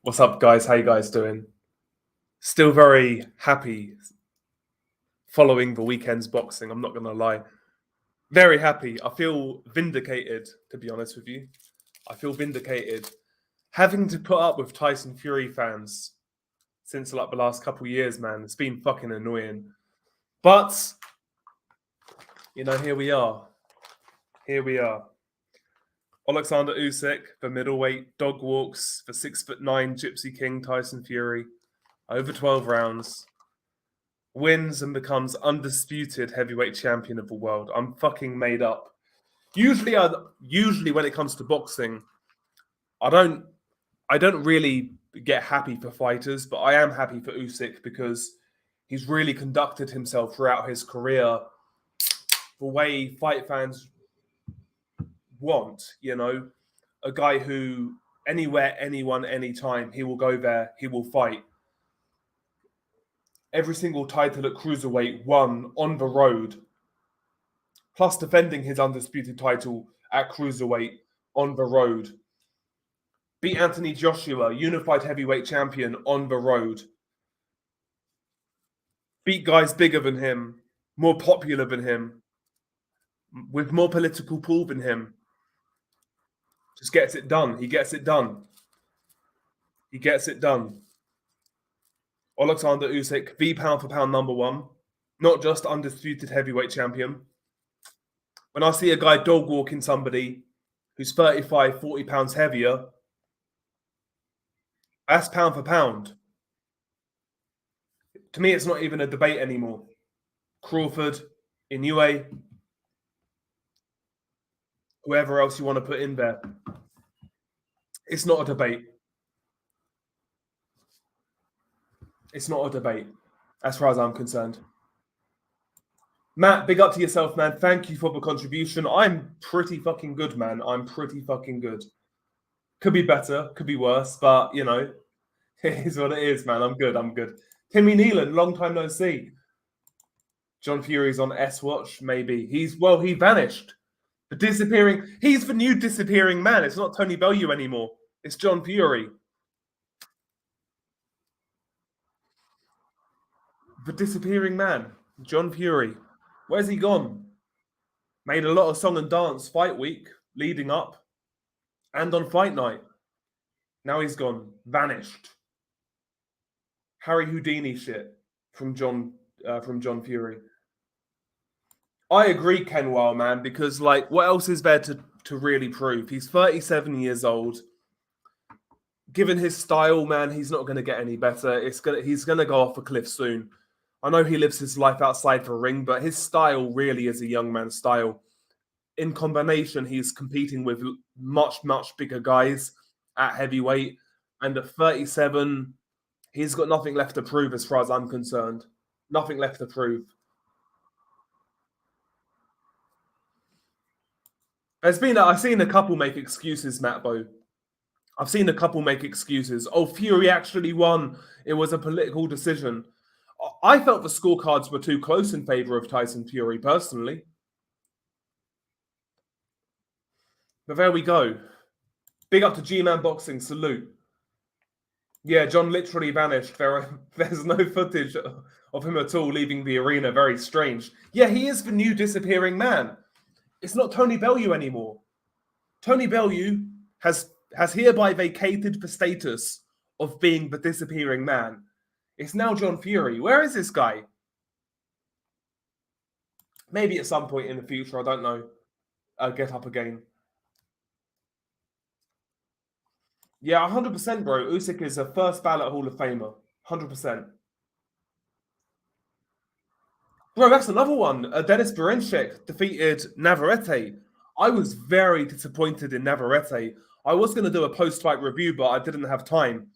What's up, guys? How you guys doing? Still very happy following the weekend's boxing. I'm not going to lie. Very happy. I feel vindicated, to be honest with you. I feel vindicated. Having to put up with Tyson Fury fans since like the last couple of years, man, it's been fucking annoying. But, here we are. Here we are. Alexander Usyk, the middleweight, dog walks, the 6'9" Gypsy King Tyson Fury, over 12 rounds, wins and becomes undisputed heavyweight champion of the world. I'm fucking made up. Usually when it comes to boxing, I don't really get happy for fighters, but I am happy for Usyk because he's really conducted himself throughout his career the way fight fans want, a guy who anywhere, anyone, anytime, he will go there, he will fight. Every single title at Cruiserweight won on the road, plus defending his undisputed title at Cruiserweight on the road. Beat Anthony Joshua, unified heavyweight champion on the road. Beat guys bigger than him, more popular than him, with more political pull than him. Just gets it done. He gets it done. He gets it done. Alexander Usyk, the pound for pound number one, not just undisputed heavyweight champion. When I see a guy dog walking somebody who's 35, 40 pounds heavier, that's pound for pound. To me, it's not even a debate anymore. Crawford, Inoue, whoever else you want to put in there. It's not a debate. It's not a debate, as far as I'm concerned. Matt, big up to yourself, man. Thank you for the contribution. I'm pretty fucking good, man. I'm pretty fucking good. Could be better, could be worse, but, it is what it is, man. I'm good, I'm good. Timmy Neelan, long time no see. John Fury's on S-Watch, maybe. He vanished. He's the new disappearing man. It's not Tony Bellew anymore. It's John Fury. The disappearing man, John Fury. Where's he gone? Made a lot of song and dance fight week leading up and on fight night. Now he's gone. Vanished. Harry Houdini shit from John Fury. I agree, Kenwell, man, because what else is there to really prove? He's 37 years old. Given his style, man, he's not going to get any better. He's going to go off a cliff soon. I know he lives his life outside the ring, but his style really is a young man's style. In combination, he's competing with much, much bigger guys at heavyweight. And at 37, he's got nothing left to prove as far as I'm concerned. Nothing left to prove. I've seen a couple make excuses, Mattbo. I've seen a couple make excuses. Oh, Fury actually won. It was a political decision. I felt the scorecards were too close in favor of Tyson Fury, personally. But there we go. Big up to G-Man Boxing. Salute. Yeah, John literally vanished. There's no footage of him at all leaving the arena. Very strange. Yeah, he is the new disappearing man. It's not Tony Bellew anymore. Tony Bellew has hereby vacated the status of being the disappearing man. It's now John Fury. Where is this guy? Maybe at some point in the future, I don't know. Get up again. Yeah, 100%, bro. Usyk is a first ballot Hall of Famer. 100%. Bro, that's another one. Denis Berinchyk defeated Navarrete. I was very disappointed in Navarrete. I was going to do a post-fight review, but I didn't have time.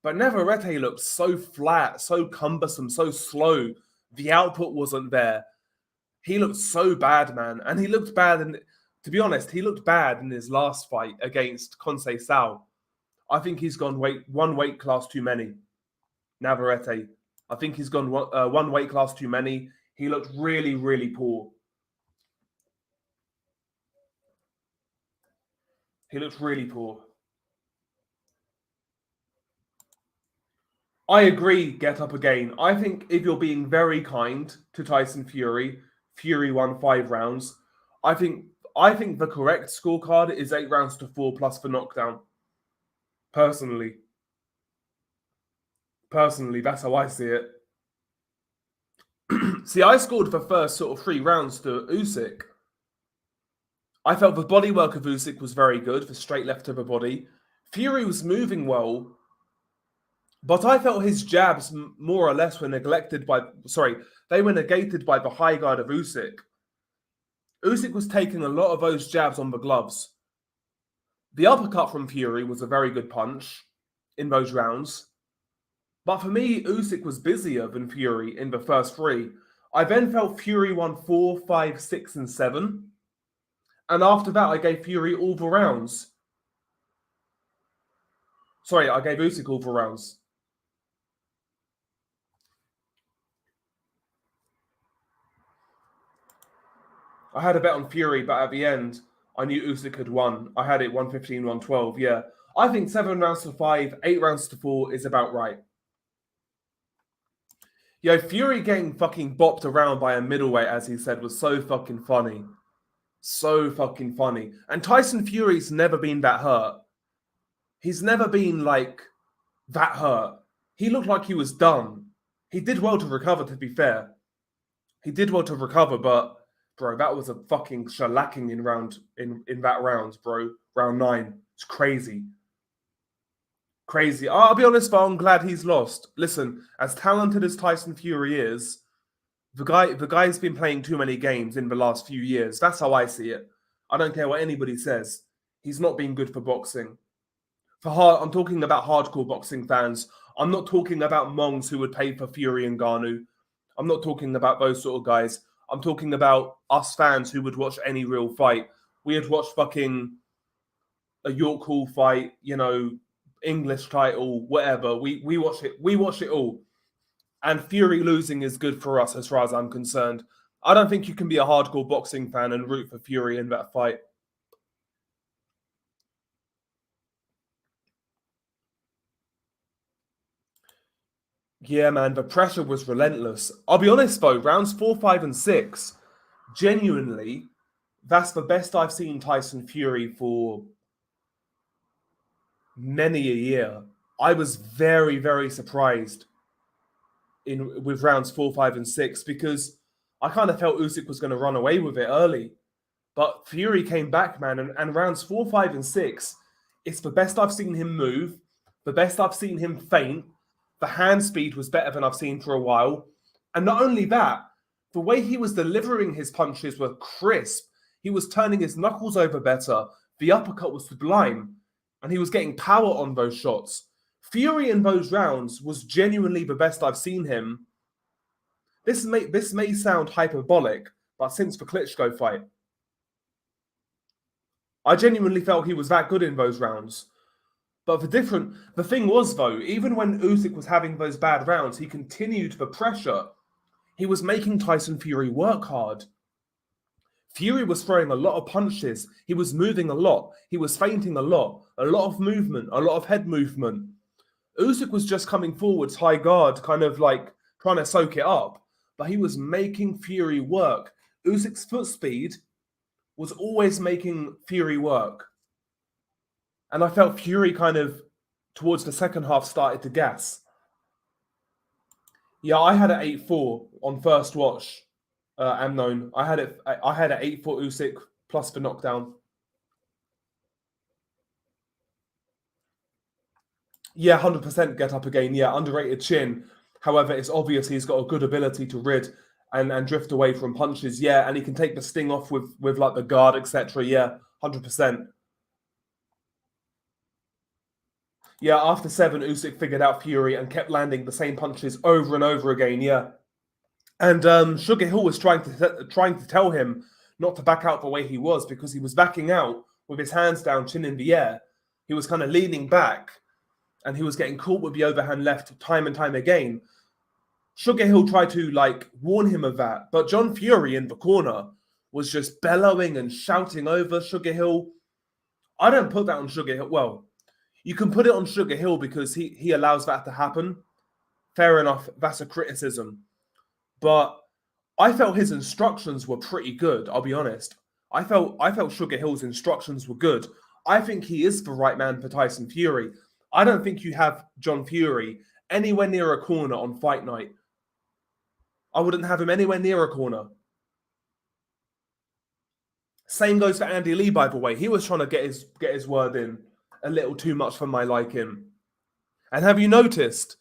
But Navarrete looked so flat, so cumbersome, so slow. The output wasn't there. He looked so bad, man. And he looked bad. And to be honest, he looked bad in his last fight against Conceição. I think he's gone one weight class too many. Navarrete. I think he's gone one weight class too many. He looked really, really poor. He looked really poor. I agree, get up again. I think if you're being very kind to Tyson Fury, Fury won 5 rounds. I think the correct scorecard is 8 rounds to 4 plus for knockdown. Personally, that's how I see it. See, I scored the first sort of 3 rounds to Usyk. I felt the bodywork of Usyk was very good, the straight left of the body. Fury was moving well, but I felt his jabs more or less were negated by the high guard of Usyk. Usyk was taking a lot of those jabs on the gloves. The uppercut from Fury was a very good punch in those rounds. But for me, Usyk was busier than Fury in the first 3. I then felt Fury won 4, 5, 6, and 7. And after that, I gave Fury all the rounds. Sorry, I gave Usyk all the rounds. I had a bet on Fury, but at the end, I knew Usyk had won. I had it 115, 112, yeah. I think 7 rounds to 5, 8 rounds to 4 is about right. Yo, Fury getting fucking bopped around by a middleweight, as he said, was so fucking funny. So fucking funny. And Tyson Fury's never been that hurt. He's never been, like, that hurt. He looked like he was done. He did well to recover, to be fair. He did well to recover, but, bro, that was a fucking shellacking in that round, bro. Round 9. It's crazy. Crazy. I'll be honest, though, I'm glad he's lost. Listen, as talented as Tyson Fury is, the guy's been playing too many games in the last few years. That's how I see it. I don't care what anybody says. He's not been good for boxing. I'm talking about hardcore boxing fans. I'm not talking about mongs who would pay for Fury and Ngannou. I'm not talking about those sort of guys. I'm talking about us fans who would watch any real fight. We would watch fucking a York Hall fight, you know, English title, whatever. We watch it. We watch it all. And Fury losing is good for us as far as I'm concerned. I don't think you can be a hardcore boxing fan and root for Fury in that fight. Yeah, man, the pressure was relentless. I'll be honest though, rounds 4, 5, and 6, genuinely, that's the best I've seen Tyson Fury for many a year. I was very, very surprised with rounds 4, 5, and 6 because I kind of felt Usyk was going to run away with it early. But Fury came back, man, and rounds 4, 5, and 6, it's the best I've seen him move, the best I've seen him feint. The hand speed was better than I've seen for a while. And not only that, the way he was delivering his punches were crisp. He was turning his knuckles over better. The uppercut was sublime. And he was getting power on those shots. Fury in those rounds was genuinely the best I've seen him. This may sound hyperbolic, but since the Klitschko fight, I genuinely felt he was that good in those rounds. But the thing was, though, even when Usyk was having those bad rounds, he continued the pressure. He was making Tyson Fury work hard. Fury was throwing a lot of punches. He was moving a lot. He was feinting a lot of movement, a lot of head movement. Usyk was just coming forwards, high guard, kind of like trying to soak it up. But he was making Fury work. Usyk's foot speed was always making Fury work. And I felt Fury kind of, towards the second half, started to gas. Yeah, I had an 8-4 on first watch, Amnon. I had an 8-4 Usyk plus the knockdown. Yeah, 100% get up again. Yeah, underrated chin. However, it's obvious he's got a good ability to rid and drift away from punches. Yeah, and he can take the sting off with like the guard, etc. Yeah, 100%. Yeah, after 7, Usyk figured out Fury and kept landing the same punches over and over again. Yeah, and Sugar Hill was trying to tell him not to back out the way he was because he was backing out with his hands down, chin in the air. He was kind of leaning back, and he was getting caught with the overhand left time and time again. Sugar Hill tried to like warn him of that, but John Fury in the corner was just bellowing and shouting over Sugar Hill. I don't put that on Sugar Hill. Well, you can put it on Sugar Hill because he allows that to happen. Fair enough, that's a criticism. But I felt his instructions were pretty good, I'll be honest. I felt Sugar Hill's instructions were good. I think he is the right man for Tyson Fury. I don't think you have John Fury anywhere near a corner on fight night. I wouldn't have him anywhere near a corner. Same goes for Andy Lee, by the way. He was trying to get his word in a little too much for my liking. And have you noticed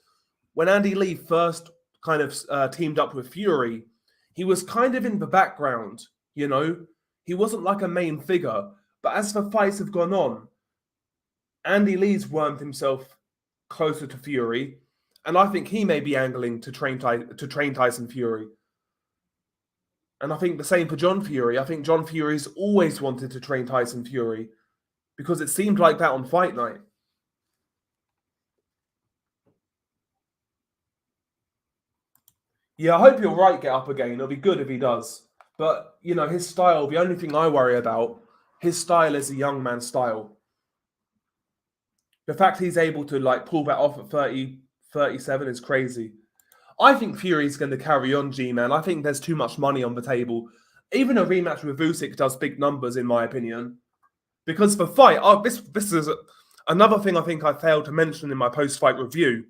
when Andy Lee first kind of teamed up with Fury, he was kind of in the background, you know? He wasn't like a main figure. But as the fights have gone on, Andy Lee's wormed himself closer to Fury, and I think he may be angling to train Tyson Fury. And I think the same for John Fury. I think John Fury's always wanted to train Tyson Fury because it seemed like that on fight night. Yeah, I hope you're right, Get Up Again. It'll be good if he does. But, you know, his style, the only thing I worry about, his style is a young man's style. The fact he's able to, like, pull that off at 30, 37 is crazy. I think Fury's going to carry on, G-Man. I think there's too much money on the table. Even a rematch with Usyk does big numbers, in my opinion. Because the fight, this is another thing I think I failed to mention in my post-fight review.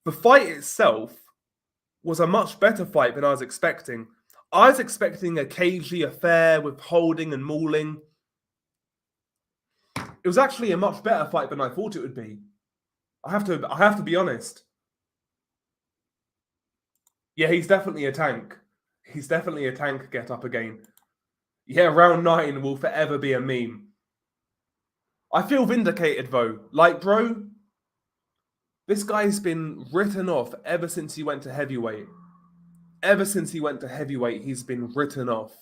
The fight itself was a much better fight than I was expecting. I was expecting a cagey affair with holding and mauling. It was actually a much better fight than I thought it would be. I have to be honest. Yeah, he's definitely a tank. He's definitely a tank, Get Up Again. Yeah, round 9 will forever be a meme. I feel vindicated, though. Like, bro, this guy's been written off ever since he went to heavyweight. Ever since he went to heavyweight, he's been written off.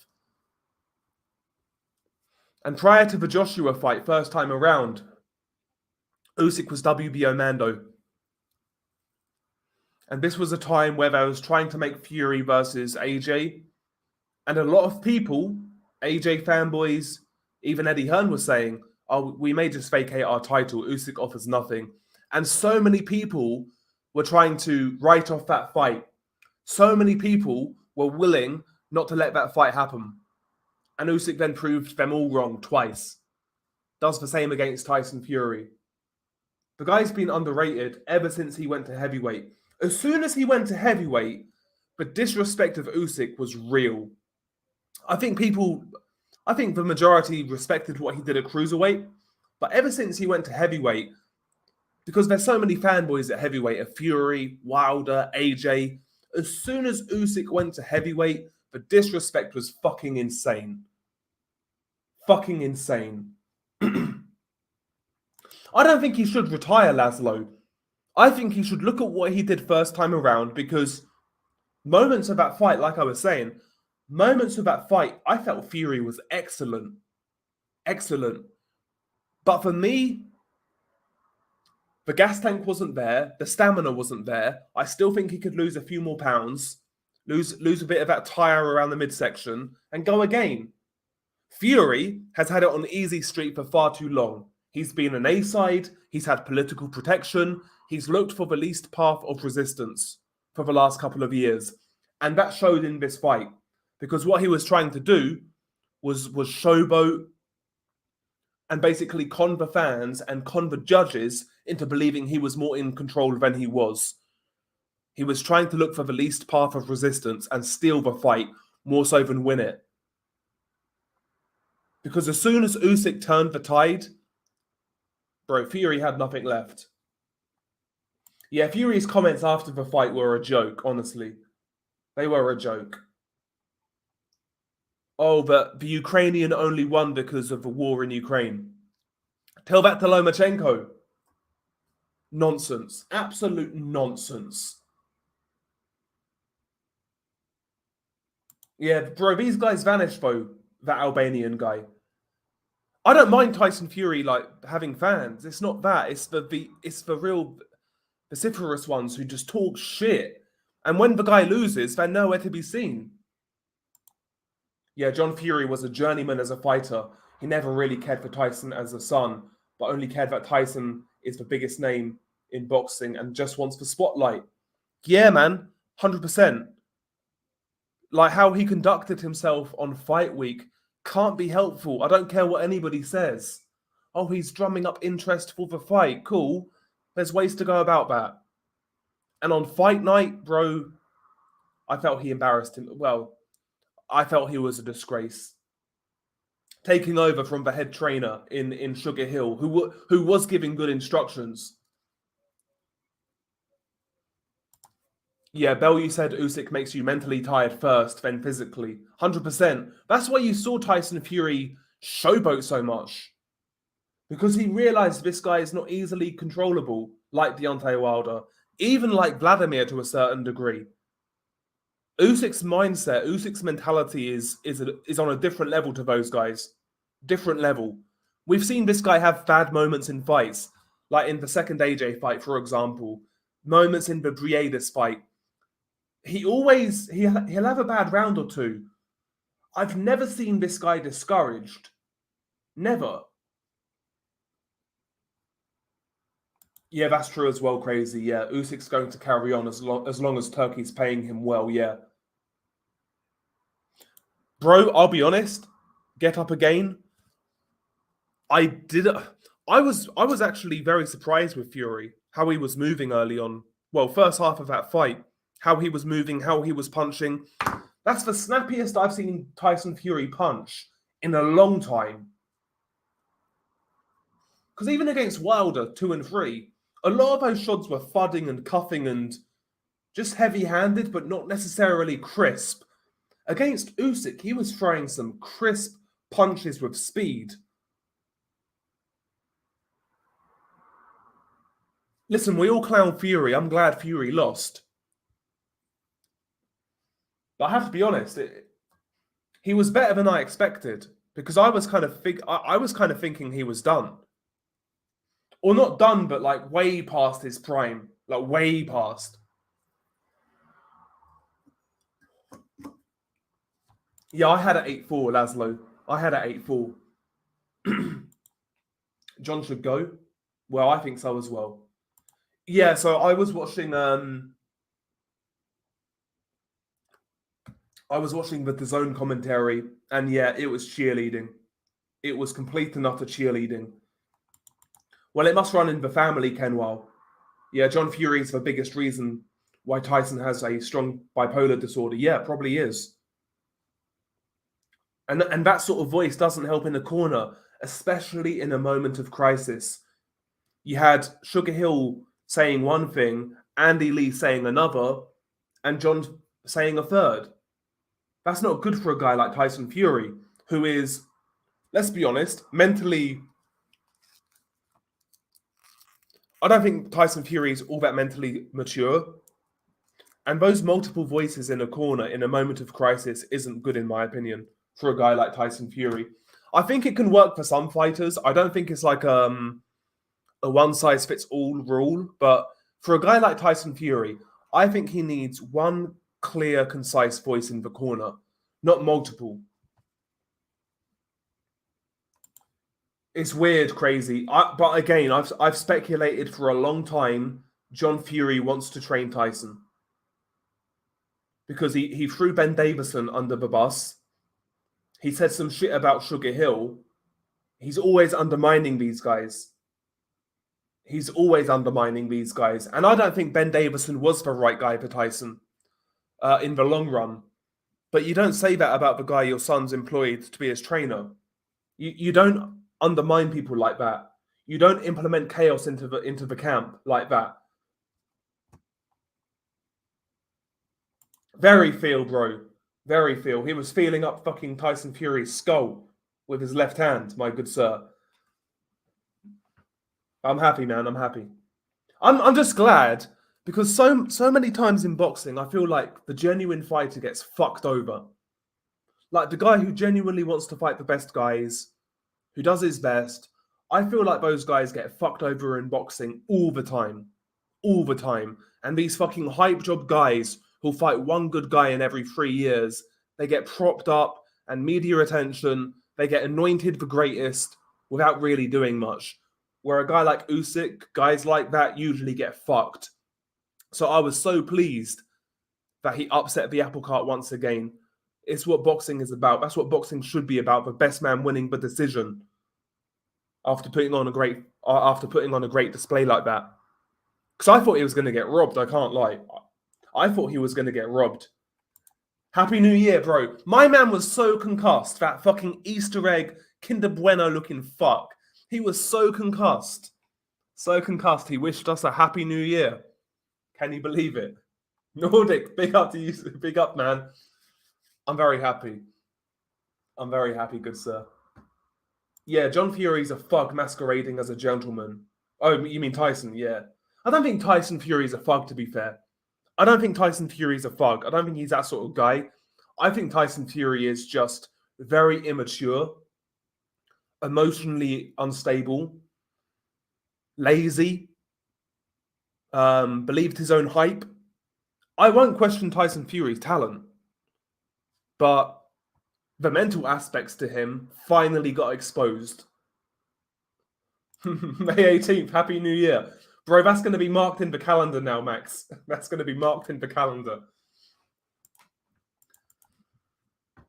And prior to the Joshua fight, first time around, Usyk was WBO Mando. And this was a time where they was trying to make Fury versus AJ. And a lot of people, AJ fanboys, even Eddie Hearn was saying, oh, we may just vacate our title. Usyk offers nothing. And so many people were trying to write off that fight. So many people were willing not to let that fight happen. And Usyk then proved them all wrong twice. Does the same against Tyson Fury. The guy's been underrated ever since he went to heavyweight. As soon as he went to heavyweight, the disrespect of Usyk was real. I think the majority respected what he did at Cruiserweight. But ever since he went to heavyweight, because there's so many fanboys at heavyweight of Fury, Wilder, AJ, as soon as Usyk went to heavyweight, the disrespect was fucking insane. Fucking insane. I don't think he should retire, Laszlo. I think he should look at what he did first time around, because moments of that fight, like I was saying, moments of that fight, I felt Fury was excellent. Excellent. But for me, the gas tank wasn't there. The stamina wasn't there. I still think he could lose a few more pounds, lose a bit of that tire around the midsection, and go again. Fury has had it on the easy street for far too long. He's been an A-side. He's had political protection. He's looked for the least path of resistance for the last couple of years. And that showed in this fight. Because what he was trying to do was showboat and basically con the fans and con the judges into believing he was more in control than he was. He was trying to look for the least path of resistance and steal the fight more so than win it. Because as soon as Usyk turned the tide, bro, Fury had nothing left. Yeah, Fury's comments after the fight were a joke, honestly. They were a joke. Oh, but the Ukrainian only won because of the war in Ukraine. Tell that to Lomachenko. Nonsense. Absolute nonsense. Yeah, bro, these guys vanished, though. That Albanian guy. I don't mind Tyson Fury, like, having fans. It's not that. It's the real vociferous ones who just talk shit. And when the guy loses, they're nowhere to be seen. Yeah, John Fury was a journeyman as a fighter. He never really cared for Tyson as a son, but only cared that Tyson is the biggest name in boxing and just wants the spotlight. Yeah, man, 100%. Like how he conducted himself on fight week can't be helpful. I don't care what anybody says. Oh, he's drumming up interest for the fight. Cool. There's ways to go about that. And on fight night, bro, I felt he embarrassed him. Well, I felt he was a disgrace. Taking over from the head trainer in Sugar Hill, who was giving good instructions. Yeah, Bellew said Usyk makes you mentally tired first, then physically. 100%. That's why you saw Tyson Fury showboat so much. Because he realized this guy is not easily controllable, like Deontay Wilder, even like Vladimir to a certain degree. Usyk's mindset, Usyk's mentality is on a different level to those guys. Different level. We've seen this guy have bad moments in fights, like in the second AJ fight, for example. Moments in the Briedis fight. He'll have a bad round or two. I've never seen this guy discouraged. Never. Yeah, that's true as well, Crazy. Yeah, Usyk's going to carry on as long as Turkey's paying him well, yeah. Bro, I'll be honest. Get up again. I was actually very surprised with Fury, how he was moving early on. Well, first half of that fight, how he was moving, how he was punching. That's the snappiest I've seen Tyson Fury punch in a long time. Because even against Wilder, 2 and 3, a lot of those shots were thudding and cuffing and just heavy-handed, but not necessarily crisp. Against Usyk, he was throwing some crisp punches with speed. Listen, we all clown Fury. I'm glad Fury lost. But I have to be honest, he was better than I expected because I was kind of thinking he was done. Or not done, but like way past his prime. Like way past. Yeah, I had an 8-4, Laszlo. I had an 8-4. John should go. Well, I think so as well. Yeah, so I was watching the DAZN commentary, and yeah, it was cheerleading. It was complete and utter cheerleading. Well, it must run in the family, Kenwell. Yeah, John Fury's the biggest reason why Tyson has a strong bipolar disorder. Yeah, probably is. And that sort of voice doesn't help in the corner, especially in a moment of crisis. You had Sugar Hill saying one thing, Andy Lee saying another, and John saying a third. That's not good for a guy like Tyson Fury, who is, let's be honest, mentally... I don't think Tyson Fury is all that mentally mature. And those multiple voices in a corner in a moment of crisis isn't good, in my opinion, for a guy like Tyson Fury. I think it can work for some fighters. I don't think it's like a one-size-fits-all rule. But for a guy like Tyson Fury, I think he needs one clear, concise voice in the corner, not multiple. It's weird, Crazy. But again, I've speculated for a long time John Fury wants to train Tyson. Because he threw Ben Davison under the bus. He said some shit about Sugar Hill. He's always undermining these guys. He's always undermining these guys. And I don't think Ben Davison was the right guy for Tyson in the long run. But you don't say that about the guy your son's employed to be his trainer. You don't undermine people like that. You don't implement chaos into the camp like that. Very feel, bro. Very feel. He was feeling up fucking Tyson Fury's skull with his left hand, my good sir. I'm happy, man. I'm happy. I'm just glad because so many times in boxing, I feel like the genuine fighter gets fucked over. Like the guy who genuinely wants to fight the best guys, who does his best. I feel like those guys get fucked over in boxing all the time. All the time. And these fucking hype job guys who'll fight one good guy in every 3 years, they get propped up and media attention, they get anointed the greatest without really doing much. Where a guy like Usyk, guys like that usually get fucked. So I was so pleased that he upset the apple cart once again. It's what boxing is about. That's what boxing should be about. The best man winning the decision after putting on a great display like that. Because I thought he was going to get robbed. I can't lie. I thought he was going to get robbed. Happy New Year, bro. My man was so concussed. That fucking Easter egg, Kinder Bueno looking fuck. He was so concussed. So concussed. He wished us a Happy New Year. Can you believe it? Nordic, big up to you. Big up, man. I'm very happy. I'm very happy, good sir. Yeah, John Fury's a thug masquerading as a gentleman. Oh, you mean Tyson? Yeah. I don't think Tyson Fury's a thug, to be fair. I don't think Tyson Fury's a thug. I don't think he's that sort of guy. I think Tyson Fury is just very immature, emotionally unstable, lazy, believed his own hype. I won't question Tyson Fury's talent, but the mental aspects to him finally got exposed. May 18th, Happy New Year. Bro, that's going to be marked in the calendar now, Max. That's going to be marked in the calendar.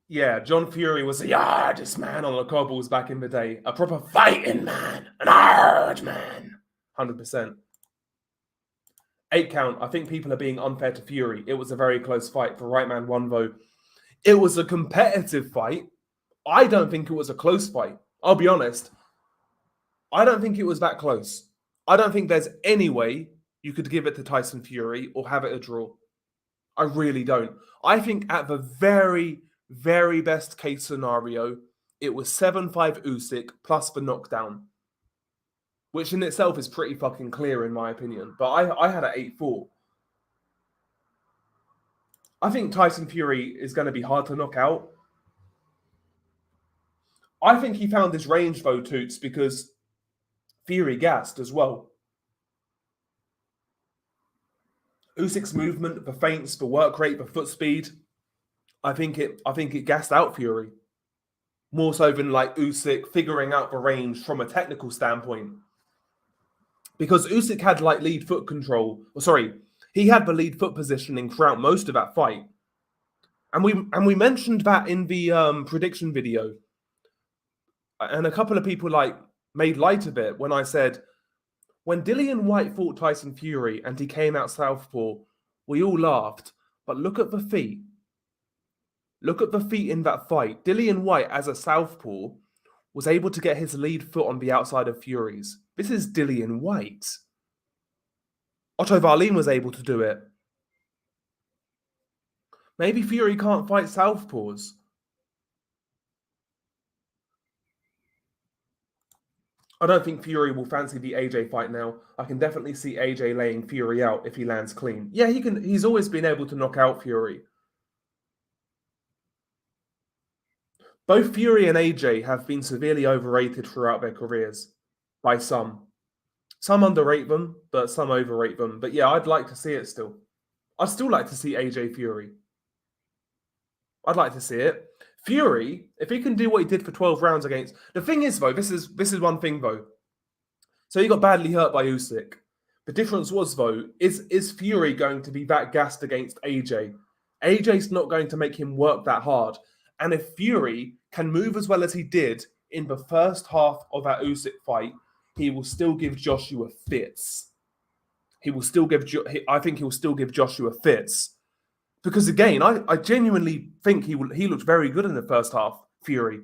Yeah, John Fury was the hardest man on the cobbles back in the day. A proper fighting man. An hard man. 100%. 8 count. I think people are being unfair to Fury. It was a very close fight. The right man won, though. It was a competitive fight. I don't think it was a close fight. I'll be honest. I don't think it was that close. I don't think there's any way you could give it to Tyson Fury or have it a draw. I really don't. I think at the very, very best case scenario, it was 7-5 Usyk plus the knockdown, which in itself is pretty fucking clear in my opinion. But I had it 8-4. I think Tyson Fury is going to be hard to knock out. I think he found his range though, Toots, because Fury gassed as well. Usyk's movement, the feints, the work rate, the foot speed, I think it gassed out Fury. More so than like Usyk figuring out the range from a technical standpoint. Because Usyk had like lead foot control. He had the lead foot positioning throughout most of that fight. And we mentioned that in the prediction video. And a couple of people like made light of it when I said, when Dillian Whyte fought Tyson Fury and he came out southpaw, we all laughed. But look at the feet. Look at the feet in that fight. Dillian Whyte, as a southpaw, was able to get his lead foot on the outside of Fury's. This is Dillian Whyte. Otto Wallin was able to do it. Maybe Fury can't fight southpaws. I don't think Fury will fancy the AJ fight now. I can definitely see AJ laying Fury out if he lands clean. Yeah, he can. He's always been able to knock out Fury. Both Fury and AJ have been severely overrated throughout their careers by some. Some underrate them, but some overrate them. But yeah, I'd like to see it still. I'd still like to see AJ Fury. I'd like to see it. Fury, if he can do what he did for 12 rounds against... The thing is, though, this is one thing, though. So he got badly hurt by Usyk. The difference was, though, is Fury going to be that gassed against AJ? AJ's not going to make him work that hard. And if Fury can move as well as he did in the first half of that Usyk fight, he will still give Joshua fits. I think he will still give Joshua fits. Because again, I genuinely think he looked very good in the first half, Fury.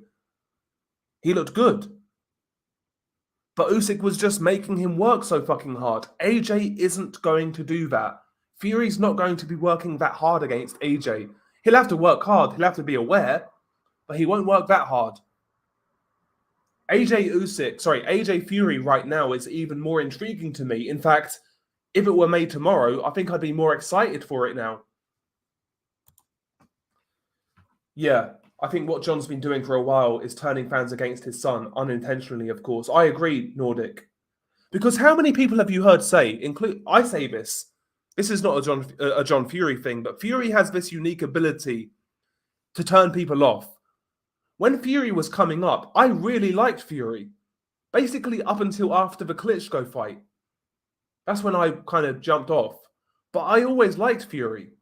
He looked good. But Usyk was just making him work so fucking hard. AJ isn't going to do that. Fury's not going to be working that hard against AJ. He'll have to work hard. He'll have to be aware. But he won't work that hard. AJ Fury right now is even more intriguing to me. In fact, if it were made tomorrow, I think I'd be more excited for it now. Yeah, I think what John's been doing for a while is turning fans against his son, unintentionally, of course. I agree, Nordic. Because how many people have you heard say, I say this is not a John Fury thing, but Fury has this unique ability to turn people off. When Fury was coming up, I really liked Fury. Basically up until after the Klitschko fight. That's when I kind of jumped off. But I always liked Fury.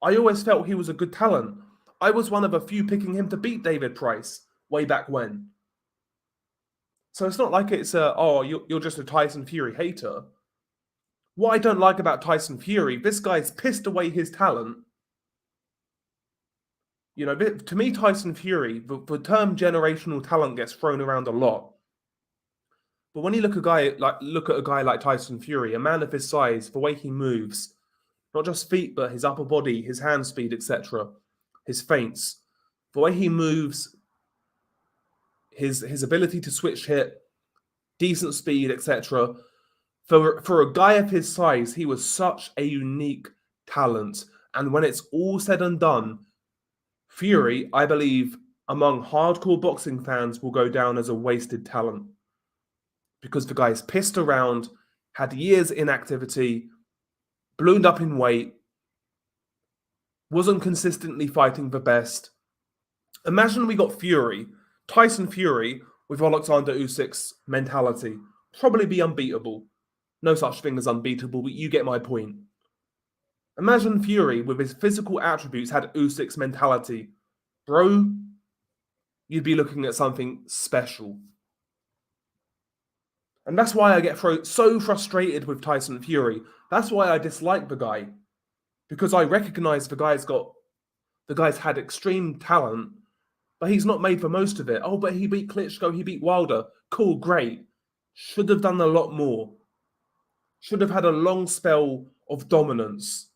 I always felt he was a good talent. I was one of a few picking him to beat David Price way back when. So it's not like it's you're just a Tyson Fury hater. What I don't like about Tyson Fury, this guy's pissed away his talent. You know, to me, Tyson Fury, the term generational talent gets thrown around a lot. But when you look at a guy like Tyson Fury, a man of his size, the way he moves, not just feet, but his upper body, his hand speed, etc., his feints, the way he moves, his ability to switch hit, decent speed, etc. For a guy of his size, he was such a unique talent. And when it's all said and done, Fury, I believe, among hardcore boxing fans, will go down as a wasted talent. Because the guy's pissed around, had years inactivity, ballooned up in weight, wasn't consistently fighting the best. Imagine we got Fury, Tyson Fury, with Alexander Usyk's mentality. Probably be unbeatable. No such thing as unbeatable, but you get my point. Imagine Fury, with his physical attributes, had Usyk's mentality. Bro, you'd be looking at something special. And that's why I get so frustrated with Tyson Fury. That's why I dislike the guy. Because I recognize the guy's had extreme talent, but he's not made for most of it. Oh, but he beat Klitschko, he beat Wilder. Cool, great. Should have done a lot more. Should have had a long spell of dominance.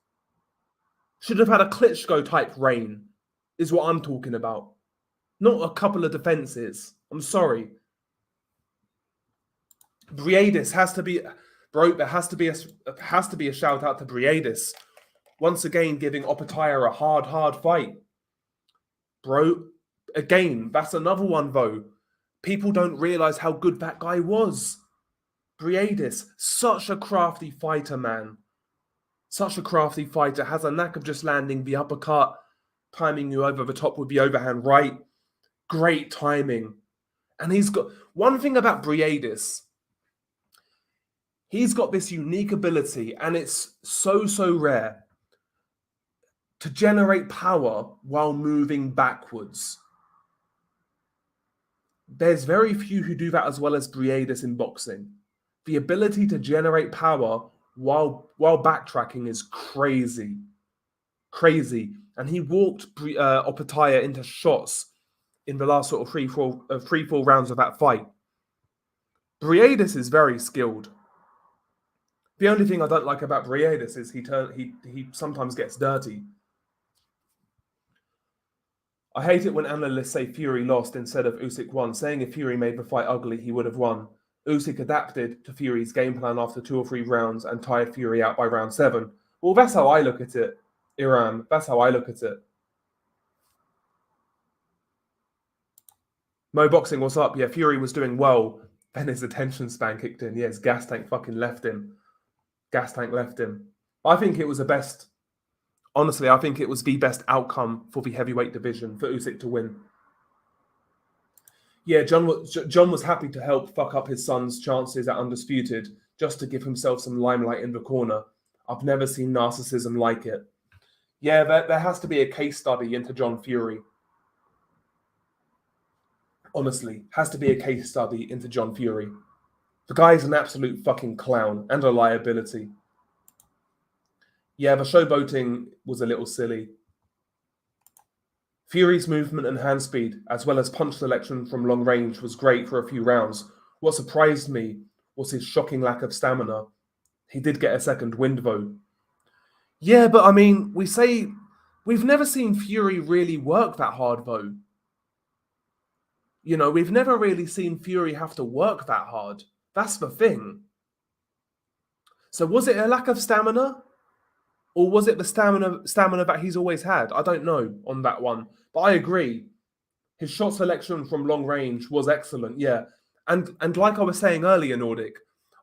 Should have had a Klitschko-type reign, is what I'm talking about. Not a couple of defenses. I'm sorry. Briedis has to be... Bro, there has to be a shout-out to Briedis. Once again, giving Opetaia a hard fight. Bro, again, that's another one, though. People don't realise how good that guy was. Briedis, such a crafty fighter, man. Such a crafty fighter. Has a knack of just landing the uppercut, timing you over the top with the overhand right. Great timing. And he's got... One thing about Briedis, he's got this unique ability, and it's so rare, to generate power while moving backwards. There's very few who do that as well as Briedis in boxing. The ability to generate power while backtracking is crazy. Crazy. And he walked Opetaia into shots in the last sort of 3-4 rounds of that fight. Briedis is very skilled. The only thing I don't like about Briedis is he sometimes gets dirty. I hate it when analysts say Fury lost instead of Usyk won, saying if Fury made the fight ugly, he would have won. Usyk adapted to Fury's game plan after 2 or 3 rounds and tired Fury out by round 7. Well, that's how I look at it, Iram. That's how I look at it. Mo Boxing, what's up? Yeah, Fury was doing well. Then his attention span kicked in. Yeah, his gas tank fucking left him. Gas tank left him. I think it was the best. Honestly, I think it was the best outcome for the heavyweight division for Usyk to win. Yeah, John was happy to help fuck up his son's chances at Undisputed just to give himself some limelight in the corner. I've never seen narcissism like it. Yeah, there has to be a case study into John Fury. Honestly, has to be a case study into John Fury. The guy's an absolute fucking clown and a liability. Yeah, the showboating was a little silly. Fury's movement and hand speed, as well as punch selection from long range, was great for a few rounds. What surprised me was his shocking lack of stamina. He did get a second wind, though. Yeah, but I mean, we've never seen Fury really work that hard, though. You know, we've never really seen Fury have to work that hard. That's the thing. So was it a lack of stamina? Or was it the stamina that he's always had? I don't know on that one. But I agree. His shot selection from long range was excellent, yeah. And like I was saying earlier, Nordic,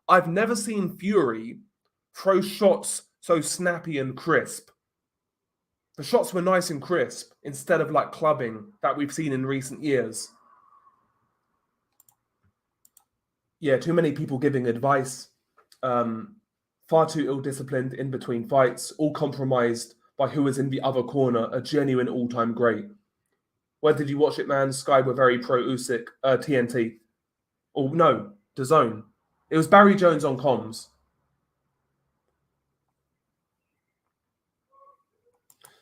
I've never seen Fury throw shots so snappy and crisp. The shots were nice and crisp instead of like clubbing that we've seen in recent years. Yeah, too many people giving advice. Far too ill-disciplined in between fights, all compromised by who was in the other corner, a genuine all-time great. Where did you watch it, man? Sky were very pro Usyk, TNT. Or no, DAZN. It was Barry Jones on comms.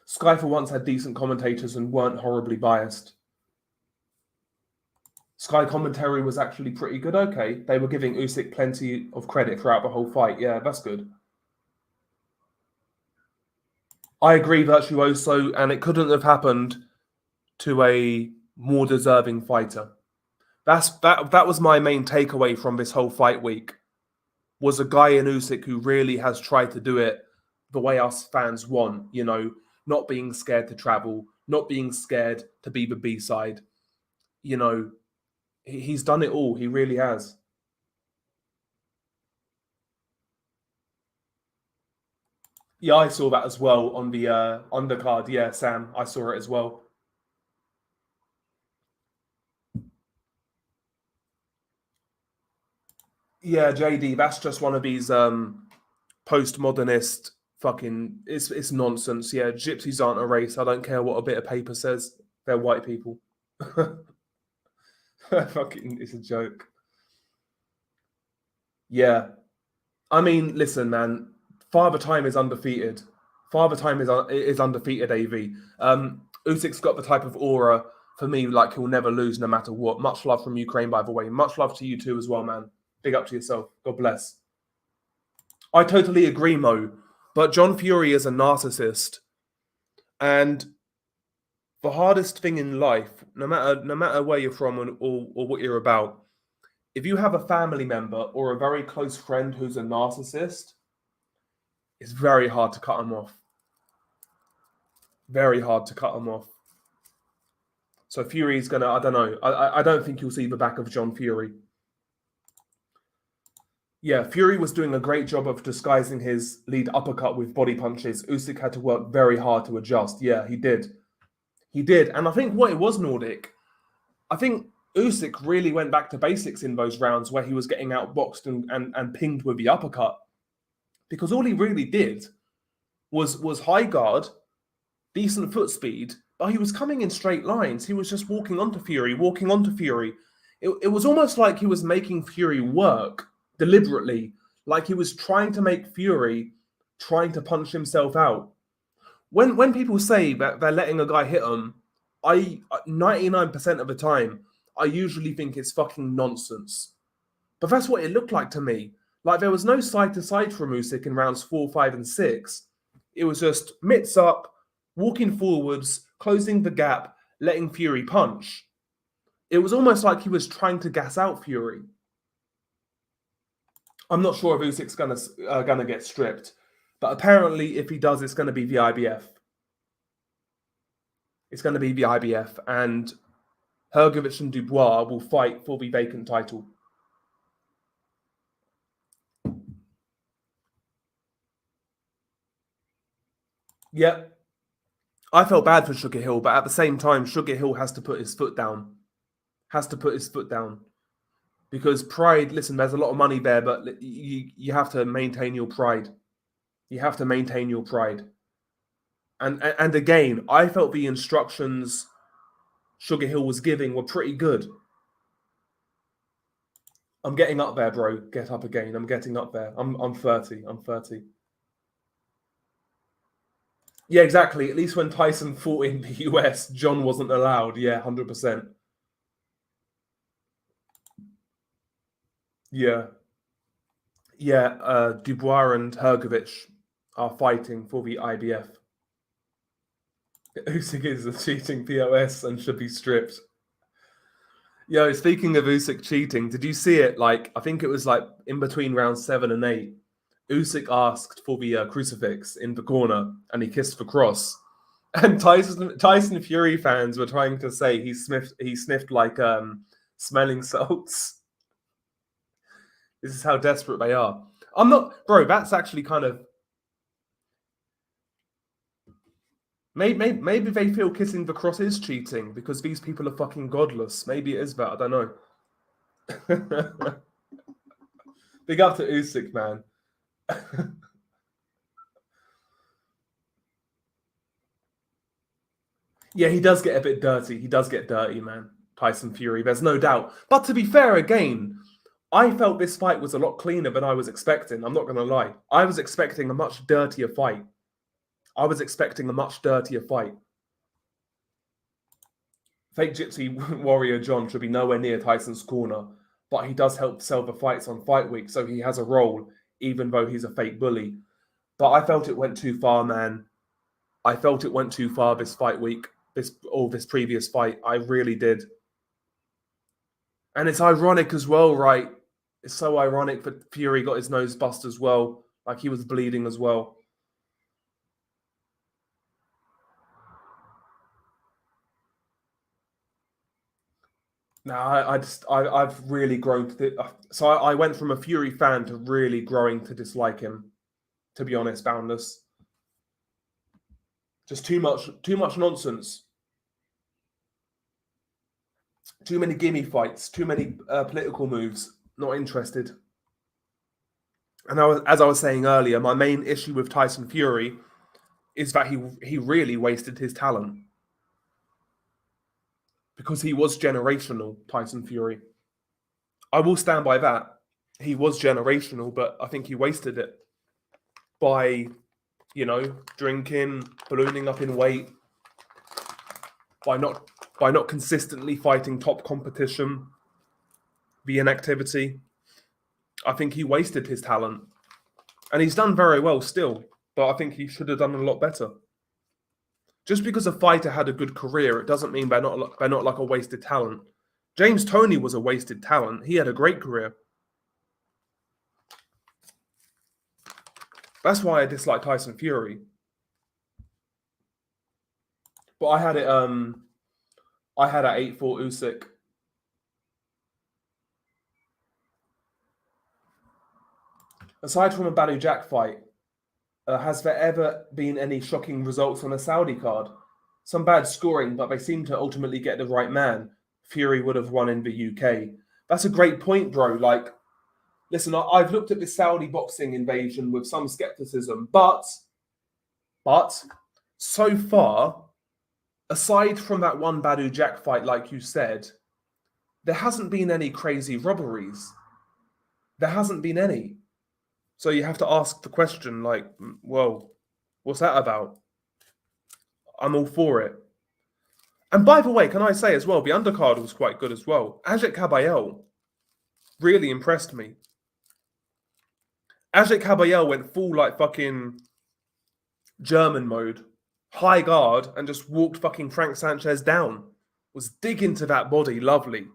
Sky for once had decent commentators and weren't horribly biased. Sky commentary was actually pretty good. Okay, they were giving Usyk plenty of credit throughout the whole fight. Yeah, that's good. I agree, Virtuoso, and it couldn't have happened to a more deserving fighter. That was my main takeaway from this whole fight week. Was a guy in Usyk who really has tried to do it the way us fans want, you know, not being scared to travel, not being scared to be the B-side. You know, he's done it all. He really has. Yeah, I saw that as well on the undercard. Yeah, Sam, I saw it as well. Yeah, JD, that's just one of these postmodernist fucking. It's nonsense. Yeah, gypsies aren't a race. I don't care what a bit of paper says. They're white people. Fucking, it's a joke. Yeah, I mean, listen, man. Father Time is undefeated. Father Time is undefeated. Av. Usyk's got the type of aura for me, like he'll never lose no matter what. Much love from Ukraine, by the way. Much love to you too as well, man. Big up to yourself. God bless. I totally agree, Mo. But John Fury is a narcissist, and the hardest thing in life, no matter where you're from or what you're about, if you have a family member or a very close friend who's a narcissist, it's very hard to cut them off. Very hard to cut them off. So Fury's gonna, I don't know. I don't think you'll see the back of John Fury. Yeah, Fury was doing a great job of disguising his lead uppercut with body punches. Usyk had to work very hard to adjust. Yeah, he did. He did. And I think what it was, Nordic, I think Usyk really went back to basics in those rounds where he was getting outboxed and pinged with the uppercut. Because all he really did was high guard, decent foot speed, but he was coming in straight lines. He was just walking onto Fury, walking onto Fury. It was almost like he was making Fury work deliberately, like he was trying to make Fury trying to punch himself out. When people say that they're letting a guy hit them, I 99% of the time I usually think it's fucking nonsense. But that's what it looked like to me. Like there was no side to side from Usyk in rounds 4, 5, and 6. It was just mitts up, walking forwards, closing the gap, letting Fury punch. It was almost like he was trying to gas out Fury. I'm not sure if Usyk's gonna get stripped, but apparently, if he does, it's going to be the IBF. It's going to be the IBF, and Hrgovic and Dubois will fight for the vacant title. Yeah, I felt bad for Sugar Hill, but at the same time, Sugar Hill has to put his foot down. Has to put his foot down. Because pride, listen, there's a lot of money there, but you have to maintain your pride. You have to maintain your pride. And again, I felt the instructions Sugar Hill was giving were pretty good. I'm getting up there, bro. Get up again. I'm getting up there. I'm 30. I'm 30. Yeah, exactly. At least when Tyson fought in the US, John wasn't allowed. Yeah, 100%. Yeah. Yeah, Dubois and Hrgovic are fighting for the IBF. Usyk is a cheating POS and should be stripped. Yo, speaking of Usyk cheating, did you see it? Like, I think it was like in between rounds 7 and 8. Usyk asked for the crucifix in the corner, and he kissed the cross. And Tyson Fury fans were trying to say he sniffed like smelling salts. This is how desperate they are. I'm not, bro. That's actually kind of Maybe they feel kissing the cross is cheating because these people are fucking godless. Maybe it is that. I don't know. Big up to Usyk, man. Yeah, he does get a bit dirty. He does get dirty, man. Tyson Fury, there's no doubt. But to be fair, again, I felt this fight was a lot cleaner than I was expecting. I'm not going to lie. I was expecting a much dirtier fight. Fake Gypsy Warrior John should be nowhere near Tyson's corner, but he does help sell the fights on Fight Week, so he has a role, even though he's a fake bully. But I felt it went too far, man. I felt it went too far this fight week, this previous fight. I really did. And it's ironic as well, right? It's so ironic that Fury got his nose bust as well. Like he was bleeding as well. No, I've really grown so I went from a Fury fan to really growing to dislike him. To be honest, Boundless. Just too much nonsense. Too many gimme fights. Too many political moves. Not interested. And as I was saying earlier, my main issue with Tyson Fury is that he really wasted his talent. Because he was generational, Tyson Fury. I will stand by that. He was generational, but I think he wasted it by, drinking, ballooning up in weight, by not consistently fighting top competition, the inactivity. I think he wasted his talent. And he's done very well still, but I think he should have done a lot better. Just because a fighter had a good career, it doesn't mean they're not like a wasted talent. James Toney was a wasted talent. He had a great career. That's why I dislike Tyson Fury. But I had at 8-4 Usyk. Aside from a Badu Jack fight, has there ever been any shocking results on a Saudi card? Some bad scoring, but they seem to ultimately get the right man. Fury would have won in the UK. That's a great point, bro. Like, listen, I've looked at this Saudi boxing invasion with some skepticism, but so far, aside from that one Badu Jack fight, like you said, there hasn't been any crazy robberies. There hasn't been any. So you have to ask the question, like, well, what's that about? I'm all for it. And by the way, can I say as well, the undercard was quite good as well. Ajit Kabayel really impressed me. Ajit Kabayel went full like fucking German mode, high guard, and just walked fucking Frank Sanchez down. Was digging to that body, lovely.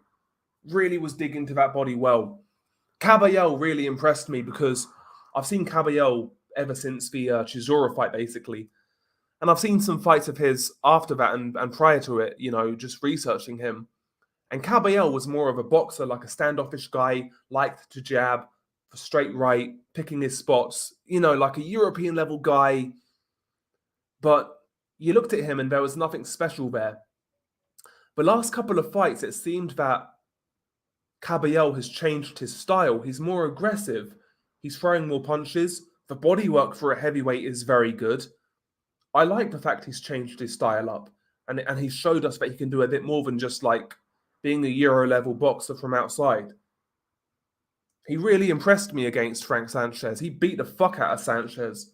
Really was digging to that body well. Kabayel really impressed me because I've seen Kabayel ever since the Chisora fight, basically. And I've seen some fights of his after that and prior to it, just researching him. And Kabayel was more of a boxer, like a standoffish guy, liked to jab, straight right, picking his spots, like a European level guy. But you looked at him and there was nothing special there. The last couple of fights, it seemed that Kabayel has changed his style. He's more aggressive. He's throwing more punches. The bodywork for a heavyweight is very good. I like the fact he's changed his style up. And he showed us that he can do a bit more than just like being a Euro-level boxer from outside. He really impressed me against Frank Sanchez. He beat the fuck out of Sanchez.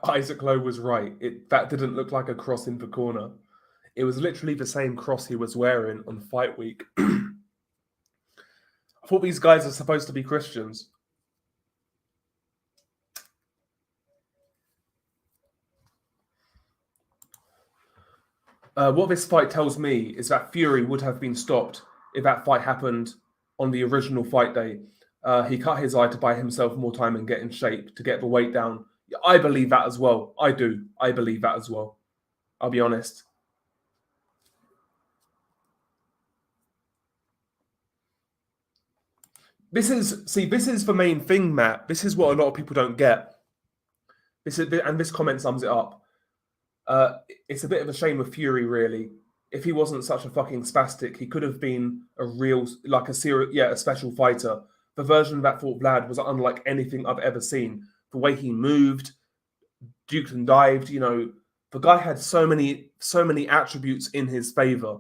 Isaac Lowe was right. That didn't look like a cross in the corner. It was literally the same cross he was wearing on Fight Week. I thought these guys are supposed to be Christians. What this fight tells me is that Fury would have been stopped if that fight happened on the original fight day. He cut his eye to buy himself more time and get in shape to get the weight down. I believe that as well. I do. I believe that as well. I'll be honest. This is the main thing, Matt. This is what a lot of people don't get. This comment sums it up. It's a bit of a shame with Fury, really. If he wasn't such a fucking spastic, he could have been a special fighter. The version that fought Vlad was unlike anything I've ever seen. The way he moved, duked and dived, the guy had so many attributes in his favor.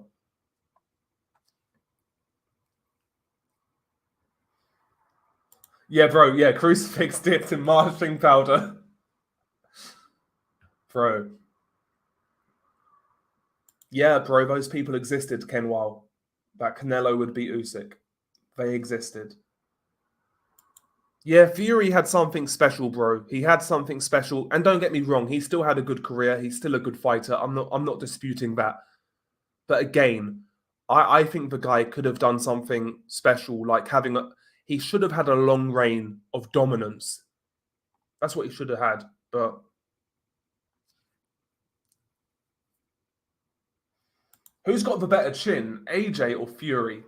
Yeah, bro. Yeah, crucifix dipped in marching powder, bro. Yeah, bro. Those people existed, Kenwal. That Canelo would beat Usyk. They existed. Yeah, Fury had something special, bro. He had something special, and don't get me wrong, he still had a good career. He's still a good fighter. I'm not disputing that. But again, I think the guy could have done something special, like he should have had a long reign of dominance. That's what he should have had. But who's got the better chin, AJ or Fury?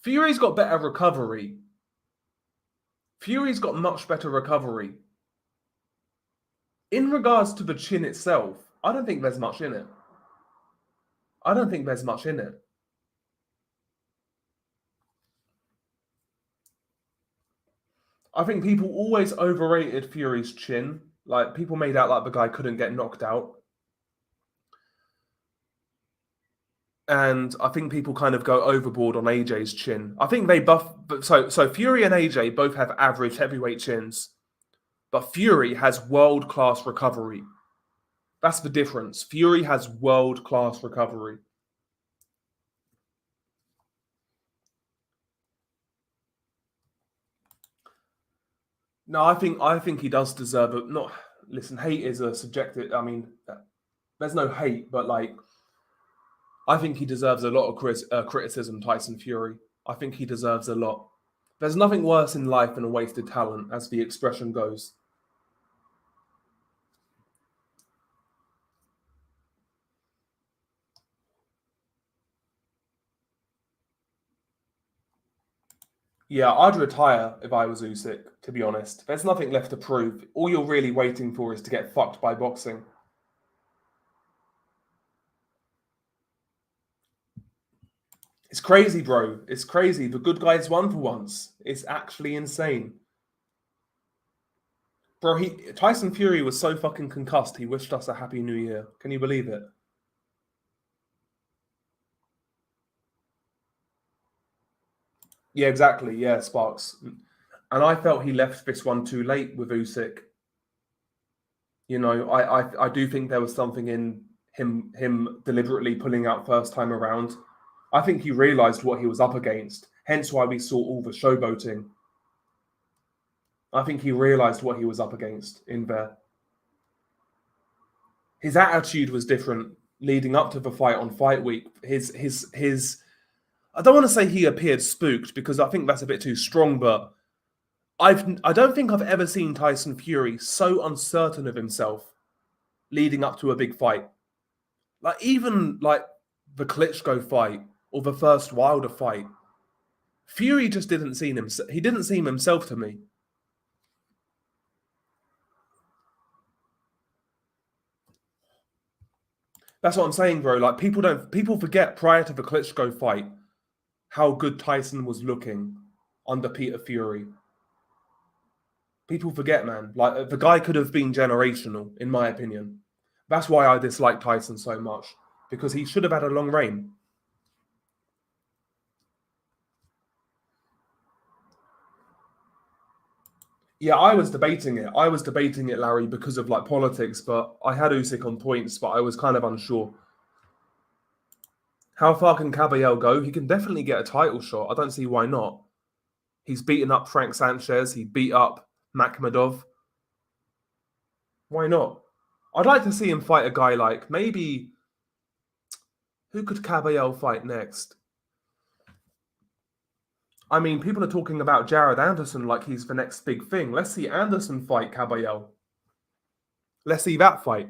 Fury's got better recovery. Fury's got much better recovery. In regards to the chin itself, I don't think there's much in it. I don't think there's much in it. I think people always overrated Fury's chin. Like, people made out like the guy couldn't get knocked out. And I think people kind of go overboard on AJ's chin. I think they buff... So Fury and AJ both have average heavyweight chins. But Fury has world-class recovery. That's the difference. Fury has world-class recovery. No, I think he does deserve it. Not listen. Hate is a subjective. I mean, there's no hate, but like, I think he deserves a lot of criticism. Tyson Fury. I think he deserves a lot. There's nothing worse in life than a wasted talent, as the expression goes. Yeah, I'd retire if I was Usyk, to be honest. There's nothing left to prove. All you're really waiting for is to get fucked by boxing. It's crazy, bro. It's crazy. The good guys won for once. It's actually insane. Bro, Tyson Fury was so fucking concussed, he wished us a happy new year. Can you believe it? Yeah, exactly. Yeah, Sparks. And I felt he left this one too late with Usyk. I do think there was something in him deliberately pulling out first time around. I think he realised what he was up against, hence why we saw all the showboating. I think he realised what he was up against in there. His attitude was different leading up to the fight on fight week. His I don't want to say he appeared spooked because I think that's a bit too strong, but I don't think I've ever seen Tyson Fury so uncertain of himself leading up to a big fight. Like even like the Klitschko fight or the first Wilder fight, Fury just didn't seem himself. He didn't seem himself to me. That's what I'm saying, bro. Like people forget prior to the Klitschko fight how good Tyson was looking under Peter Fury. People forget, man. Like the guy could have been generational, in my opinion. That's why I dislike Tyson so much, because he should have had a long reign. Yeah, I was debating it. Larry, because of like politics, but I had Usyk on points, but I was kind of unsure. How far can Caballel go? He can definitely get a title shot. I don't see why not. He's beaten up Frank Sanchez. He beat up Makhmedov. Why not? I'd like to see him fight a guy like maybe... Who could Caballel fight next? I mean, people are talking about Jared Anderson like he's the next big thing. Let's see Anderson fight Caballel. Let's see that fight.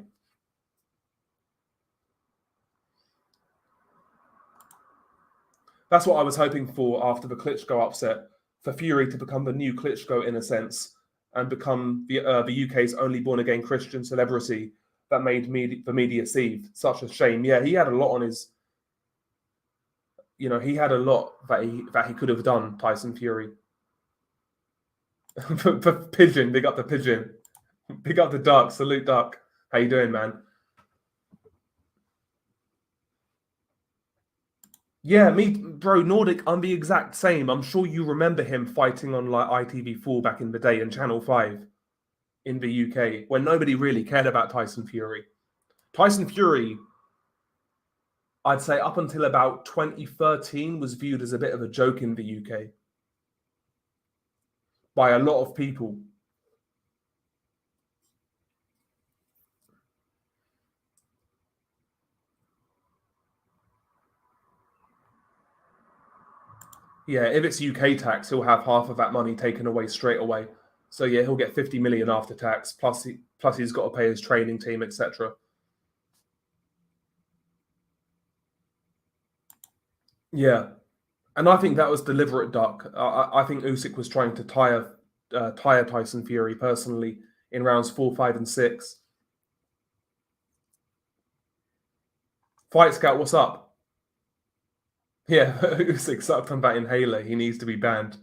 That's what I was hoping for after the Klitschko upset, for Fury to become the new Klitschko in a sense, and become the UK's only born-again Christian celebrity that made the media seethe. Such a shame. Yeah, he had a lot on his. He had a lot that he could have done. Tyson Fury. Pigeon, big up the pigeon, big up the duck. Salute duck. How you doing, man? Yeah, me, bro, Nordic, I'm the exact same. I'm sure you remember him fighting on like ITV4 back in the day and Channel 5 in the UK when nobody really cared about Tyson Fury. Tyson Fury, I'd say up until about 2013, was viewed as a bit of a joke in the UK by a lot of people. Yeah, if it's UK tax, he'll have half of that money taken away straight away. So yeah, he'll get 50 million after tax, plus he's got to pay his training team, etc. Yeah, and I think that was deliberate, Duck. I think Usyk was trying to tire Tyson Fury personally in rounds 4, 5, and 6. Fight Scout, what's up? Yeah, Usyk sucked on that inhaler. He needs to be banned.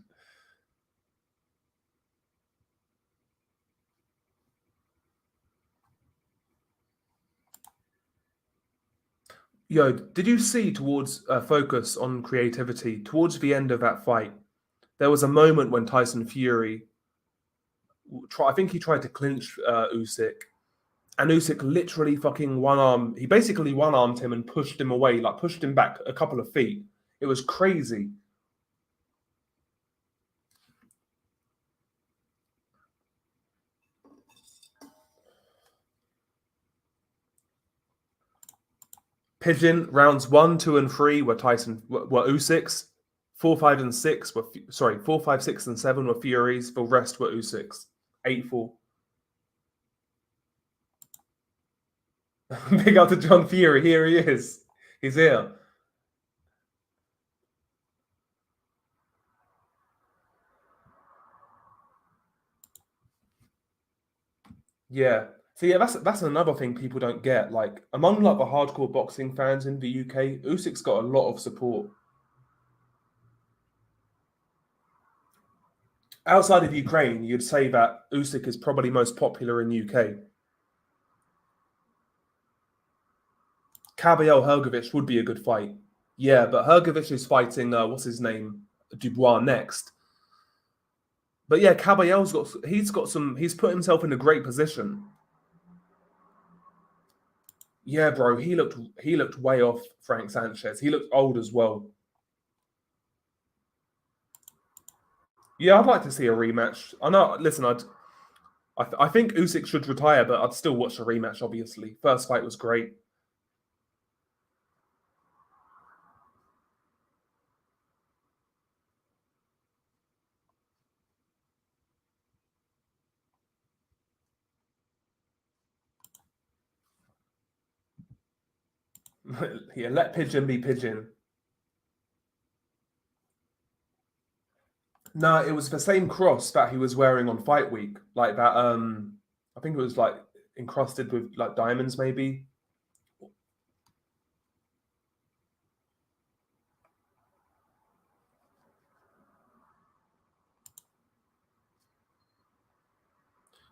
Yo, did you see towards focus on creativity towards the end of that fight? There was a moment when Tyson Fury, I think he tried to clinch Usyk, and Usyk literally fucking he basically one armed him and pushed him away, like pushed him back a couple of feet. It was crazy. Pigeon rounds 1, 2, and 3 were Usyk's. 4, 5, and 6 were 4, 5, 6, and 7 were Fury's. The rest were Usyk's. 8-4. Big up to John Fury. Here he is. He's here. Yeah. So yeah, that's another thing people don't get. Like among like the hardcore boxing fans in the UK, Usyk's got a lot of support. Outside of Ukraine, you'd say that Usyk is probably most popular in UK. Kabayel Hrgovic would be a good fight. Yeah, but Hrgovic is fighting what's his name? Dubois next. But yeah, he's put himself in a great position. Yeah, bro, he looked way off Frank Sanchez. He looked old as well. Yeah, I'd like to see a rematch. I know. Listen, I think Usyk should retire, but I'd still watch a rematch. Obviously, first fight was great. Yeah, let Pigeon be Pigeon. No, it was the same cross that he was wearing on fight week, like that. I think it was like encrusted with like diamonds, maybe.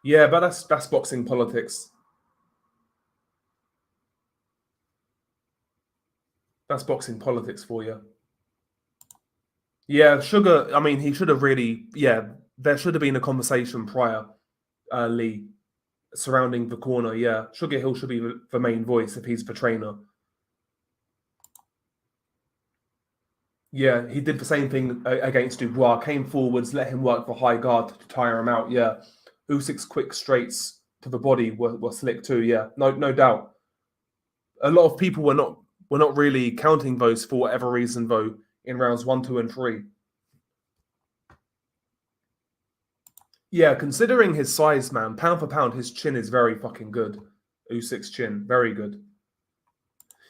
Yeah, but that's boxing politics. That's boxing politics for you. Yeah, Sugar. I mean, he should have really. Yeah, there should have been a conversation prior, Lee, surrounding the corner. Yeah, Sugar Hill should be the main voice if he's the trainer. Yeah, he did the same thing against Dubois. Came forwards, let him work the high guard to tire him out. Yeah, Usyk's quick straights to the body were slick too. Yeah, no doubt. A lot of people were not really counting those for whatever reason though in rounds 1, 2, and 3. Yeah, considering his size, man, pound for pound, his chin is very fucking good. Usyk's chin, very good.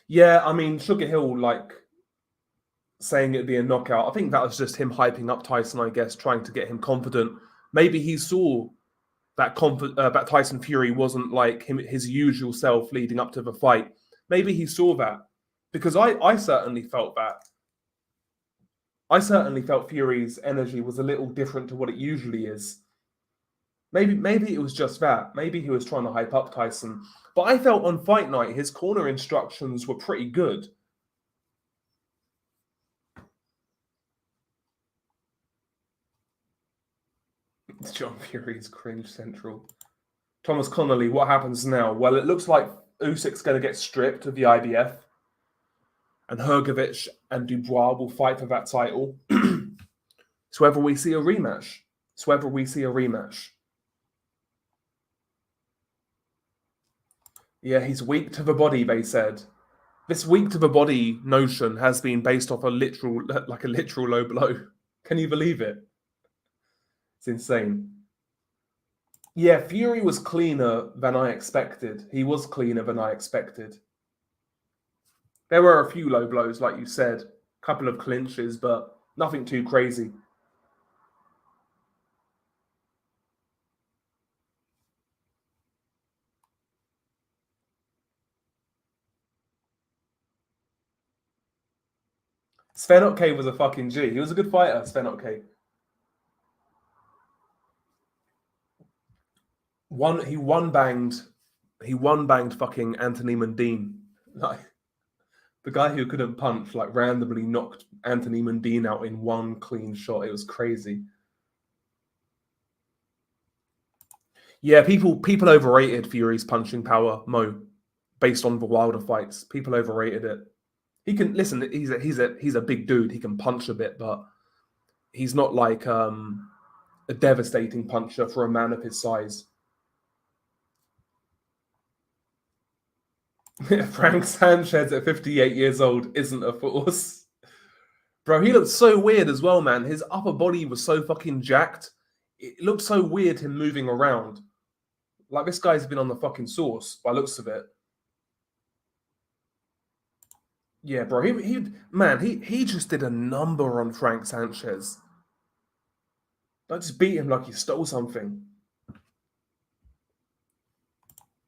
Yeah, I mean, Sugar Hill, like, saying it'd be a knockout. I think that was just him hyping up Tyson, I guess, trying to get him confident. Maybe he saw that Tyson Fury wasn't like his usual self leading up to the fight. Maybe he saw that, because I certainly felt that. I certainly felt Fury's energy was a little different to what it usually is. Maybe it was just that. Maybe he was trying to hype up Tyson. But I felt on fight night his corner instructions were pretty good. It's John Fury's cringe central. Thomas Connolly, what happens now? Well, it looks like Usyk's going to get stripped of the IBF, and Hrgovic and Dubois will fight for that title. It's whether we see a rematch. Yeah, he's weak to the body, they said. This weak to the body notion has been based off a literal low blow. Can you believe it? It's insane. Yeah, Fury was cleaner than I expected. He was cleaner than I expected. There were a few low blows, like you said, a couple of clinches, but nothing too crazy. Sven Otke was a fucking G. He was a good fighter, Sven Otke. He one banged fucking Anthony Mundine. Like, the guy who couldn't punch, like, randomly knocked Anthony Mundine out in one clean shot. It was crazy. Yeah, people overrated Fury's punching power, Mo, based on the Wilder fights. People overrated it. He can listen. He's a big dude. He can punch a bit, but he's not like a devastating puncher for a man of his size. Frank Sanchez at 58 years old isn't a force. Bro, he looked so weird as well, man. His upper body was so fucking jacked. It looked so weird him moving around. Like, this guy's been on the fucking sauce by looks of it. Yeah, bro. He just did a number on Frank Sanchez. Don't just beat him like you stole something.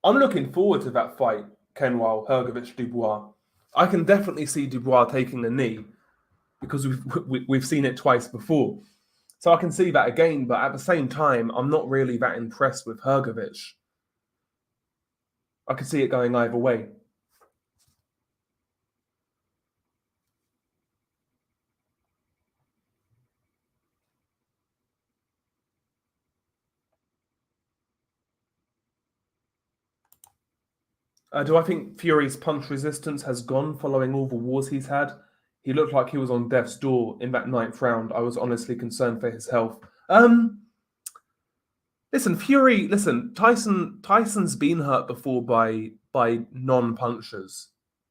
I'm looking forward to that fight, Kenwell, Hrgovic, Dubois. I can definitely see Dubois taking a knee, because we've seen it twice before. So I can see that again, but at the same time, I'm not really that impressed with Hrgovic. I could see it going either way. Do I think Fury's punch resistance has gone following all the wars he's had? He looked like he was on death's door in that 9th round. I was honestly concerned for his health. Tyson's been hurt before by non-punchers,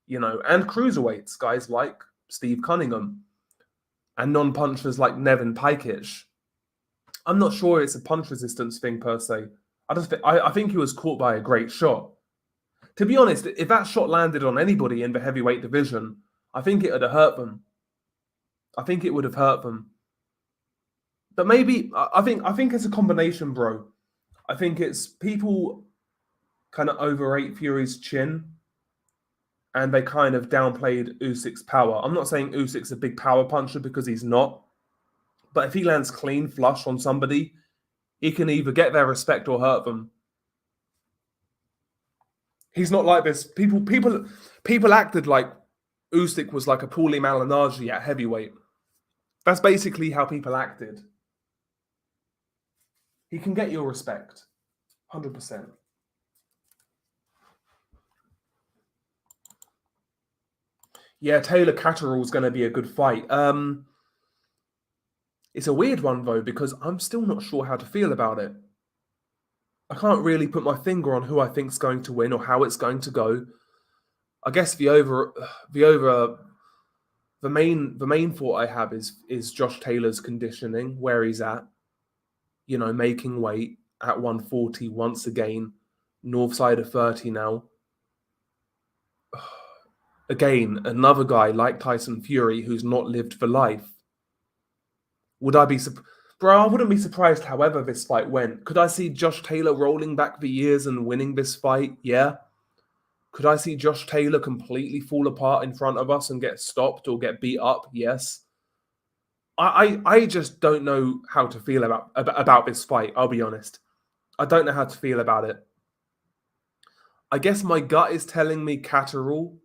and cruiserweights, guys like Steve Cunningham, and non-punchers like Nevin Pikic. I'm not sure it's a punch resistance thing per se. I think he was caught by a great shot. To be honest, if that shot landed on anybody in the heavyweight division, I think it would have hurt them. But maybe I think it's a combination, bro. I think it's people kind of overrate Fury's chin, and they kind of downplayed Usyk's power. I'm not saying Usyk's a big power puncher, because he's not. But if he lands clean flush on somebody, he can either get their respect or hurt them. He's not like this. People acted like Usyk was like a Paulie Malignaggi at heavyweight. That's basically how people acted. He can get your respect, 100%. Yeah, Taylor Catterall is going to be a good fight. It's a weird one, though, because I'm still not sure how to feel about it. I can't really put my finger on who I think's going to win or how it's going to go. I guess the main thought I have is Josh Taylor's conditioning, where he's at. Making weight at 140 once again, north side of 30 now. Again, another guy like Tyson Fury who's not lived for life. Would I be Bro, I wouldn't be surprised however this fight went. Could I see Josh Taylor rolling back the years and winning this fight? Yeah. Could I see Josh Taylor completely fall apart in front of us and get stopped or get beat up? Yes. I just don't know how to feel about this fight, I'll be honest. I don't know how to feel about it. I guess my gut is telling me Catterall,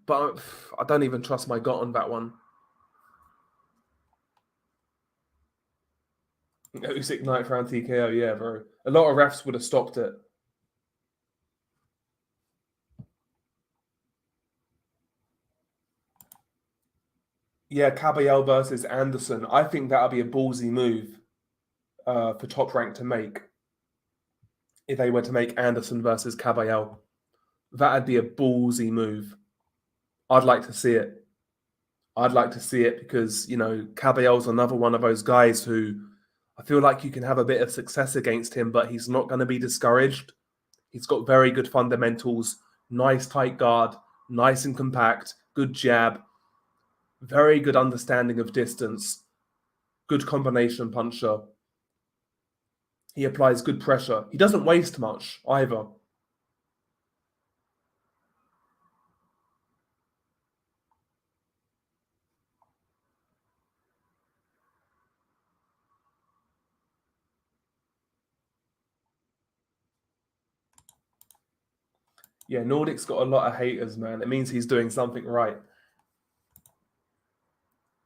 but I don't even trust my gut on that one. Usyk 9th round TKO, yeah, bro. A lot of refs would have stopped it. Yeah, Caballel versus Anderson. I think that'll be a ballsy move for Top Rank to make. If they were to make Anderson versus Caballel, that'd be a ballsy move. I'd like to see it. I'd like to see it because, you know, Caballel's another one of those guys who I feel like you can have a bit of success against him, but he's not going to be discouraged. He's got very good fundamentals, nice tight guard, nice and compact, good jab, very good understanding of distance, good combination puncher. He applies good pressure. He doesn't waste much either. Yeah, Nordic's got a lot of haters, man. It means he's doing something right.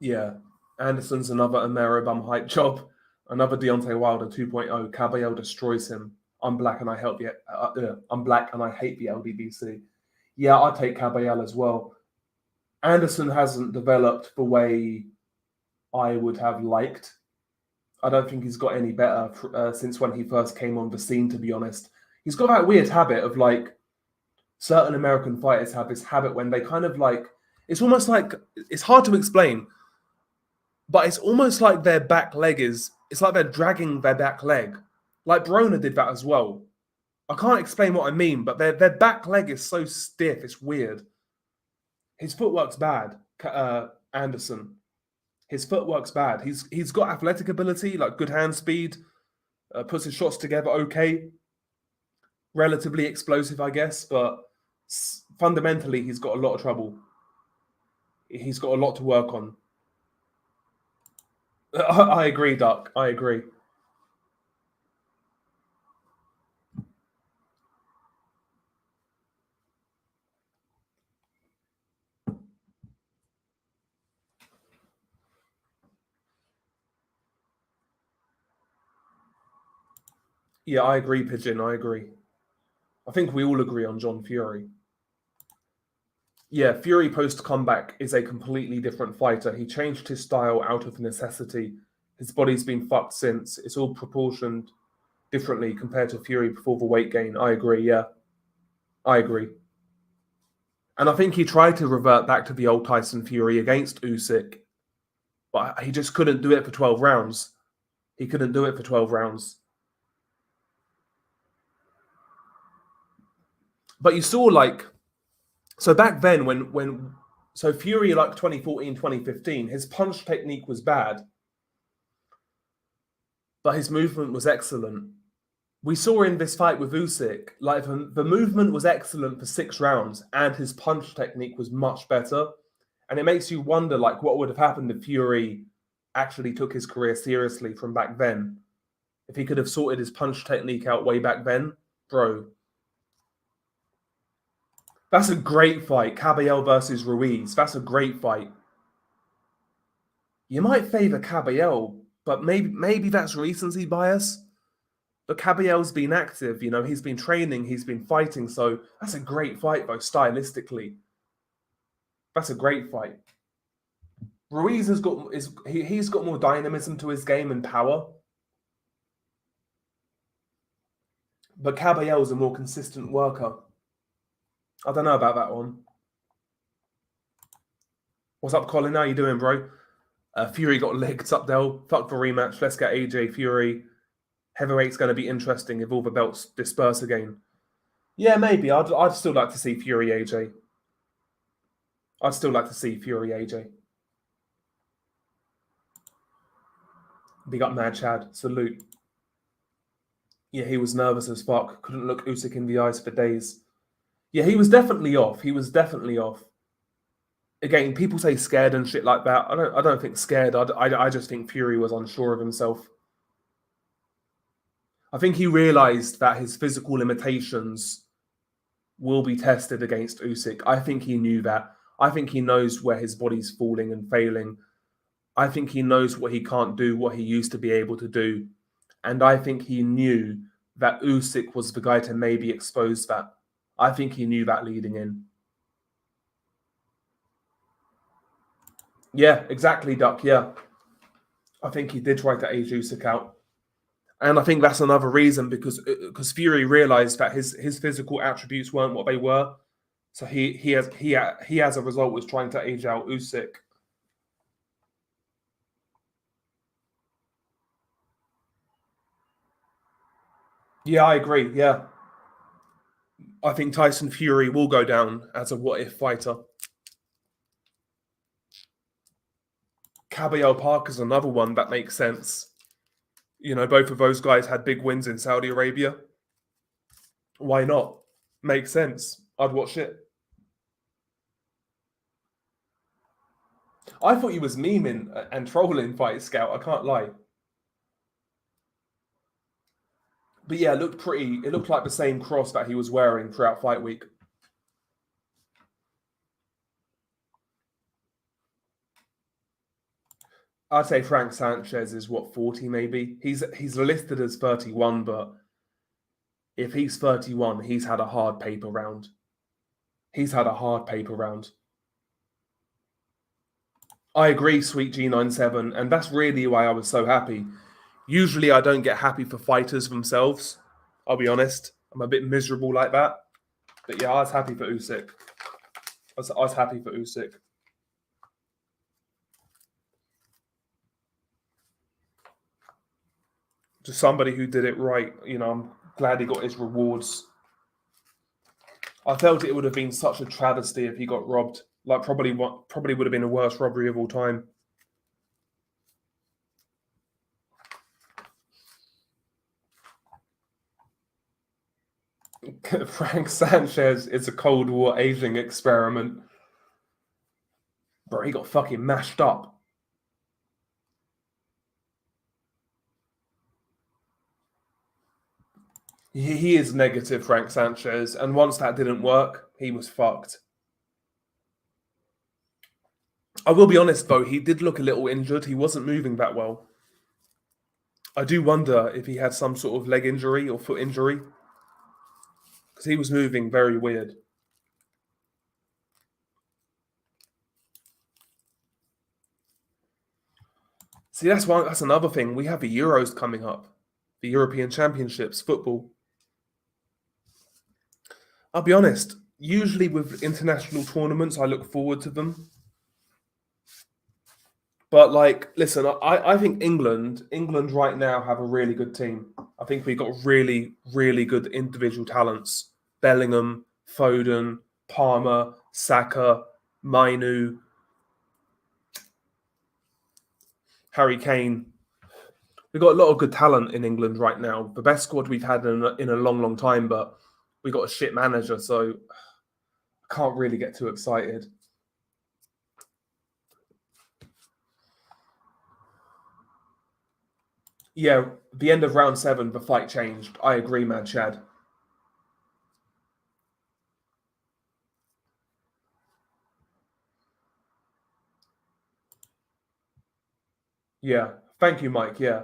Yeah. Anderson's another Ameribum hype job. Another Deontay Wilder 2.0. Caballel destroys him. I'm black and I help you. I'm black and I hate the LDBC. Yeah, I take Caballel as well. Anderson hasn't developed the way I would have liked. I don't think he's got any better since when he first came on the scene, to be honest. He's got that weird habit of like certain American fighters have this habit when they kind of like, it's almost like, it's hard to explain, but it's almost like their back leg it's like they're dragging their back leg. Like Broner did that as well. I can't explain what I mean, but their back leg is so stiff, it's weird. His footwork's bad, Anderson. His footwork's bad. He's got athletic ability, like good hand speed, puts his shots together okay, relatively explosive, I guess, but fundamentally he's got a lot of trouble. He's got a lot to work on. I agree, Duck. I agree. Yeah, I agree, Pigeon. I agree. I think we all agree on John Fury. Yeah, Fury post comeback is a completely different fighter. He changed his style out of necessity. His body's been fucked since. It's all proportioned differently compared to Fury before the weight gain. I agree, yeah. I agree. And I think he tried to revert back to the old Tyson Fury against Usyk, but he just couldn't do it for 12 rounds. He couldn't do it for 12 rounds. But you saw like, so back then so Fury like 2014, 2015, his punch technique was bad, but his movement was excellent. We saw in this fight with Usyk, like the movement was excellent for 6 rounds and his punch technique was much better. And it makes you wonder like what would have happened if Fury actually took his career seriously from back then. If he could have sorted his punch technique out way back then, bro. That's a great fight. Caballel versus Ruiz. That's a great fight. You might favor Caballel, but maybe that's recency bias. But Caballel's been active, you know, he's been training, he's been fighting, so that's a great fight, though, stylistically. That's a great fight. Ruiz he's got more dynamism to his game and power. But Caballel's a more consistent worker. I don't know about that one. What's up, Colin? How you doing, bro? Fury got legs up there. Fuck the rematch. Let's get AJ Fury. Heavyweight's going to be interesting if all the belts disperse again. Yeah, maybe. I'd still like to see Fury AJ. I'd still like to see Fury AJ. Big up Mad Chad. Salute. Yeah, he was nervous as fuck. Couldn't look Usyk in the eyes for days. Yeah, he was definitely off. He was definitely off. Again, people say scared and shit like that. I don't think scared. I just think Fury was unsure of himself. I think he realised that his physical limitations will be tested against Usyk. I think he knew that. I think he knows where his body's falling and failing. I think he knows what he can't do, what he used to be able to do. And I think he knew that Usyk was the guy to maybe expose that. I think he knew that leading in. Yeah, exactly, Duck. Yeah. I think he did try to age Usyk out. And I think that's another reason because Fury realized that his physical attributes weren't what they were. So he as a result was trying to age out Usyk. Yeah, I agree. Yeah. I think Tyson Fury will go down as a what if fighter. Cabello Park is another one that makes sense. You know, both of those guys had big wins in Saudi Arabia. Why not? Makes sense. I'd watch it. I thought he was memeing and trolling Fight Scout. I can't lie. But yeah, it looked pretty. It looked like the same cross that he was wearing throughout fight week. I'd say Frank Sanchez is what 40 maybe. He's listed as 31, but if he's 31, he's had a hard paper round. He's had a hard paper round. I agree, Sweet G97, and that's really why I was so happy. Usually, I don't get happy for fighters themselves. I'll be honest. I'm a bit miserable like that. But yeah, I was happy for Usyk. I was happy for Usyk. Just somebody who did it right. You know, I'm glad he got his rewards. I felt it would have been such a travesty if he got robbed. Like probably would have been the worst robbery of all time. Frank Sanchez is a Cold War aging experiment. Bro, he got fucking mashed up. He is negative, Frank Sanchez, and once that didn't work, he was fucked. I will be honest though, he did look a little injured. He wasn't moving that well. I do wonder if he had some sort of leg injury or foot injury because he was moving very weird. See, that's another thing. We have the Euros coming up, the European Championships, football. I'll be honest. Usually with international tournaments, I look forward to them. But like, listen, I think England right now have a really good team. I think we've got really, really good individual talents. Bellingham, Foden, Palmer, Saka, Mainu, Harry Kane. We've got a lot of good talent in England right now. The best squad we've had in a long, long time, but we got a shit manager, so I can't really get too excited. Yeah, the end of round 7, the fight changed. I agree, man, Chad. Yeah. Thank you, Mike. Yeah.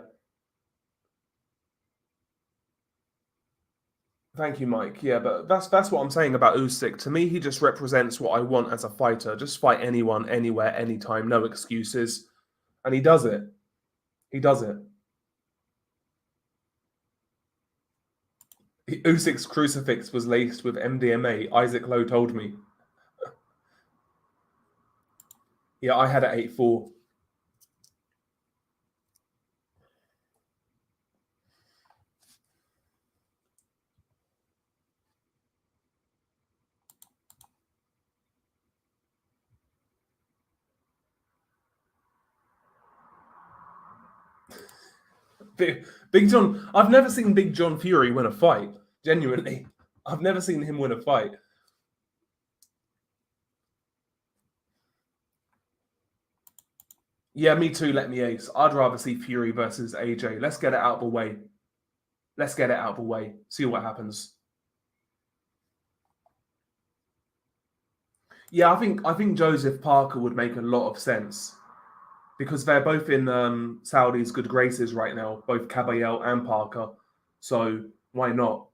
Thank you, Mike. Yeah, but that's what I'm saying about Usyk. To me, he just represents what I want as a fighter. Just fight anyone, anywhere, anytime, no excuses. And he does it. He does it. Usyk's crucifix was laced with MDMA. Isaac Lowe told me. Yeah, I had it 8-4. Big John. I've never seen Big John Fury win a fight. Genuinely, I've never seen him win a fight. Yeah, me too. Let me ace. I'd rather see Fury versus AJ. Let's get it out of the way. Let's get it out of the way. See what happens. Yeah, I think Joseph Parker would make a lot of sense because they're both in Saudi's good graces right now, both Caballel and Parker. So why not?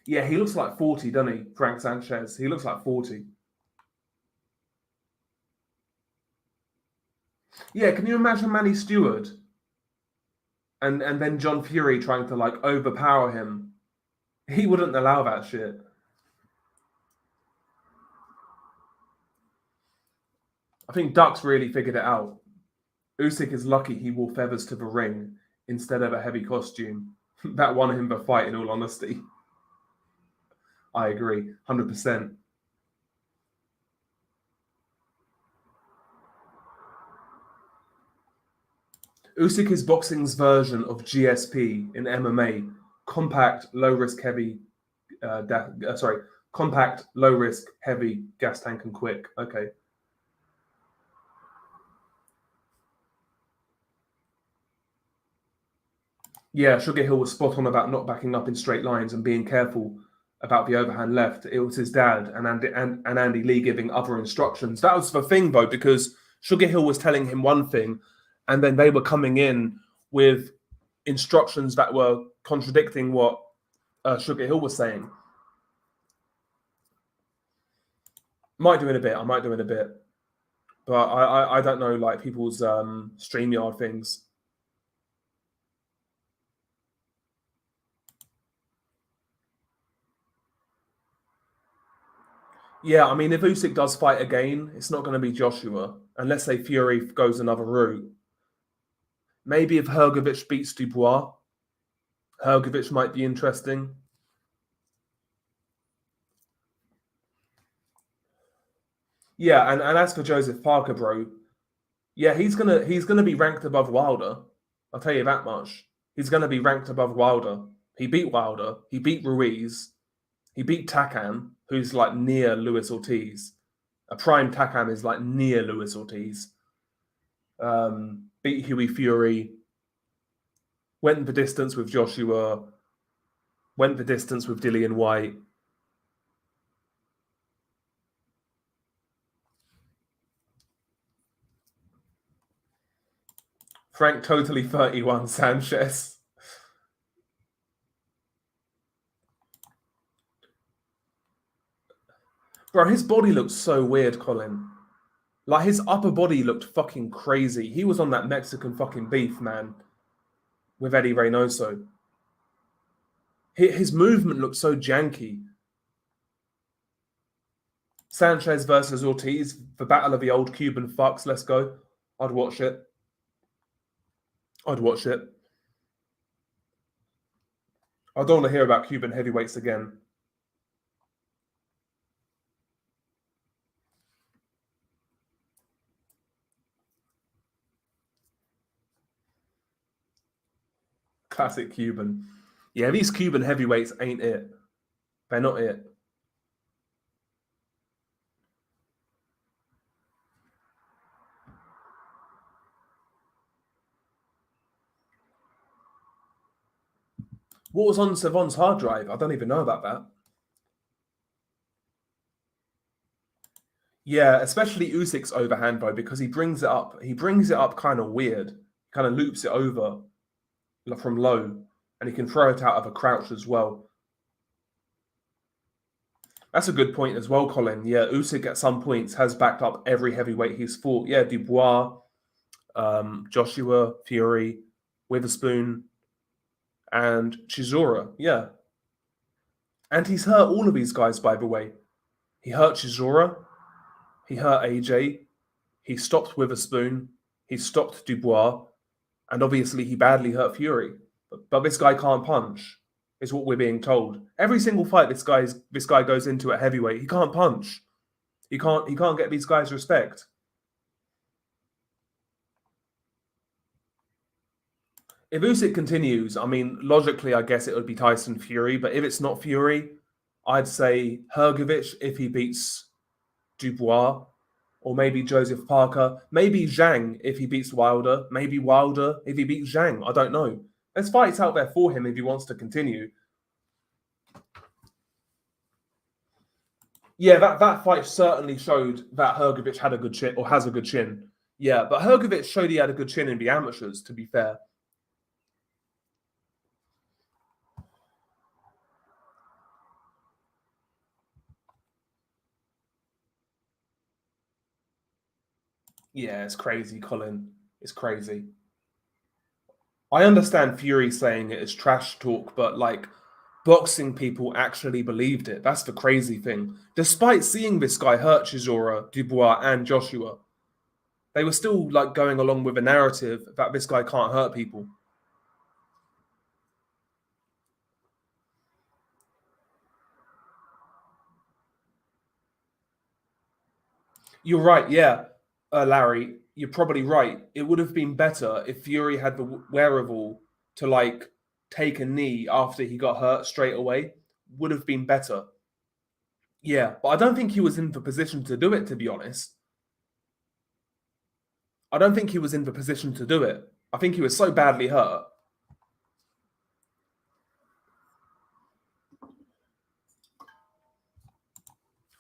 Yeah, he looks like 40, doesn't he, Frank Sanchez? He looks like 40. Yeah, can you imagine Manny Stewart and then John Fury trying to like overpower him? He wouldn't allow that shit. I think Duck's really figured it out. Usyk is lucky he wore feathers to the ring instead of a heavy costume. That won him the fight, in all honesty. I agree, 100%. Usyk is boxing's version of GSP in MMA. Compact, low risk, heavy. Compact, low risk, heavy, gas tank, and quick. Okay. Yeah, Sugar Hill was spot on about not backing up in straight lines and being careful about the overhand left. It was his dad and Andy Lee giving other instructions. That was the thing, though, because Sugar Hill was telling him one thing, and then they were coming in with instructions that were contradicting what Sugar Hill was saying. Might do in a bit. I might do in a bit, but I don't know like people's StreamYard things. Yeah, I mean, if Usyk does fight again, it's not going to be Joshua. And let's say Fury goes another route. Maybe if Hrgovic beats Dubois, Hrgovic might be interesting. Yeah, and as for Joseph Parker, bro, yeah, he's gonna be ranked above Wilder. I'll tell you that much. He's gonna be ranked above Wilder. He beat Wilder. He beat Ruiz. He beat Takam, who's like near Luis Ortiz. A prime Takam is like near Luis Ortiz. Beat Huey Fury. Went the distance with Joshua. Went the distance with Dillian White. Frank totally 31 Sanchez. Bro, his body looks so weird, Colin. Like, his upper body looked fucking crazy. He was on that Mexican fucking beef, man, with Eddie Reynoso. His movement looked so janky. Sanchez versus Ortiz, the battle of the old Cuban fucks. Let's go. I'd watch it. I'd watch it. I don't want to hear about Cuban heavyweights again. Classic Cuban. Yeah, these Cuban heavyweights ain't it. They're not it. What was on Savon's hard drive? I don't even know about that. Yeah, especially Usyk's overhand, bro, because he brings it up. He brings it up kind of weird. Kind of loops it over from low, and he can throw it out of a crouch as well. That's a good point as well, Colin. Yeah, Usyk at some points has backed up every heavyweight he's fought. Yeah, Dubois, Joshua, Fury, Witherspoon, and Chisora. Yeah. And he's hurt all of these guys, by the way. He hurt Chisora. He hurt AJ. He stopped Witherspoon. He stopped Dubois. And obviously, he badly hurt Fury. But this guy can't punch, is what we're being told. Every single fight this guy goes into at heavyweight, he can't punch. He can't get these guys respect. If Usyk continues, I mean, logically, I guess it would be Tyson Fury. But if it's not Fury, I'd say Hrgovic if he beats Dubois, or maybe Joseph Parker, maybe Zhang if he beats Wilder, maybe Wilder if he beats Zhang. I don't know. There's fights out there for him if he wants to continue. Yeah, that fight certainly showed that Hrgovic had a good chin, or has a good chin. Yeah, but Hrgovic showed he had a good chin in the amateurs, to be fair. Yeah, it's crazy, Colin. It's crazy. I understand Fury saying it is trash talk, but like boxing people actually believed it. That's the crazy thing. Despite seeing this guy hurt Chisora, Dubois, and Joshua, they were still like going along with a narrative that this guy can't hurt people. You're right, yeah, Larry. You're probably right. It would have been better if Fury had the wherewithal to like take a knee after he got hurt straight away. Would have been better. Yeah, but I don't think he was in the position to do it, to be honest. I don't think he was in the position to do it. I think he was so badly hurt.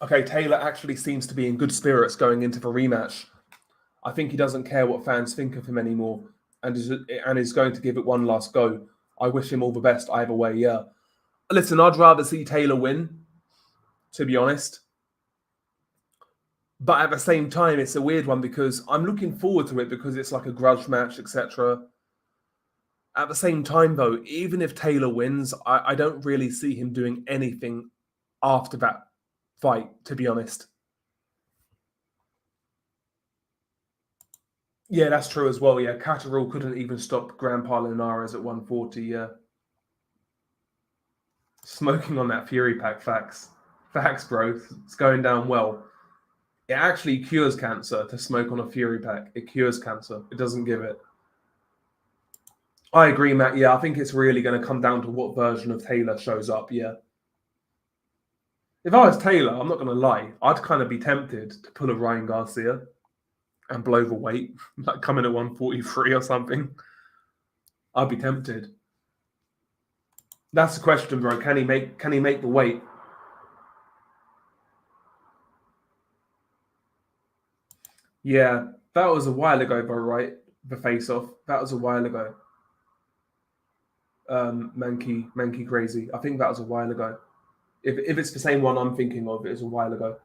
Okay, Taylor actually seems to be in good spirits going into the rematch. I think he doesn't care what fans think of him anymore, and is going to give it one last go. I wish him all the best either way. Yeah, listen, I'd rather see Taylor win, to be honest. But at the same time, it's a weird one because I'm looking forward to it because it's like a grudge match, etc. At the same time, though, even if Taylor wins, I don't really see him doing anything after that fight, to be honest. Yeah, that's true as well. Yeah, Catterall couldn't even stop Grandpa Linares at 140. Yeah, smoking on that Fury pack. Facts, bro. It's going down well. It actually cures cancer to smoke on a Fury pack. It cures cancer. It doesn't give it. I agree, Matt. Yeah, I think it's really going to come down to what version of Taylor shows up. Yeah. If I was Taylor, I'm not going to lie, I'd kind of be tempted to pull a Ryan Garcia and blow the weight, like come in at 143 or something. I'd be tempted. That's the question, bro. Can he make the weight? Yeah, that was a while ago, bro, right? The face off. That was a while ago. Mankey crazy. I think that was a while ago. If it's the same one I'm thinking of, it was a while ago.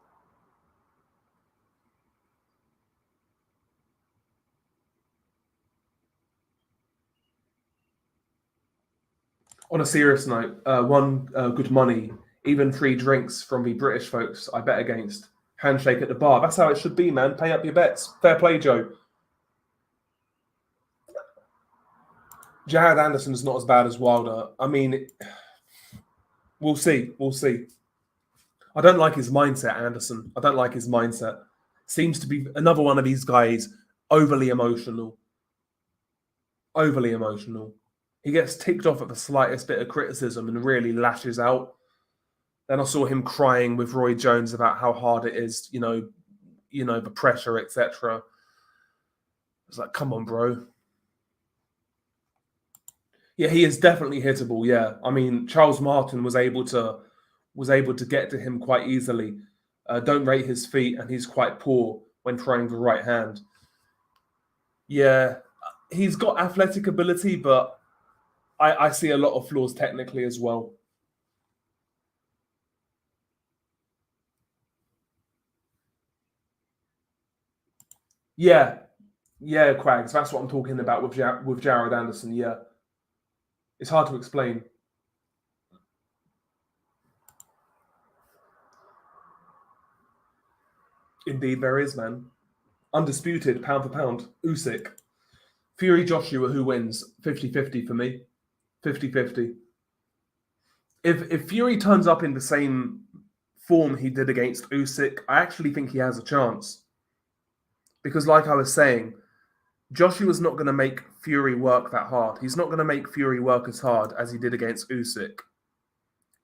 On a serious note, good money, even free drinks from the British folks I bet against. Handshake at the bar. That's how it should be, man. Pay up your bets. Fair play, Joe. Jared Anderson's not as bad as Wilder. I mean, we'll see. We'll see. I don't like his mindset, Anderson. I don't like his mindset. Seems to be another one of these guys overly emotional. Overly emotional. He gets ticked off at the slightest bit of criticism and really lashes out. Then I saw him crying with Roy Jones about how hard it is, the pressure, etc. It's like, come on, bro. Yeah, he is definitely hittable. Yeah, I mean, Charles Martin was able to get to him quite easily. Don't rate his feet, and he's quite poor when throwing the right hand. Yeah, he's got athletic ability, but I see a lot of flaws technically as well. Yeah, yeah, Quags. That's what I'm talking about with Jared Anderson. Yeah, it's hard to explain. Indeed, there is, man. Undisputed, pound for pound. Usyk. Fury Joshua, who wins? 50-50 for me. 50-50. If Fury turns up in the same form he did against Usyk, I actually think he has a chance. Because like I was saying, Joshua's not going to make Fury work that hard. He's not going to make Fury work as hard as he did against Usyk.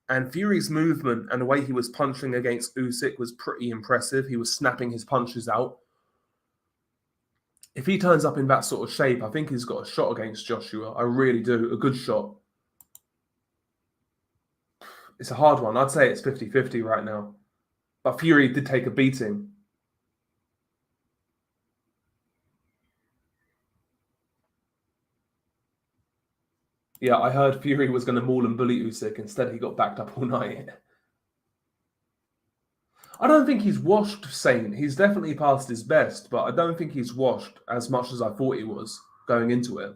And Fury's movement and the way he was punching against Usyk was pretty impressive. He was snapping his punches out. If he turns up in that sort of shape, I think he's got a shot against Joshua. I really do. A good shot. It's a hard one. I'd say it's 50-50 right now. But Fury did take a beating. Yeah, I heard Fury was going to maul and bully Usyk. Instead, he got backed up all night. I don't think he's washed, Saint. He's definitely past his best, but I don't think he's washed as much as I thought he was going into it.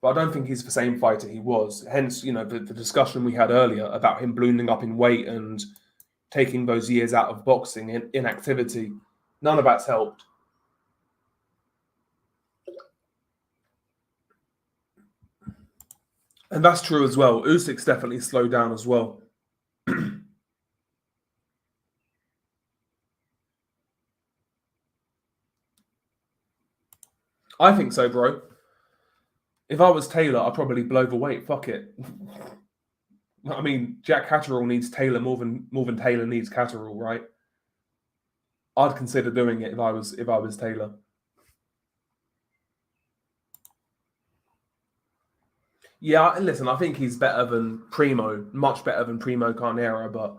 But I don't think he's the same fighter he was. Hence, the discussion we had earlier about him ballooning up in weight and taking those years out of boxing in inactivity. None of that's helped. And that's true as well. Usyk's definitely slowed down as well. I think so, bro. If I was Taylor, I'd probably blow the weight. Fuck it. I mean, Jack Catterall needs Taylor more than Taylor needs Catterall, right? I'd consider doing it if I was Taylor. Yeah, listen, I think he's better than Primo, much better than Primo Carnera, but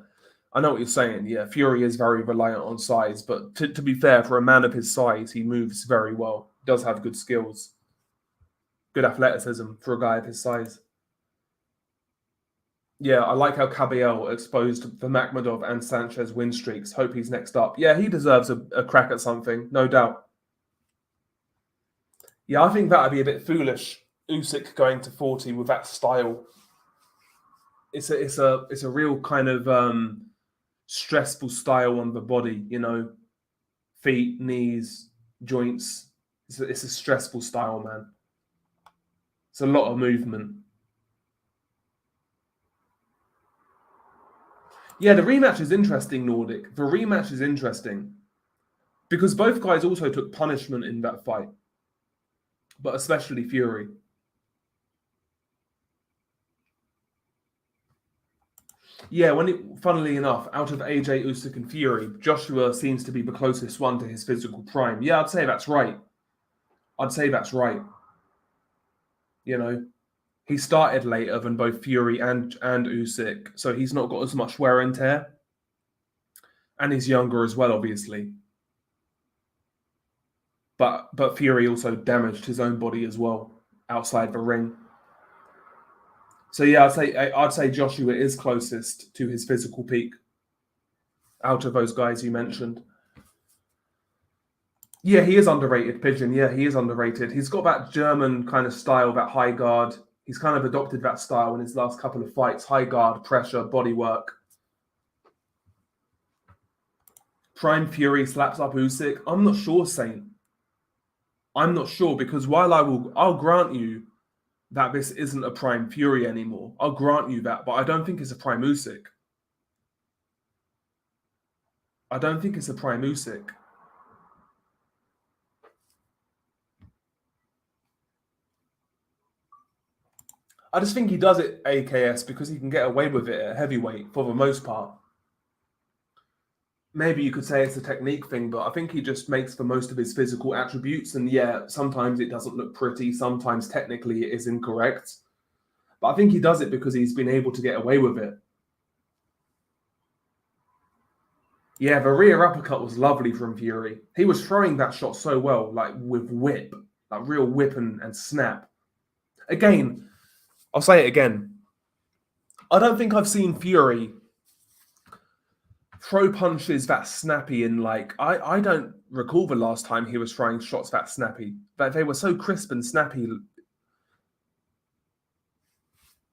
I know what you're saying. Yeah, Fury is very reliant on size, but to be fair, for a man of his size, he moves very well. He does have good skills, good athleticism for a guy of his size. Yeah, I like how Caballel exposed the Makhmudov and Sanchez win streaks. Hope he's next up. Yeah, he deserves a crack at something, no doubt. Yeah, I think that would be a bit foolish. Usyk going to 40 with that style. It's a real kind of stressful style on the body, feet, knees, joints. It's a stressful style, man. It's a lot of movement. Yeah, the rematch is interesting, Nordic. The rematch is interesting because both guys also took punishment in that fight, but especially Fury. Yeah, funnily enough, out of AJ, Usyk, and Fury, Joshua seems to be the closest one to his physical prime. Yeah, I'd say that's right. He started later than both Fury and Usyk, so he's not got as much wear and tear. And he's younger as well, obviously. But Fury also damaged his own body as well outside the ring. So yeah, I'd say Joshua is closest to his physical peak out of those guys you mentioned. Yeah, he is underrated, Pigeon. Yeah, he is underrated. He's got that German kind of style, that high guard. He's kind of adopted that style in his last couple of fights. High guard, pressure, body work. Prime Fury slaps up Usyk. I'm not sure, Saint. I'm not sure because while I'll grant you that this isn't a Prime Fury anymore. I'll grant you that, but I don't think it's a Prime Usyk. I don't think it's a Prime Usyk. I just think he does it AKS because he can get away with it at heavyweight for the most part. Maybe you could say it's a technique thing, but I think he just makes the most of his physical attributes. And yeah, sometimes it doesn't look pretty. Sometimes technically it is incorrect. But I think he does it because he's been able to get away with it. Yeah, the rear uppercut was lovely from Fury. He was throwing that shot so well, like with whip, like real whip and snap. Again, I'll say it again. I don't think I've seen Fury throw punches that snappy in I don't recall the last time he was throwing shots that snappy. That they were so crisp and snappy.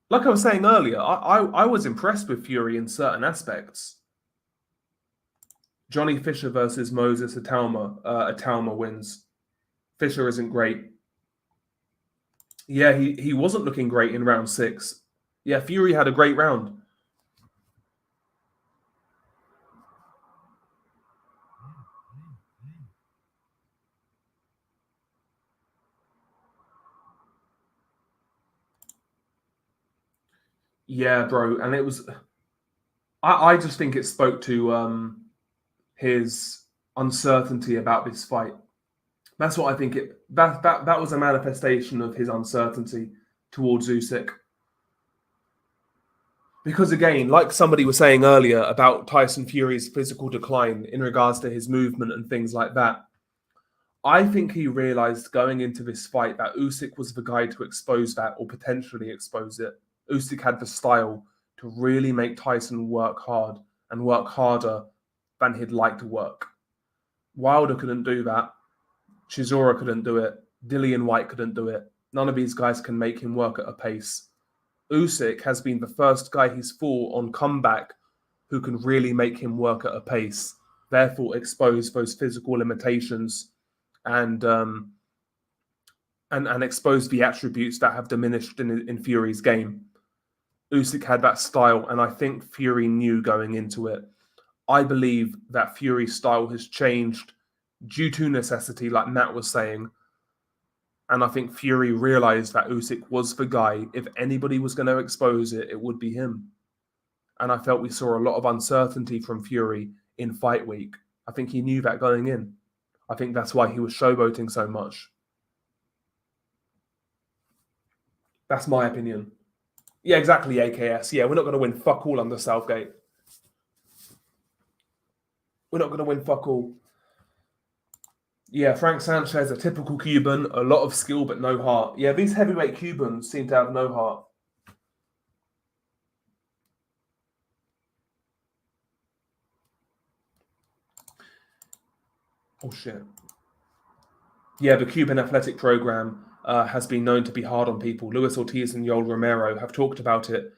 Like I was saying earlier, I was impressed with Fury in certain aspects. Johnny Fisher versus Moses Atalma. Atalma wins. Fisher isn't great. Yeah, he wasn't looking great in round 6. Yeah, Fury had a great round. Yeah, bro. And it was, I just think it spoke to his uncertainty about this fight. That's what I think that was a manifestation of his uncertainty towards Usyk. Because again, like somebody was saying earlier about Tyson Fury's physical decline in regards to his movement and things like that, I think he realized going into this fight that Usyk was the guy to expose that or potentially expose it. Usyk had the style to really make Tyson work hard and work harder than he'd like to work. Wilder couldn't do that. Chisora couldn't do it. Dillian White couldn't do it. None of these guys can make him work at a pace. Usyk has been the first guy he's fought on comeback who can really make him work at a pace, therefore expose those physical limitations and and expose the attributes that have diminished in Fury's game. Usyk had that style, and I think Fury knew going into it. I believe that Fury's style has changed due to necessity, like Matt was saying. And I think Fury realized that Usyk was the guy. If anybody was going to expose it, it would be him. And I felt we saw a lot of uncertainty from Fury in fight week. I think he knew that going in. I think that's why he was showboating so much. That's my opinion. Yeah, exactly, AKS. Yeah, we're not going to win fuck all under Southgate. We're not going to win fuck all. Yeah, Frank Sanchez, a typical Cuban, a lot of skill but no heart. Yeah, these heavyweight Cubans seem to have no heart. Oh, shit. Yeah, the Cuban athletic program has been known to be hard on people. Luis Ortiz and Yoel Romero have talked about it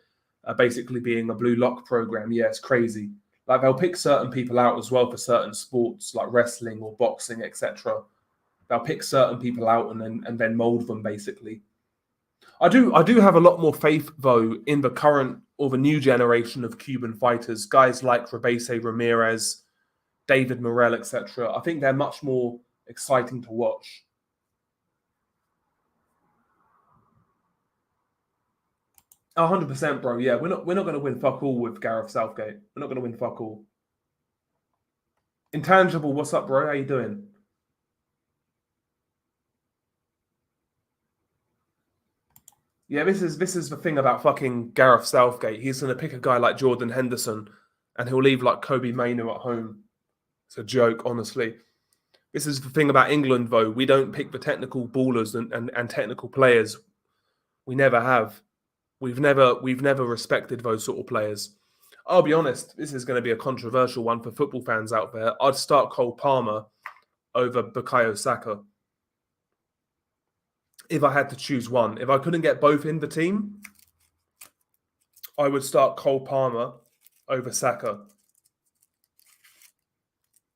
basically being a blue lock program. Yeah, it's crazy. Like they'll pick certain people out as well for certain sports like wrestling or boxing, etc. They'll pick certain people out and then mold them basically. I do have a lot more faith though in the current or the new generation of Cuban fighters, guys like Rebese Ramirez, David Morrell, etc. I think they're much more exciting to watch. 100%, bro. Yeah, we're not going to win fuck all with Gareth Southgate. We're not going to win fuck all. Intangible, what's up, bro? How you doing? Yeah, this is the thing about fucking Gareth Southgate. He's going to pick a guy like Jordan Henderson, and he'll leave like Kobe Mainoo at home. It's a joke, honestly. This is the thing about England, though. We don't pick the technical ballers and technical players. We never have. We've never respected those sort of players. I'll be honest, this is going to be a controversial one for football fans out there. I'd start Cole Palmer over Bukayo Saka if I had to choose one. If I couldn't get both in the team, I would start Cole Palmer over Saka.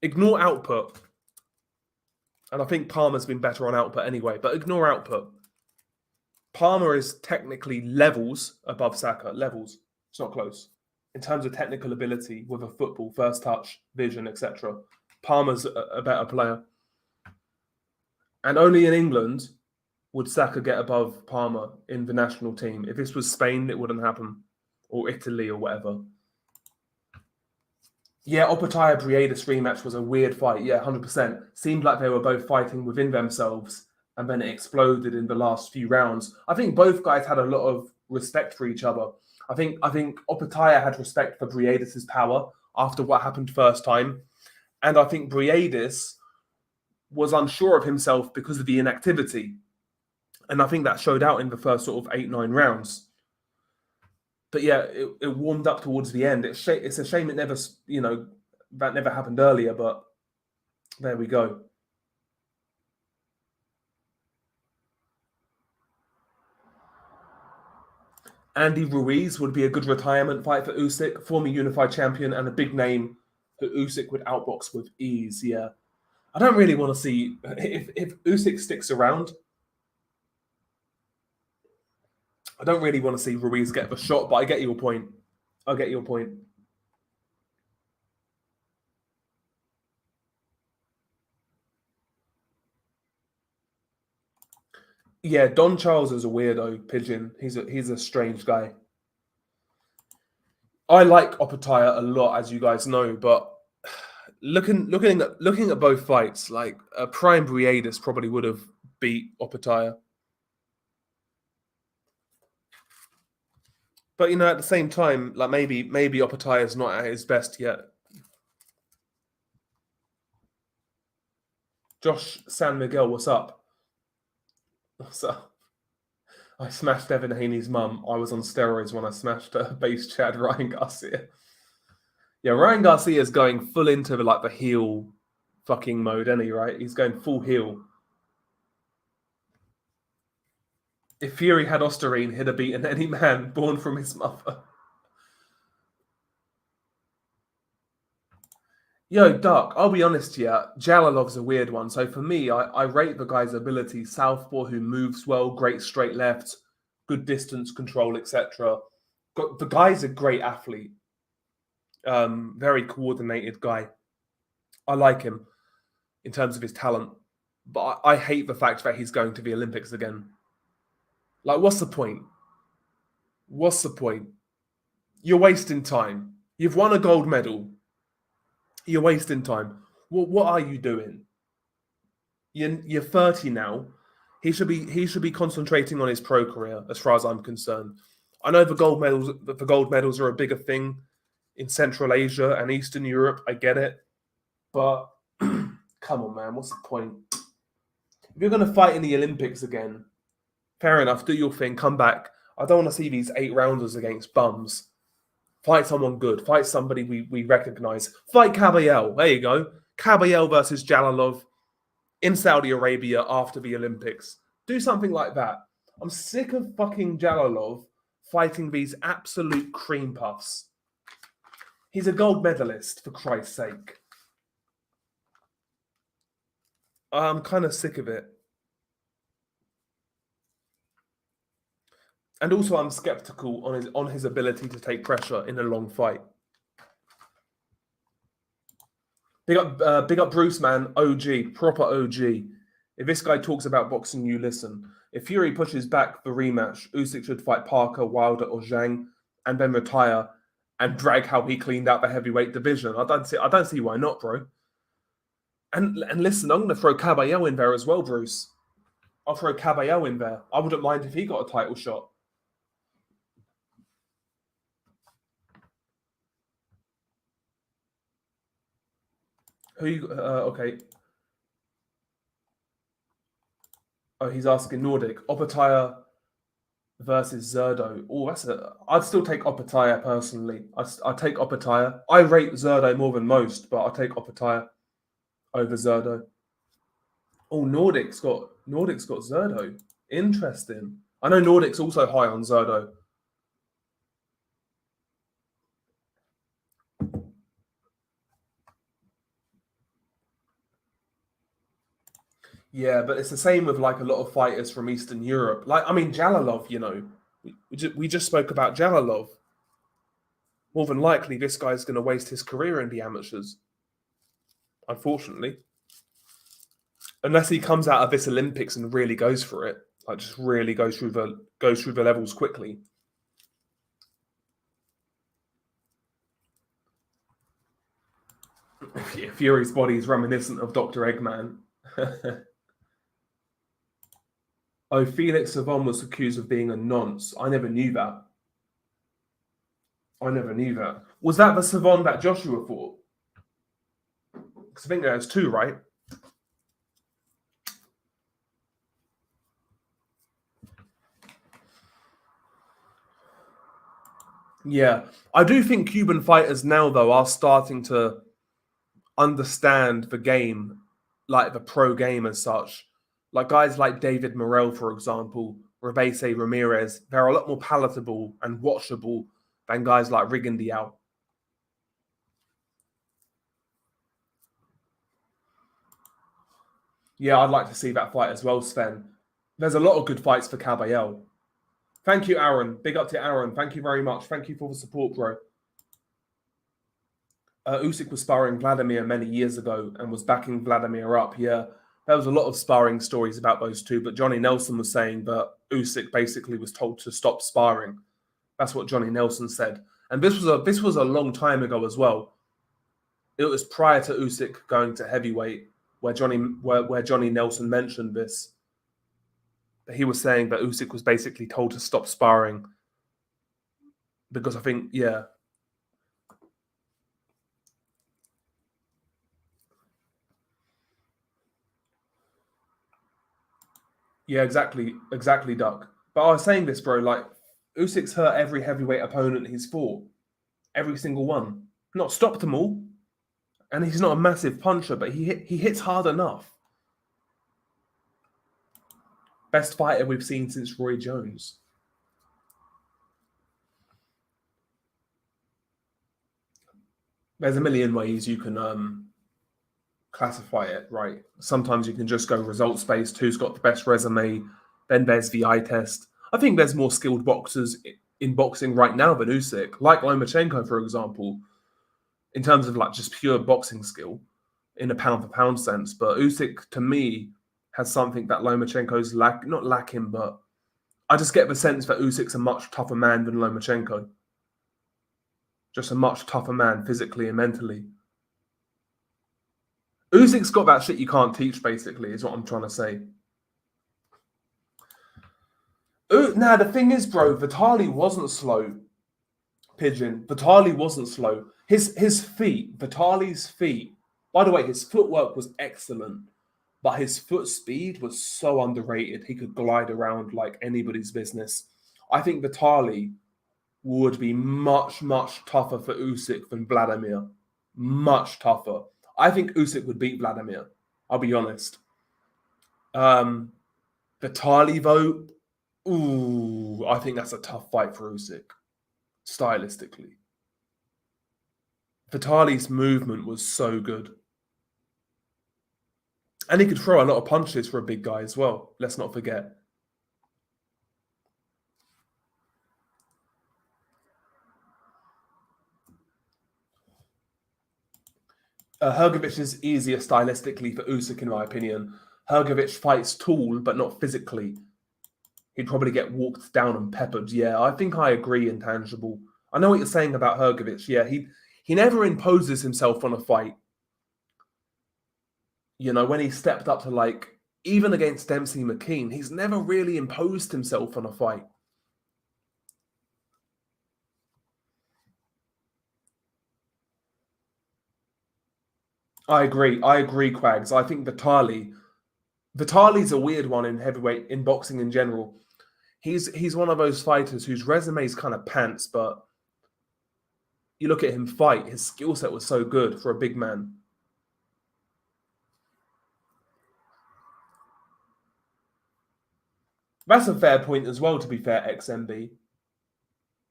Ignore output. And I think Palmer's been better on output anyway, but ignore output. Palmer is technically levels above Saka. Levels. It's not close. In terms of technical ability with a football, first touch, vision, etc. Palmer's a better player. And only in England would Saka get above Palmer in the national team. If this was Spain, it wouldn't happen. Or Italy or whatever. Yeah, Opataya Briedis rematch was a weird fight. Yeah, 100%. Seemed like they were both fighting within themselves, and then it exploded in the last few rounds. I think both guys had a lot of respect for each other. I think Opataya had respect for Briedis' power after what happened first time, and I think Briedis was unsure of himself because of the inactivity, and I think that showed out in the first sort of 8-9 rounds. But yeah, it warmed up towards the end. It's a shame it never, that never happened earlier, but there we go. Andy Ruiz would be a good retirement fight for Usyk, former unified champion and a big name that Usyk would outbox with ease. Yeah, I don't really want to see if Usyk sticks around. I don't really want to see Ruiz get the shot, but I get your point. I get your point. Yeah, Don Charles is a weirdo, Pigeon. He's a strange guy. I like Opataya a lot, as you guys know, but looking at both fights, like Prime Briadis probably would have beat Opataya. But at the same time, like maybe Opataya is not at his best yet. Josh San Miguel, what's up? What's up? I smashed Evan Haney's mum. I was on steroids when I smashed base Chad Ryan Garcia. Yeah, Ryan Garcia is going full into the heel fucking mode, isn't he? Right? He's going full heel. If Fury had Osterine, he'd have beaten any man born from his mother. Yo, Duck, I'll be honest here. Jalalov's a weird one. So for me, I rate the guy's ability. Southpaw who moves well, great straight left, good distance control, etc. The guy's a great athlete. Very coordinated guy. I like him in terms of his talent. But I hate the fact that he's going to the Olympics again. Like, what's the point? What's the point? You're wasting time. You've won a gold medal. You're wasting time. What are you doing? You're 30 now. He should be concentrating on his pro career, as far as I'm concerned. I know the gold medals are a bigger thing in Central Asia and Eastern Europe. I get it, but come on, man. What's the point? If you're going to fight in the Olympics again, fair enough. Do your thing. Come back. I don't want to see these 8-rounders against bums. Fight someone good. Fight somebody we recognize. Fight Caballel. There you go. Caballel versus Jalalov in Saudi Arabia after the Olympics. Do something like that. I'm sick of fucking Jalalov fighting these absolute cream puffs. He's a gold medalist, for Christ's sake. I'm kind of sick of it. And also, I'm skeptical on his ability to take pressure in a long fight. Big up Bruce, man. OG, proper OG. If this guy talks about boxing, you listen. If Fury pushes back the rematch, Usyk should fight Parker, Wilder, or Zhang, and then retire and brag how he cleaned out the heavyweight division. I don't see why not, bro. And listen, I'm going to throw Caballel in there as well, Bruce. I'll throw Caballel in there. I wouldn't mind if he got a title shot. Okay. Oh, he's asking Nordic. Opataya versus Zerdo. Oh, I'd still take Opataya personally. I'd take Opataya. I rate Zerdo more than most, but I'll take Opataya over Zerdo. Oh, Nordic's got Zerdo. Interesting. I know Nordic's also high on Zerdo. Yeah, but it's the same with like a lot of fighters from Eastern Europe. Like, I mean, Jalalov, we just spoke about Jalalov. More than likely, this guy's going to waste his career in the amateurs. Unfortunately. Unless he comes out of this Olympics and really goes for it. Like, just really goes through the levels quickly. Fury's body is reminiscent of Dr. Eggman. Oh, Felix Savon was accused of being a nonce. I never knew that. Was that the Savon that Joshua fought? Because I think there's two, right? Yeah. I do think Cuban fighters now, though, are starting to understand the game, like the pro game as such. Like guys like David Morrell, for example, Rebese Ramirez, they're a lot more palatable and watchable than guys like Rigondeaux. Yeah, I'd like to see that fight as well, Sven. There's a lot of good fights for Caballel. Thank you, Aaron. Big up to Aaron. Thank you very much. Thank you for the support, bro. Usyk was sparring Vladimir many years ago and was backing Vladimir up. Yeah, there was a lot of sparring stories about those two, but Johnny Nelson was saying that Usyk basically was told to stop sparring. That's what Johnny Nelson said. And this was a long time ago as well. It was prior to Usyk going to heavyweight, where Johnny Nelson mentioned this. He was saying that Usyk was basically told to stop sparring because I think, yeah, exactly, Duck. But I was saying this, bro. Like Usyk's hurt every heavyweight opponent he's fought, every single one. Not stopped them all, and he's not a massive puncher, but he hits hard enough. Best fighter we've seen since Roy Jones. There's a million ways you can classify it, right? Sometimes you can just go results based. Who's got the best resume? Then there's the eye test. I think there's more skilled boxers in boxing right now than Usyk, like Lomachenko, for example, in terms of like just pure boxing skill in a pound for pound sense. But Usyk, to me, has something that Lomachenko's not lacking, but I just get the sense that Usyk's a much tougher man than Lomachenko. Just a much tougher man physically and mentally. Usyk's got that shit you can't teach, basically, is what I'm trying to say. Now, the thing is, bro, Vitali wasn't slow. Pigeon. Vitali wasn't slow. His feet, Vitali's feet. By the way, his footwork was excellent, but his foot speed was so underrated. He could glide around like anybody's business. I think Vitali would be much, much tougher for Usyk than Vladimir. Much tougher. I think Usyk would beat Vladimir. I'll be honest. Vitali, though, ooh, I think that's a tough fight for Usyk, stylistically. Vitali's movement was so good. And he could throw a lot of punches for a big guy as well. Let's not forget. Hrgovic is easier stylistically for Usyk, in my opinion. Hrgovic fights tall, but not physically. He'd probably get walked down and peppered. Yeah, I think I agree, Intangible. I know what you're saying about Hrgovic. Yeah, he never imposes himself on a fight. You know, when he stepped up to, like, even against Dempsey McKean, he's never really imposed himself on a fight. I agree, Quags. I think Vitali's a weird one in heavyweight, in boxing in general. He's one of those fighters whose resume is kind of pants, but you look at him fight, his skill set was so good for a big man. That's a fair point as well, to be fair, XMB.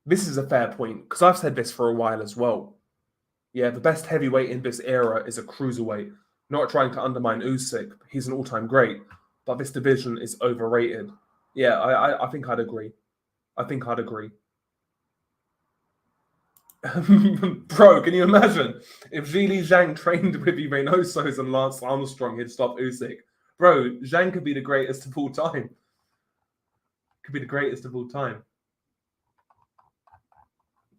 This is a fair point, because I've said this for a while as well. Yeah, the best heavyweight in this era is a cruiserweight. Not trying to undermine Usyk, he's an all-time great, but this division is overrated. Yeah, I think I'd agree. I think I'd agree. Bro, can you imagine if Zhili Zhang trained with Reynosos and Lance Armstrong, he'd stop Usyk? Bro, Zhang could be the greatest of all time. Could be the greatest of all time.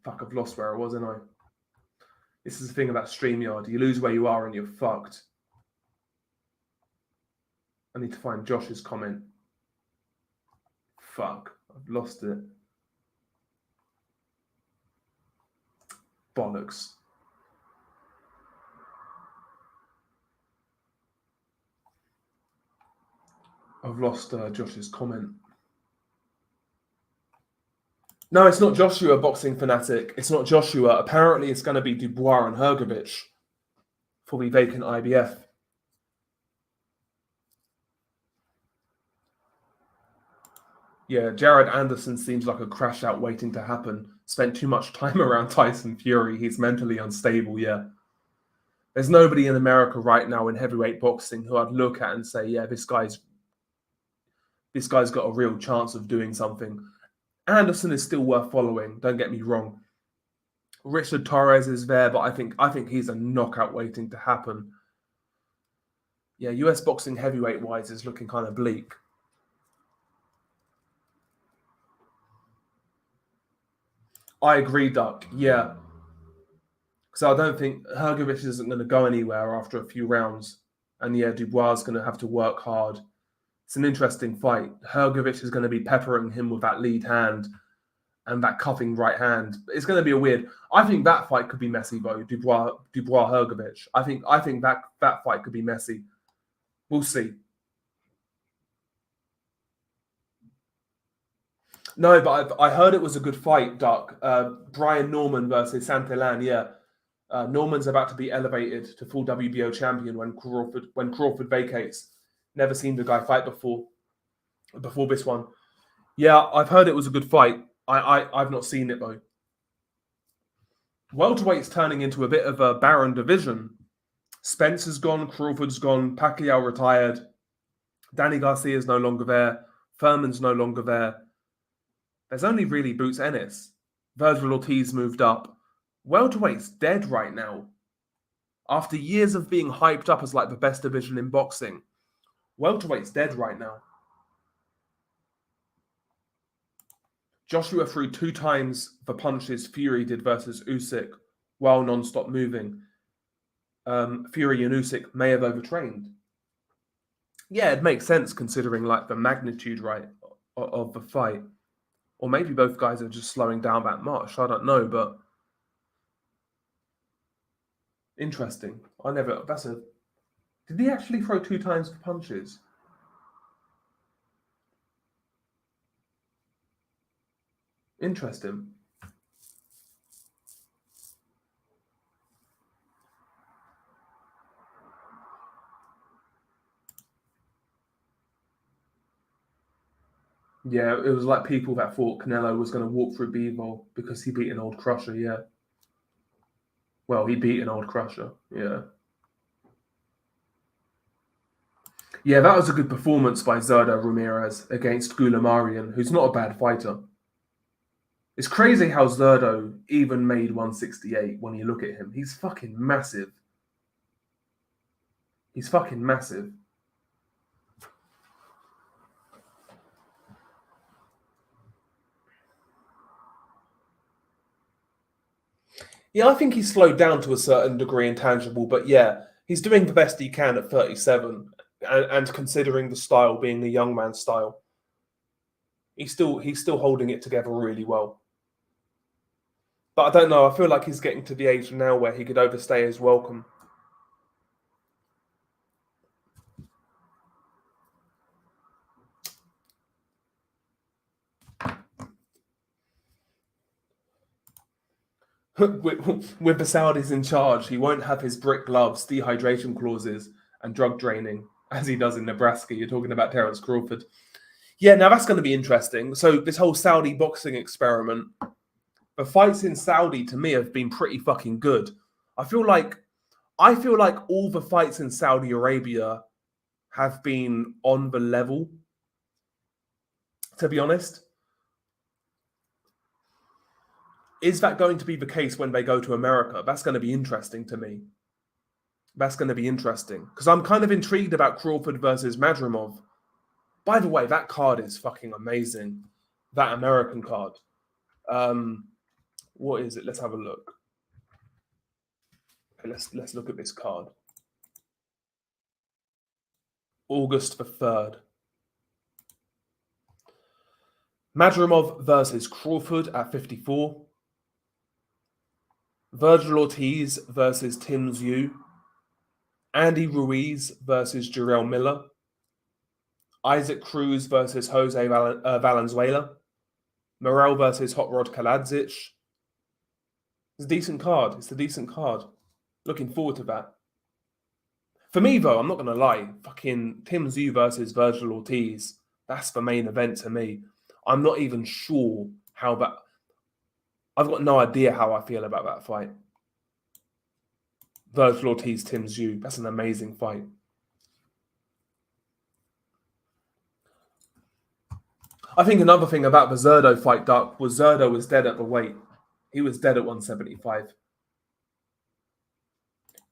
Fuck, I've lost where I was, ain't I? This is the thing about StreamYard. You lose where you are and you're fucked. I need to find Josh's comment. Fuck, I've lost it. Bollocks. I've lost Josh's comment. No, it's not Joshua, Boxing Fanatic. It's not Joshua. Apparently, it's going to be Dubois and Hrgovic for the vacant IBF. Yeah, Jared Anderson seems like a crash out waiting to happen. Spent too much time around Tyson Fury. He's mentally unstable, yeah. There's nobody in America right now in heavyweight boxing who I'd look at and say, yeah, this guy's got a real chance of doing something. Anderson is still worth following, don't get me wrong. Richard Torres is there, but I think he's a knockout waiting to happen. Yeah, US boxing heavyweight-wise is looking kind of bleak. I agree, Duck. Yeah. Because I don't think Hrgovic isn't going to go anywhere after a few rounds. And yeah, Dubois is going to have to work hard. It's an interesting fight. Hrgovic is going to be peppering him with that lead hand and that cuffing right hand. It's going to be a weird. I think that fight could be messy, though. Dubois Hrgovic. I think that fight could be messy. We'll see. No, but I heard it was a good fight, Duck. Brian Norman versus Santillan. Yeah, Norman's about to be elevated to full WBO champion when Crawford vacates. Never seen the guy fight before this one. Yeah, I've heard it was a good fight. I've not seen it though. Welterweight's turning into a bit of a barren division. Spencer's gone, Crawford's gone, Pacquiao retired, Danny Garcia's no longer there, Furman's no longer there. There's only really Boots Ennis. Virgil Ortiz moved up. Welterweight's dead right now. After years of being hyped up as like the best division in boxing, welterweight's dead right now. Joshua threw 2 times the punches Fury did versus Usyk while non-stop moving. Fury and Usyk may have overtrained. Yeah, it makes sense considering like the magnitude, right, of the fight. Or maybe both guys are just slowing down that much. I don't know, but interesting. Did he actually throw 2 times the punches? Interesting. Yeah, it was like people that thought Canelo was going to walk through Bivol because he beat an old crusher, yeah. Well, he beat an old crusher, yeah. Yeah, that was a good performance by Zurdo Ramirez against Gulamarian, who's not a bad fighter. It's crazy how Zurdo even made 168 when you look at him. He's fucking massive. He's fucking massive. Yeah, I think he's slowed down to a certain degree intangible, but yeah, he's doing the best he can at 37, and considering the style being a young man's style, he's still holding it together really well. But I don't know. I feel like he's getting to the age now where he could overstay his welcome. With the Saudis in charge, he won't have his brick gloves, dehydration clauses, and drug draining as he does in Nebraska. You're talking about Terence Crawford. Yeah, now that's going to be interesting. So this whole Saudi boxing experiment, the fights in Saudi to me have been pretty fucking good. I feel like all the fights in Saudi Arabia have been on the level, to be honest. Is that going to be the case when they go to America? That's going to be interesting to me. That's going to be interesting. Because I'm kind of intrigued about Crawford versus Madrimov. By the way, that card is fucking amazing. That American card. What is it? Let's have a look. Okay, let's look at this card. August the 3rd. Madrimov versus Crawford at 54. Virgil Ortiz versus Tim Tszyu. Andy Ruiz versus Jarrell Miller. Isaac Cruz versus Jose Valenzuela. Morel versus Hot Rod Kaladzic. It's a decent card. It's a decent card. Looking forward to that. For me, though, I'm not going to lie. Fucking Tim Tszyu versus Virgil Ortiz. That's the main event to me. I'm not even sure how that... I've got no idea how I feel about that fight. Virgil Ortiz, Tim Tszyu. That's an amazing fight. I think another thing about the Zurdo fight, Duck, was Zurdo was dead at the weight. He was dead at 175.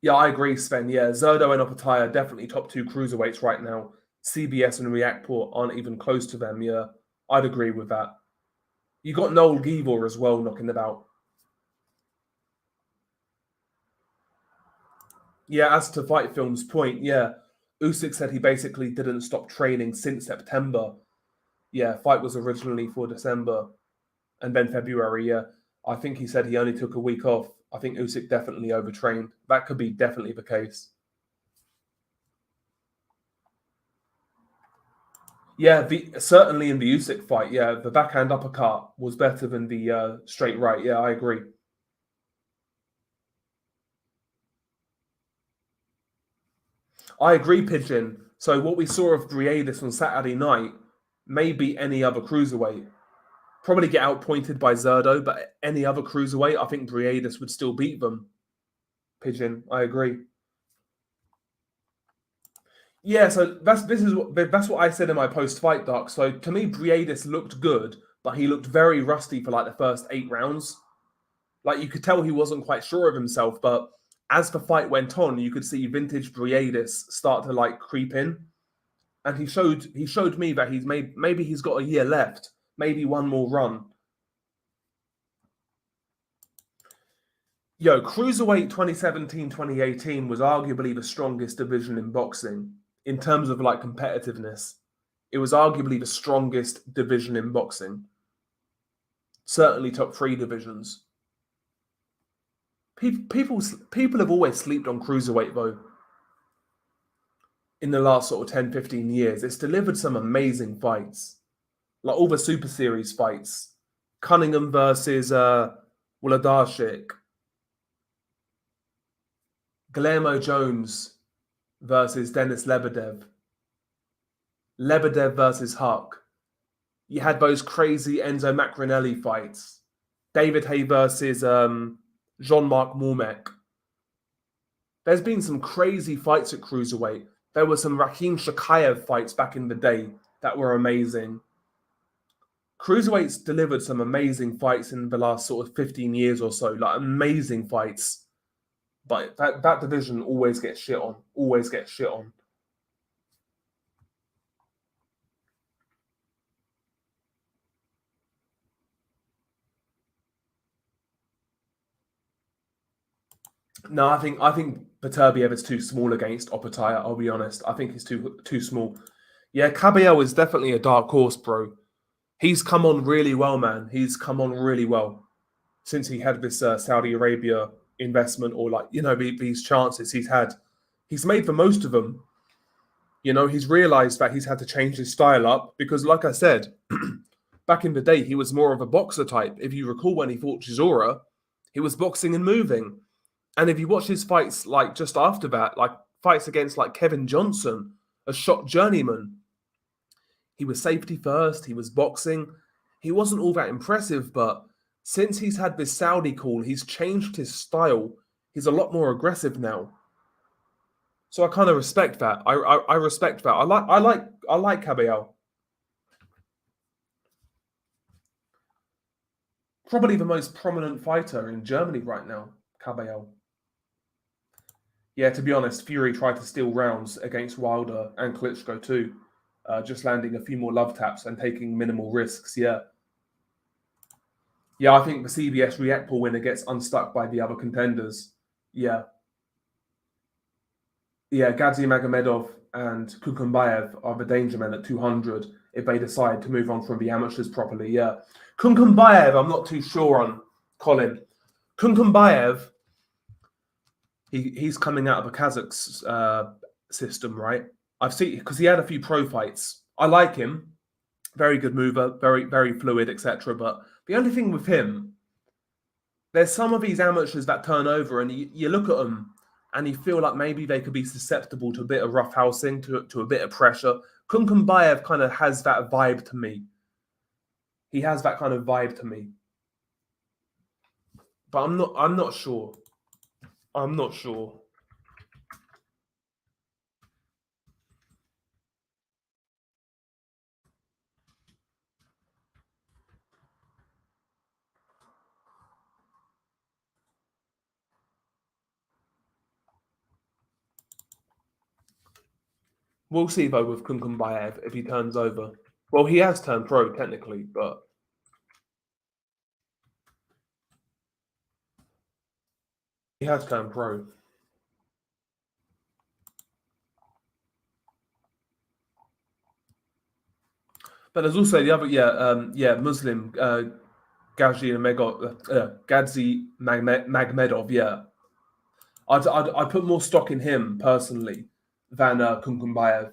Yeah, I agree, Sven. Yeah, Zurdo and Opataya are definitely top 2 cruiserweights right now. CBS and Reactport aren't even close to them. Yeah, I'd agree with that. You got Noel Gevor as well knocking about. Yeah, as to Fight Film's point, yeah, Usyk said he basically didn't stop training since September. Yeah, fight was originally for December and then February. Yeah, I think he said he only took a week off. I think Usyk definitely overtrained. That could be definitely the case. Yeah, certainly in the Usyk fight, yeah, the backhand uppercut was better than the straight right. Yeah, I agree. I agree, Pigeon. So what we saw of Briedis on Saturday night, maybe any other cruiserweight, probably get outpointed by Zerdo, but any other cruiserweight, I think Briedis would still beat them. Pigeon, I agree. Yeah, so that's what I said in my post fight doc. So to me, Briedis looked good, but he looked very rusty for like the first 8 rounds. Like you could tell he wasn't quite sure of himself, but as the fight went on, you could see vintage Briedis start to like creep in, and he showed me that maybe he's got a year left, maybe one more run. Yo, Cruiserweight 2017-2018 was arguably the strongest division in boxing in terms of like competitiveness. It was arguably the strongest division in boxing. Certainly top three divisions. People have always slept on Cruiserweight though. In the last sort of 10, 15 years, it's delivered some amazing fights. Like all the Super Series fights. Cunningham versus Wolodarczyk. Guillermo Jones versus Denis Lebedev. Lebedev versus Huck. You had those crazy Enzo Macronelli fights. David Hay versus Jean-Marc Mormec. There's been some crazy fights at Cruiserweight. There were some Rakhim Shakayev fights back in the day that were amazing. Cruiserweight's delivered some amazing fights in the last sort of 15 years or so, like amazing fights. But that division always gets shit on. Always gets shit on. No, I think Beterbiev is too small against Opataya. I'll be honest. I think he's too small. Yeah, Caballero is definitely a dark horse, bro. He's come on really well, man. He's come on really well since he had this Saudi Arabia investment, or like these chances he's had. He's made the most of them. He's realized that he's had to change his style up because, like I said, back in the day, he was more of a boxer type. If you recall when he fought Chisora, he was boxing and moving. And if you watch his fights, like just after that, like fights against like Kevin Johnson, a shot journeyman, he was safety first, he was boxing. He wasn't all that impressive, but since he's had this Saudi call, he's changed his style. He's a lot more aggressive now. So I kind of respect that. I respect that. I like Caballero. Probably the most prominent fighter in Germany right now, Caballero. Yeah, to be honest, Fury tried to steal rounds against Wilder and Klitschko too, just landing a few more love taps and taking minimal risks. Yeah, yeah, I think the CBS Reactpool winner gets unstuck by the other contenders. Yeah, yeah, Gadzi Magomedov and Kukumbayev are the danger men at 200 if they decide to move on from the amateurs properly. Yeah, Kukumbayev, I'm not too sure on Colin. Kukumbayev, he's coming out of a Kazakh's system, right? I've seen because he had a few pro fights. I like him, very good mover, very fluid, etc. But the only thing with him, there's some of these amateurs that turn over, and you look at them and you feel like maybe they could be susceptible to a bit of roughhousing, to a bit of pressure. Kunkumbayev kind of has that vibe to me. He has that kind of vibe to me, but I'm not sure. I'm not sure. We'll see though with Kunkumbayev if he turns over. Well, he has turned pro technically, but He had to turn pro. But there's also the other, Muslim, Gadzi Magmedov, yeah. I'd put more stock in him personally than Kunkumbayev.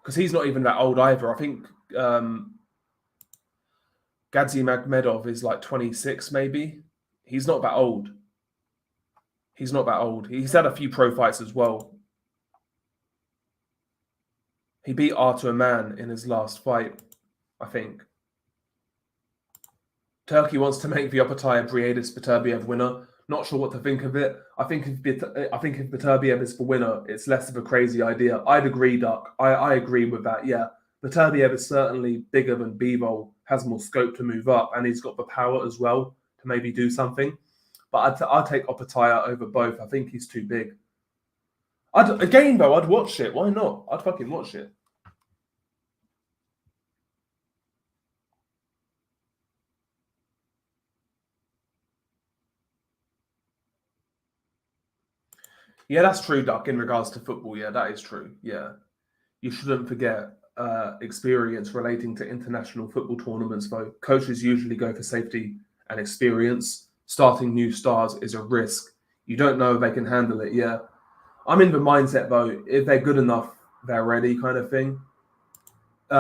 Because he's not even that old either. I think Gadzi Magmedov is like 26 maybe. He's not that old. He's not that old. He's had a few pro fights as well. He beat Artur Man in his last fight, I think. Turkey wants to make the Opataya Briadis Beterbiev winner. Not sure what to think of it. I think if Beterbiev is the winner, it's less of a crazy idea. I'd agree, Duck. I agree with that, yeah. Beterbiev is certainly bigger than Bivol, has more scope to move up, and he's got the power as well to maybe do something. But I'd take Opataya over both. I think he's too big. Again, though, I'd watch it. Why not? I'd fucking watch it. Yeah, that's true, Duck, in regards to football. Yeah, that is true. Yeah. You shouldn't forget experience relating to international football tournaments, though. Coaches usually go for safety and experience. Starting new stars is a risk. You don't know if they can handle it. Yeah. I'm in the mindset, though, if they're good enough, they're ready kind of thing.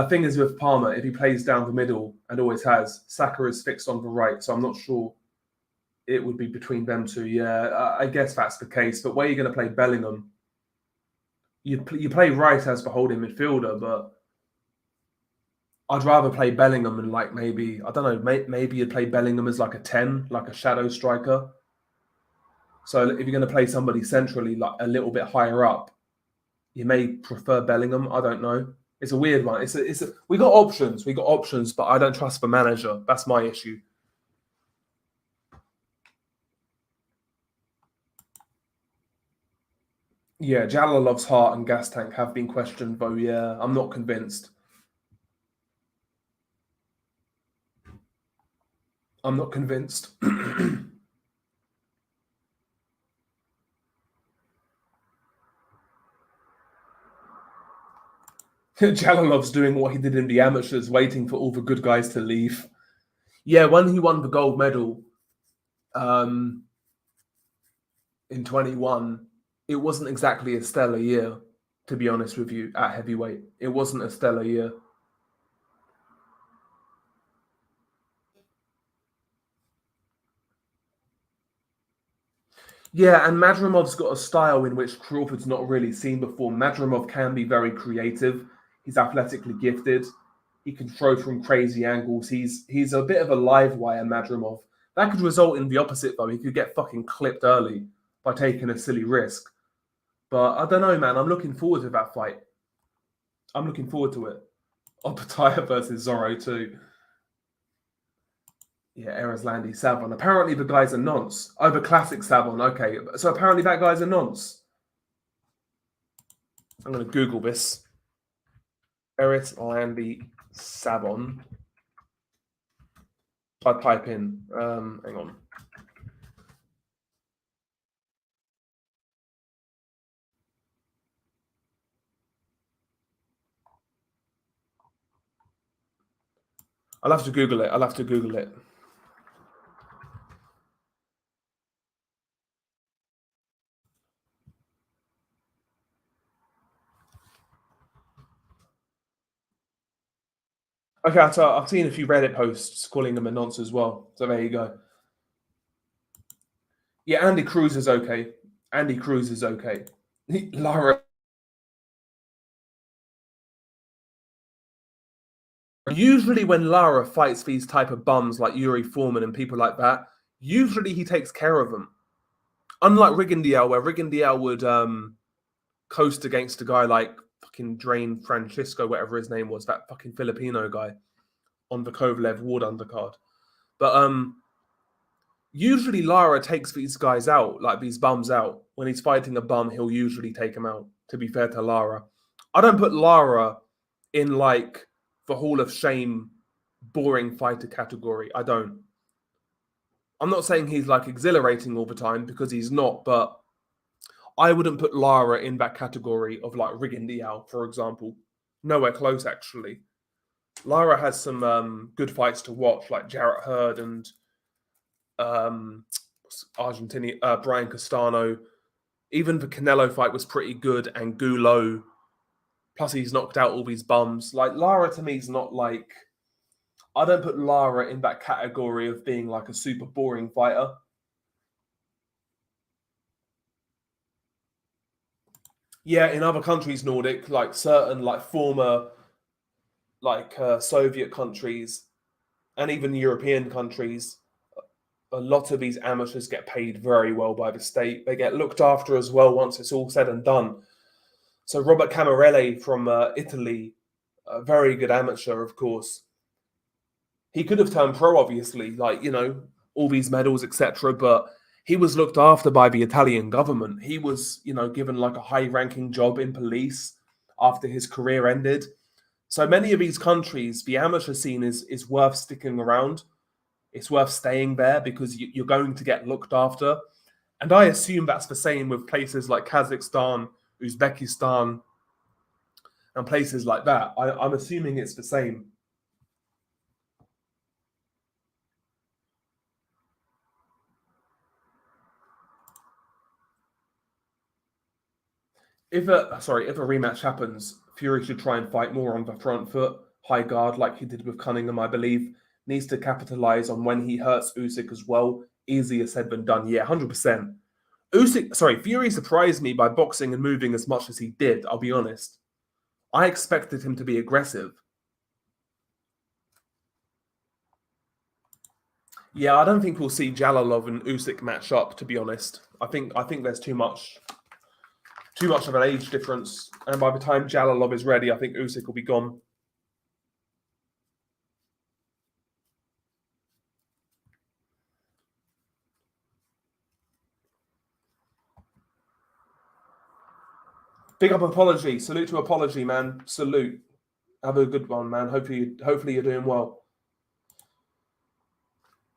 Thing is with Palmer, if he plays down the middle and always has, Saka is fixed on the right, so I'm not sure it would be between them two. Yeah, I guess that's the case. But where are you going to play Bellingham? You play right as the holding midfielder, but I'd rather play Bellingham and like maybe, I don't know, maybe you'd play Bellingham as like a 10, like a shadow striker. So if you're going to play somebody centrally, like a little bit higher up, you may prefer Bellingham. I don't know. It's a weird one. We got options. We got options, but I don't trust the manager. That's my issue. Yeah, Jalalov's heart and gas tank have been questioned, though. Yeah, I'm not convinced. I'm not convinced. Jalalov's doing what he did in the amateurs, waiting for all the good guys to leave. Yeah, when he won the gold medal in 21, it wasn't exactly a stellar year, to be honest with you, at heavyweight. It wasn't a stellar year. Yeah, and Madrimov's got a style in which Crawford's not really seen before. Madrimov can be very creative. He's athletically gifted. He can throw from crazy angles. He's a bit of a live wire, Madrimov. That could result in the opposite, though. He could get fucking clipped early by taking a silly risk. But I don't know, man. I'm looking forward to that fight. I'm looking forward to it. Opataya versus Zorro too. Yeah, Erazlandi Savon. Apparently the guy's a nonce. Oh, the classic Savon. Okay, so apparently that guy's a nonce. I'm going to Google this. Erazlandi Savon. I type in. Hang on. I'll have to Google it. Okay, so I've seen a few Reddit posts calling him a nonce as well. So there you go. Yeah, Andy Cruz is okay. Lara. Usually when Lara fights these type of bums like Yuri Foreman and people like that, usually he takes care of them. Unlike Rigondeaux, where Rigondeaux would coast against a guy like fucking Drain Francisco, whatever his name was, that fucking Filipino guy on the Kovalev Ward undercard. But usually Lara takes these guys out, like these bums out. When he's fighting a bum, he'll usually take him out, to be fair to Lara. I don't put Lara in like the Hall of Shame boring fighter category. I don't. I'm not saying he's like exhilarating all the time because he's not, but I wouldn't put Lara in that category of like Riggin Diao, for example. Nowhere close, actually. Lara has some good fights to watch, like Jarrett Hurd and um, Argentinian Brian Castano. Even the Canelo fight was pretty good, and Gulo. Plus, he's knocked out all these bums. Like Lara to me is not like I don't put Lara in that category of being like a super boring fighter. Yeah, in other countries, Nordic, like certain like former like Soviet countries and even European countries, a lot of these amateurs get paid very well by the state. They get looked after as well once it's all said and done. So Robert Camarelle from Italy, a very good amateur, of course. He could have turned pro, obviously, like all these medals, etc. But he was looked after by the Italian government. He was, given like a high-ranking job in police after his career ended. So many of these countries, the amateur scene is worth sticking around. It's worth staying there because you're going to get looked after. And I assume that's the same with places like Kazakhstan, Uzbekistan, and places like that. I'm assuming it's the same. If a rematch happens, Fury should try and fight more on the front foot, high guard like he did with Cunningham, I believe. Needs to capitalize on when he hurts Usyk as well. Easier said than done. Yeah, 100%. Fury surprised me by boxing and moving as much as he did, I'll be honest. I expected him to be aggressive. Yeah, I don't think we'll see Jalalov and Usyk match up, to be honest. I think there's too much of an age difference. And by the time Jalalov is ready, I think Usyk will be gone. Big up Apology. Salute to Apology, man. Salute. Have a good one, man. Hopefully you're doing well.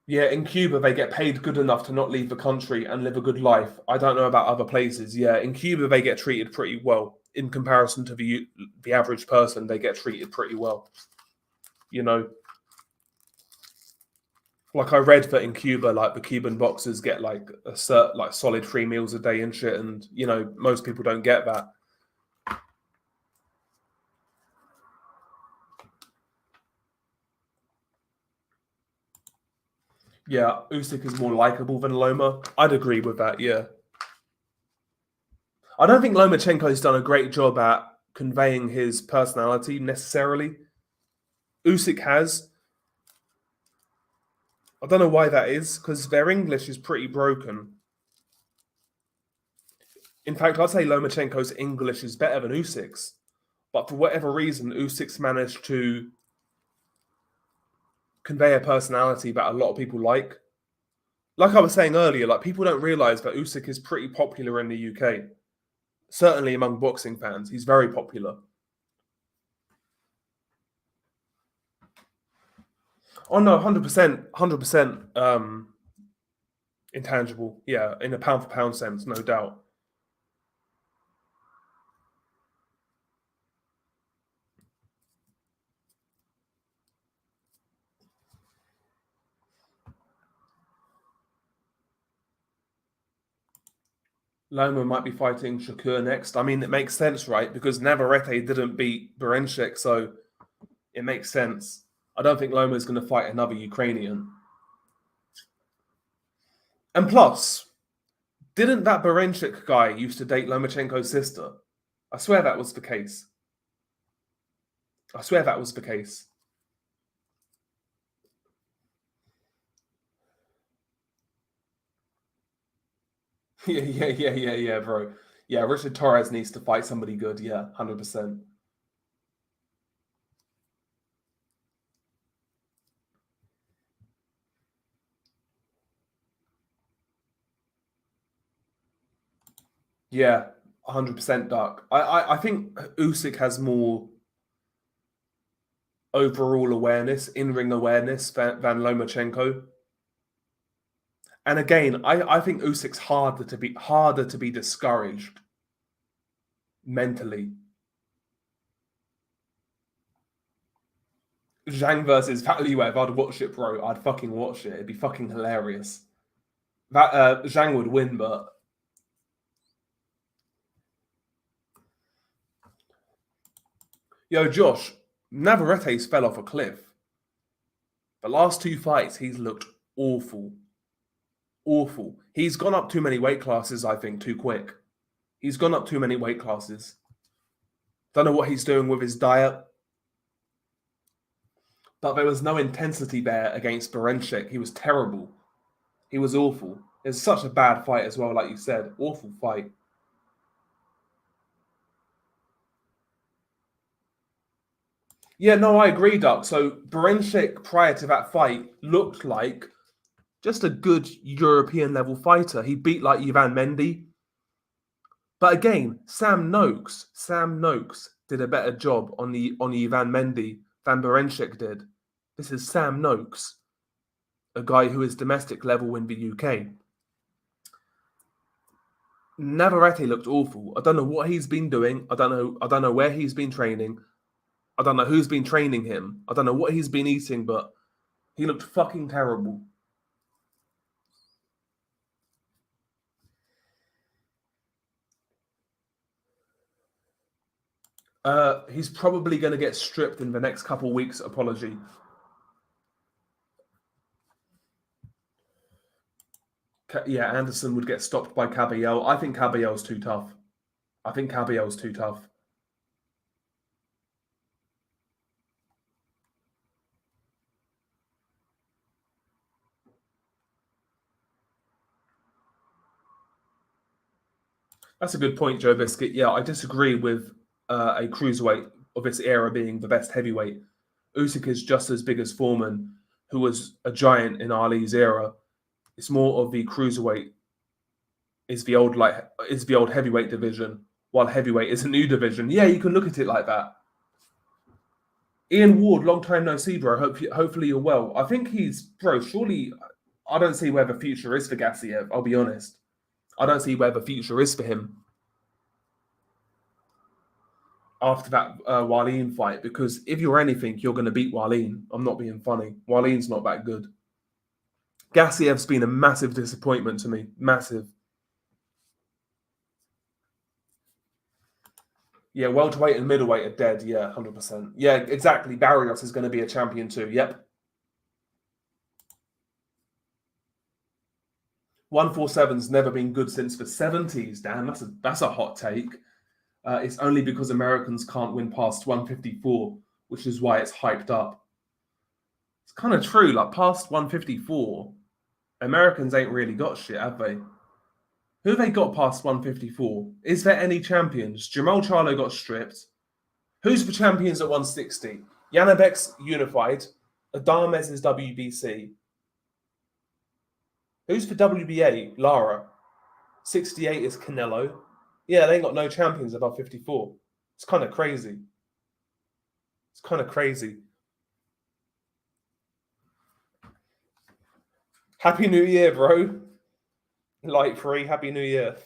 Yeah, in Cuba they get paid good enough to not leave the country and live a good life. I don't know about other places. Yeah, in Cuba they get treated pretty well in comparison to the average person. They get treated pretty well. You know, like I read that in Cuba, like the Cuban boxers get like like solid 3 meals a day and shit, and most people don't get that. Yeah, Usyk is more likable than Loma. I'd agree with that. Yeah, I don't think Lomachenko's done a great job at conveying his personality necessarily. Usyk has. I don't know why that is because their English is pretty broken. In fact, I'd say Lomachenko's English is better than Usyk's, but for whatever reason, Usyk's managed to convey a personality that a lot of people like. Like I was saying earlier, like people don't realize that Usyk is pretty popular in the UK. Certainly among boxing fans, he's very popular. Oh no, 100%, 100% intangible. Yeah, in a pound for pound sense, no doubt. Loma might be fighting Shakur next. I mean, it makes sense, right? Because Navarrete didn't beat Berencik, so it makes sense. I don't think Loma is going to fight another Ukrainian. And plus, didn't that Berencik guy used to date Lomachenko's sister? I swear that was the case. I swear that was the case. Yeah, bro. Yeah, Richard Torres needs to fight somebody good. Yeah, 100%. Yeah, 100% dark. I think Usyk has more overall awareness, in ring awareness than Lomachenko. And again, I think Usyk's harder to be discouraged mentally. Zhang versus Valuev, I'd watch it, bro. I'd fucking watch it. It'd be fucking hilarious. That Zhang would win, but yo, Josh, Navarrete's fell off a cliff. The last 2 fights, he's looked awful. Awful. He's gone up too many weight classes, I think, too quick. He's gone up too many weight classes. Don't know what he's doing with his diet. But there was no intensity there against Berencik. He was terrible. He was awful. It was such a bad fight as well, like you said. Awful fight. Yeah, no, I agree, Duck. So Berencik, prior to that fight, looked like just a good European level fighter. He beat like Ivan Mendy. But again, Sam Noakes did a better job on Ivan Mendy than Berencik did. This is Sam Noakes, a guy who is domestic level in the UK. Navarrete looked awful. I don't know what he's been doing. I don't know where he's been training. I don't know who's been training him. I don't know what he's been eating, but he looked fucking terrible. He's probably going to get stripped in the next couple of weeks. Apology. Yeah, Anderson would get stopped by Caballel. I think Caballel's too tough. That's a good point, Joe Biscuit. Yeah, I disagree with a cruiserweight of this era being the best heavyweight. Usyk is just as big as Foreman, who was a giant in Ali's era. It's more of the cruiserweight is the old heavyweight division, while heavyweight is a new division. Yeah, you can look at it like that. Ian Ward, long time no see, bro. Hopefully you're well. I think surely I don't see where the future is for Gassiev. I'll be honest. I don't see where the future is for him after that Wallin fight, because if you're anything, you're going to beat Wallin. I'm not being funny. Wallin's not that good. Gassiev's been a massive disappointment to me. Massive. Yeah, welterweight and middleweight are dead. Yeah, 100%. Yeah, exactly. Barrios is going to be a champion too. Yep. 147's never been good since the 70s. Damn, that's a hot take. It's only because Americans can't win past 154, which is why it's hyped up. It's kind of true. Like past 154, Americans ain't really got shit, have they? Who have they got past 154? Is there any champions? Jamal Charlo got stripped. Who's the champions at 160? Yanabek's unified. Adames is WBC. Who's for WBA? Lara. 68 is Canelo. Yeah, they ain't got no champions above 54. It's kind of crazy. Happy New Year, bro. Light free. Happy New Year.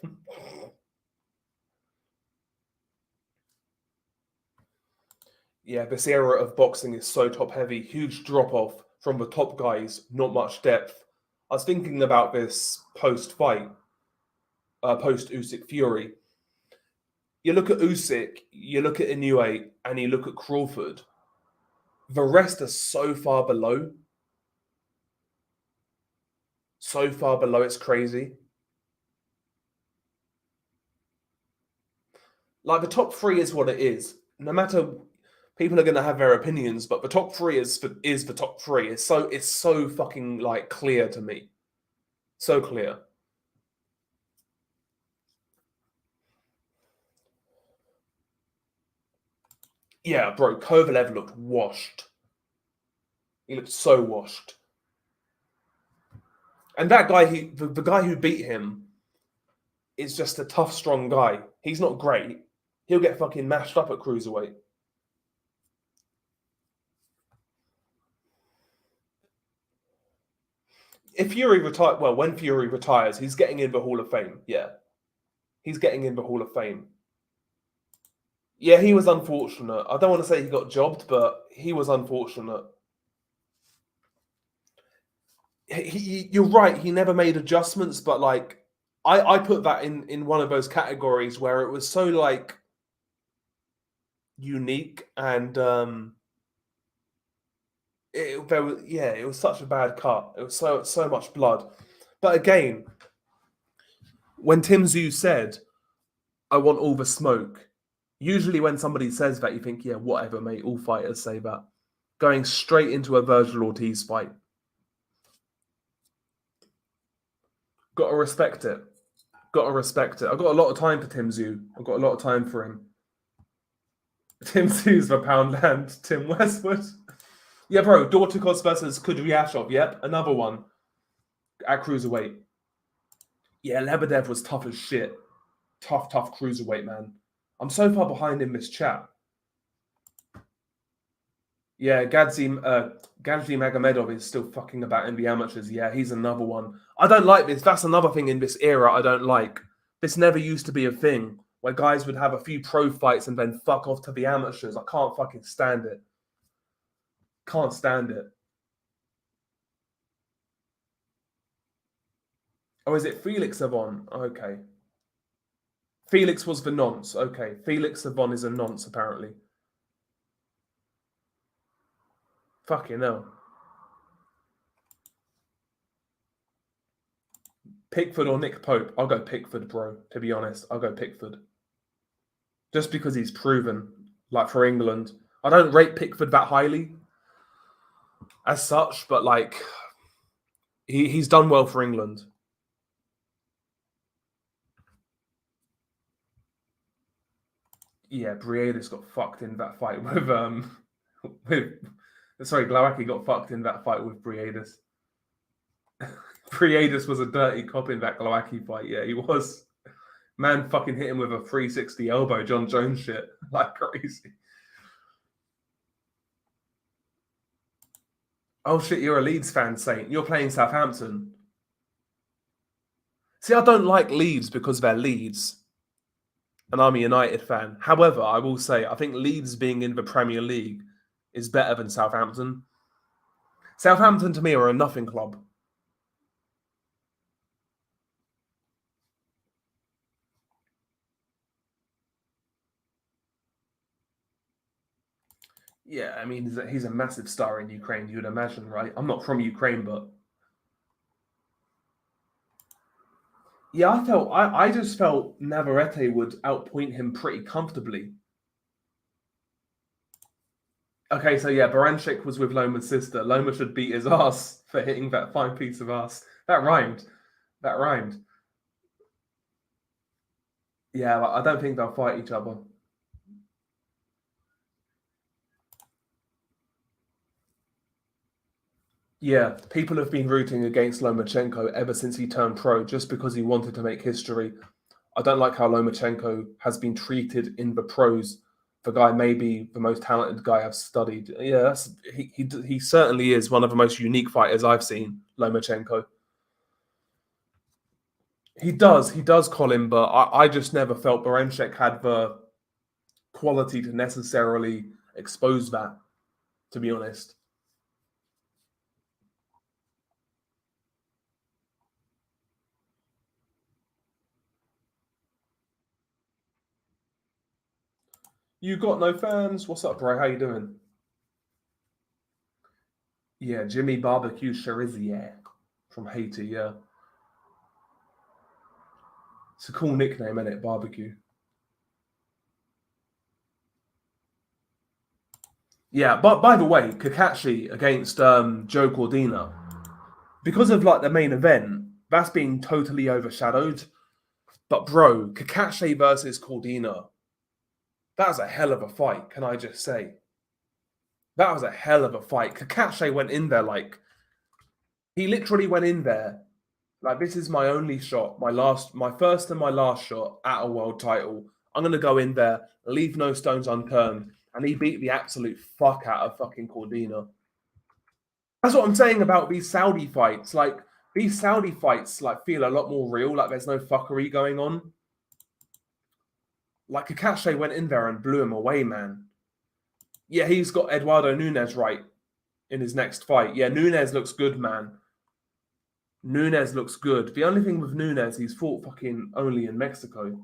Yeah, this era of boxing is so top heavy. Huge drop off from the top guys. Not much depth. I was thinking about this post fight, post Usyk Fury. You look at Usyk, you look at Inoue, and you look at Crawford. The rest are so far below. So far below, it's crazy. Like the top three is what it is. No matter, people are going to have their opinions, but the top three is the top three. It's so fucking like clear to me. So clear. Yeah, bro, Kovalev looked washed. He looked so washed. And that guy, the guy who beat him is just a tough, strong guy. He's not great. He'll get fucking mashed up at cruiserweight. if Fury retires, well, when Fury retires, he's getting in the Hall of Fame. Yeah, he's getting in the Hall of Fame. Yeah, he was unfortunate. I don't want to say he got jobbed, but he was unfortunate. You're right. He never made adjustments, but like I put that in one of those categories where it was so like unique and it was such a bad cut. It was so much blood. But again, when Tim Tszyu said, "I want all the smoke," usually when somebody says that, you think, "Yeah, whatever, mate. All fighters say that." Going straight into a Virgil Ortiz fight. Got to respect it. Got to respect it. I've got a lot of time for Tim Tszyu. I've got a lot of time for him. Tim Tszyu's the Poundland. Tim Westwood. Yeah, bro. Dorticos versus Kudryashov. Yep, another one at cruiserweight. Yeah, Lebedev was tough as shit. Tough cruiserweight, man. I'm so far behind in this chat. Yeah, Gadzi Magomedov is still fucking about in the amateurs. Yeah, he's another one. I don't like this. That's another thing in this era I don't like. This never used to be a thing where guys would have a few pro fights and then fuck off to the amateurs. I can't fucking stand it. Can't stand it. Oh, is it Felix Savon? Okay. Felix was the nonce. Okay. Felix Savon is a nonce, apparently. Fucking hell. Pickford or Nick Pope? I'll go Pickford, bro. To be honest, I'll go Pickford. Just because he's proven, like for England. I don't rate Pickford that highly as such, but like he's done well for England. Yeah, Briedis got fucked in that fight with Glowacki got fucked in that fight with Briedis. Briedis was a dirty cop in that Glowacki fight. Yeah, he was. Man fucking hit him with a 360 elbow, John Jones shit. Like crazy. Oh shit, you're a Leeds fan, Saint. You're playing Southampton. See, I don't like Leeds because they're Leeds. And I'm a United fan. However, I will say, I think Leeds being in the Premier League is better than Southampton. Southampton, to me, are a nothing club. Yeah, I mean, he's a massive star in Ukraine, you'd imagine, right? I'm not from Ukraine, but... Yeah, I just felt Navarrete would outpoint him pretty comfortably. Okay, so yeah, Baranchik was with Loma's sister. Loma should beat his ass for hitting that fine piece of ass. That rhymed. That rhymed. Yeah, I don't think they'll fight each other. Yeah, people have been rooting against Lomachenko ever since he turned pro just because he wanted to make history. I don't like how Lomachenko has been treated in the pros. The guy may be the most talented guy I've studied. Yeah, he certainly is one of the most unique fighters I've seen, Lomachenko. He does, Colin, but I just never felt Baranchik had the quality to necessarily expose that, to be honest. You got no fans? What's up, bro? How you doing? Yeah, Jimmy Barbecue Cherizier from Haiti, yeah. It's a cool nickname, isn't it? Barbecue. Yeah, but by the way, Kakashi against Joe Cordina, because of like the main event, that's being totally overshadowed. But bro, Kakashi versus Cordina, that was a hell of a fight, can I just say? That was a hell of a fight. Kakashi went in there like he literally went in there like this is my only shot, my first and my last shot at a world title. I'm gonna go in there, leave no stones unturned, and he beat the absolute fuck out of fucking Cordina. That's what I'm saying about these Saudi fights. Like these Saudi fights like feel a lot more real. Like there's no fuckery going on. Like Kakashi went in there and blew him away, man. Yeah, he's got Eduardo Nunes right in his next fight. Yeah, Nunes looks good, man. Nunes looks good. The only thing with Nunes, he's fought fucking only in Mexico.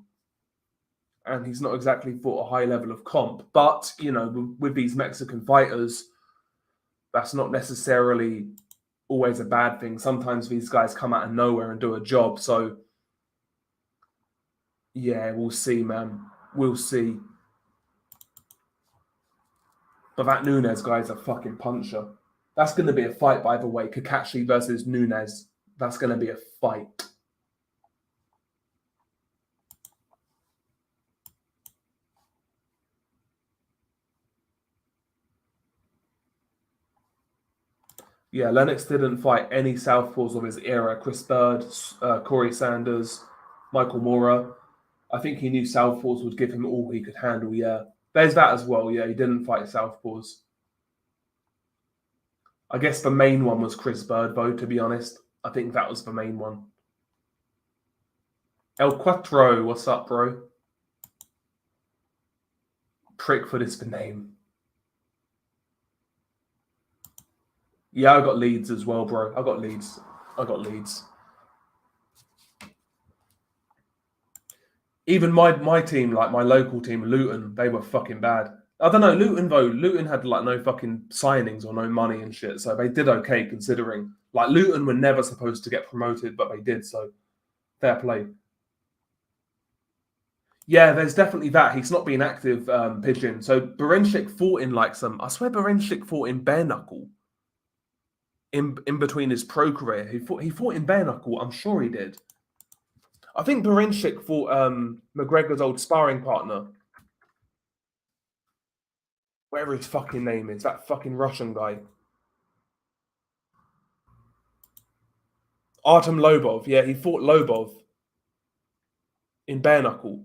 And he's not exactly fought a high level of comp. But, you know, with these Mexican fighters, that's not necessarily always a bad thing. Sometimes these guys come out of nowhere and do a job. So, yeah, we'll see, man. We'll see. But that Nunes guy's a fucking puncher. That's going to be a fight, by the way. Kakashi versus Nunes. That's going to be a fight. Yeah, Lennox didn't fight any southpaws of his era. Chris Bird, Corey Sanders, Michael Mora. I think he knew southpaws would give him all he could handle, yeah. There's that as well, yeah. He didn't fight southpaws. I guess the main one was Chris Bird, though, to be honest. I think that was the main one. El Cuatro, what's up, bro? Prickford is the name. Yeah, I got Leeds as well, bro. I got Leeds. Even my team, like my local team, Luton, they were fucking bad. I don't know, Luton though. Luton had like no fucking signings or no money and shit, so they did okay considering. Like Luton were never supposed to get promoted, but they did, so fair play. Yeah, there's definitely that. He's not been active, Pigeon. So Berenshik fought in like some. I swear Berenshik fought in bare knuckle. In between his pro career, he fought in bare knuckle. I'm sure he did. I think Berenshik fought McGregor's old sparring partner, whatever his fucking name is, that fucking Russian guy. Artem Lobov. Yeah, he fought Lobov in bare knuckle.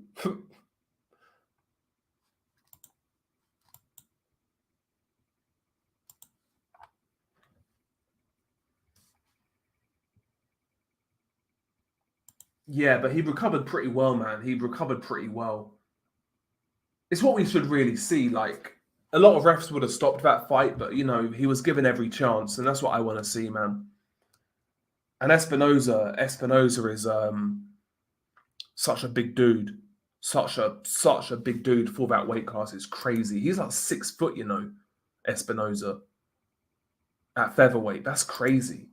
Yeah, but he recovered pretty well, man. He recovered pretty well. It's what we should really see. Like, a lot of refs would have stopped that fight, but, you know, he was given every chance, and that's what I want to see, man. And Espinoza is such a big dude. Such a big dude for that weight class. It's crazy. He's like 6 foot, you know, Espinoza. At featherweight. That's crazy.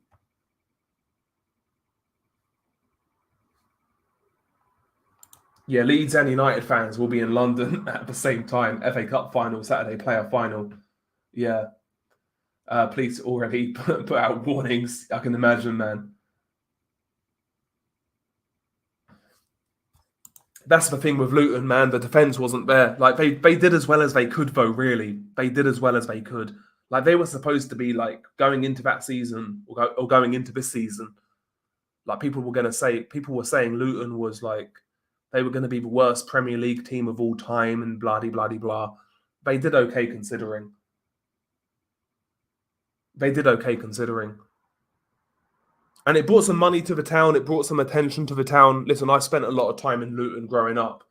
Yeah, Leeds and United fans will be in London at the same time. FA Cup final, Saturday player final. Yeah. Police already put out warnings. I can imagine, man. That's the thing with Luton, man. The defence wasn't there. Like they did as well as they could, though. Really, they did as well as they could. Like they were supposed to be like going into that season or going into this season. Like people were saying Luton was like they were going to be the worst Premier League team of all time and blah blah blah. They did okay considering. And it brought some money to the town. It brought some attention to the town. Listen, I spent a lot of time in Luton growing up,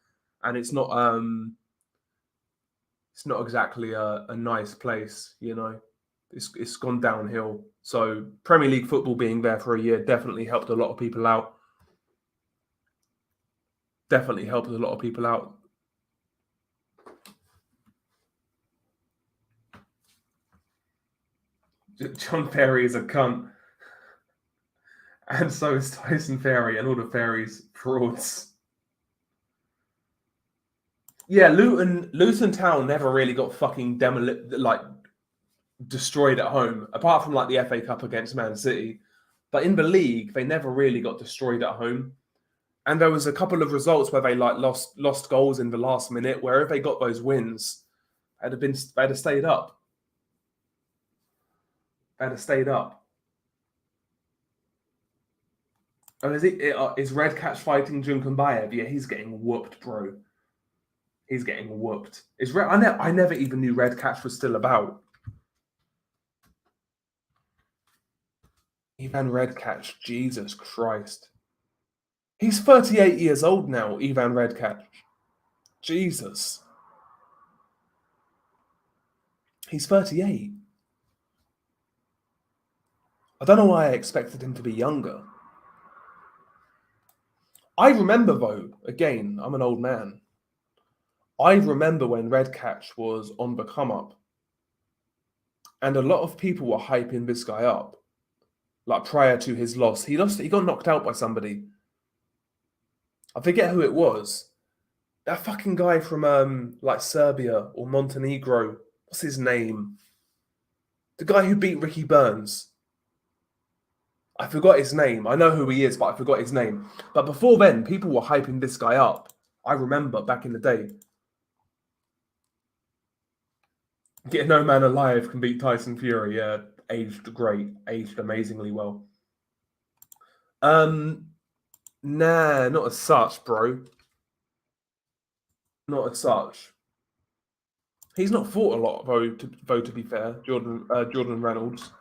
and it's not exactly a nice place, you know. It's gone downhill. So Premier League football being there for a year definitely helped a lot of people out. John Ferry is a cunt. And so is Tyson Ferry and all the Ferries frauds. Yeah, Luton Town never really got fucking destroyed at home, apart from like the FA Cup against Man City. But in the league, they never really got destroyed at home. And there was a couple of results where they like lost goals in the last minute. Where if they got those wins, they'd have stayed up. Oh, is Red Catch fighting Junkambayev? Yeah, he's getting whooped, bro. He's getting whooped. I never even knew Red Catch was still about. Ivan Redkach, Jesus Christ. He's 38 years old now, Ivan Redkach. Jesus. He's 38. I don't know why I expected him to be younger. I remember, though, again, I'm an old man. I remember when Redkach was on the come up. And a lot of people were hyping this guy up. Like prior to his loss. He got knocked out by somebody. I forget who it was. That fucking guy from like Serbia or Montenegro. What's his name? The guy who beat Ricky Burns. I forgot his name. I know who he is, but I forgot his name. But before then, people were hyping this guy up. I remember back in the day. Yeah, no man alive can beat Tyson Fury. Yeah, aged great, aged amazingly well. Nah, not as such, bro. Not as such. He's not fought a lot, though. To be fair, Jordan Reynolds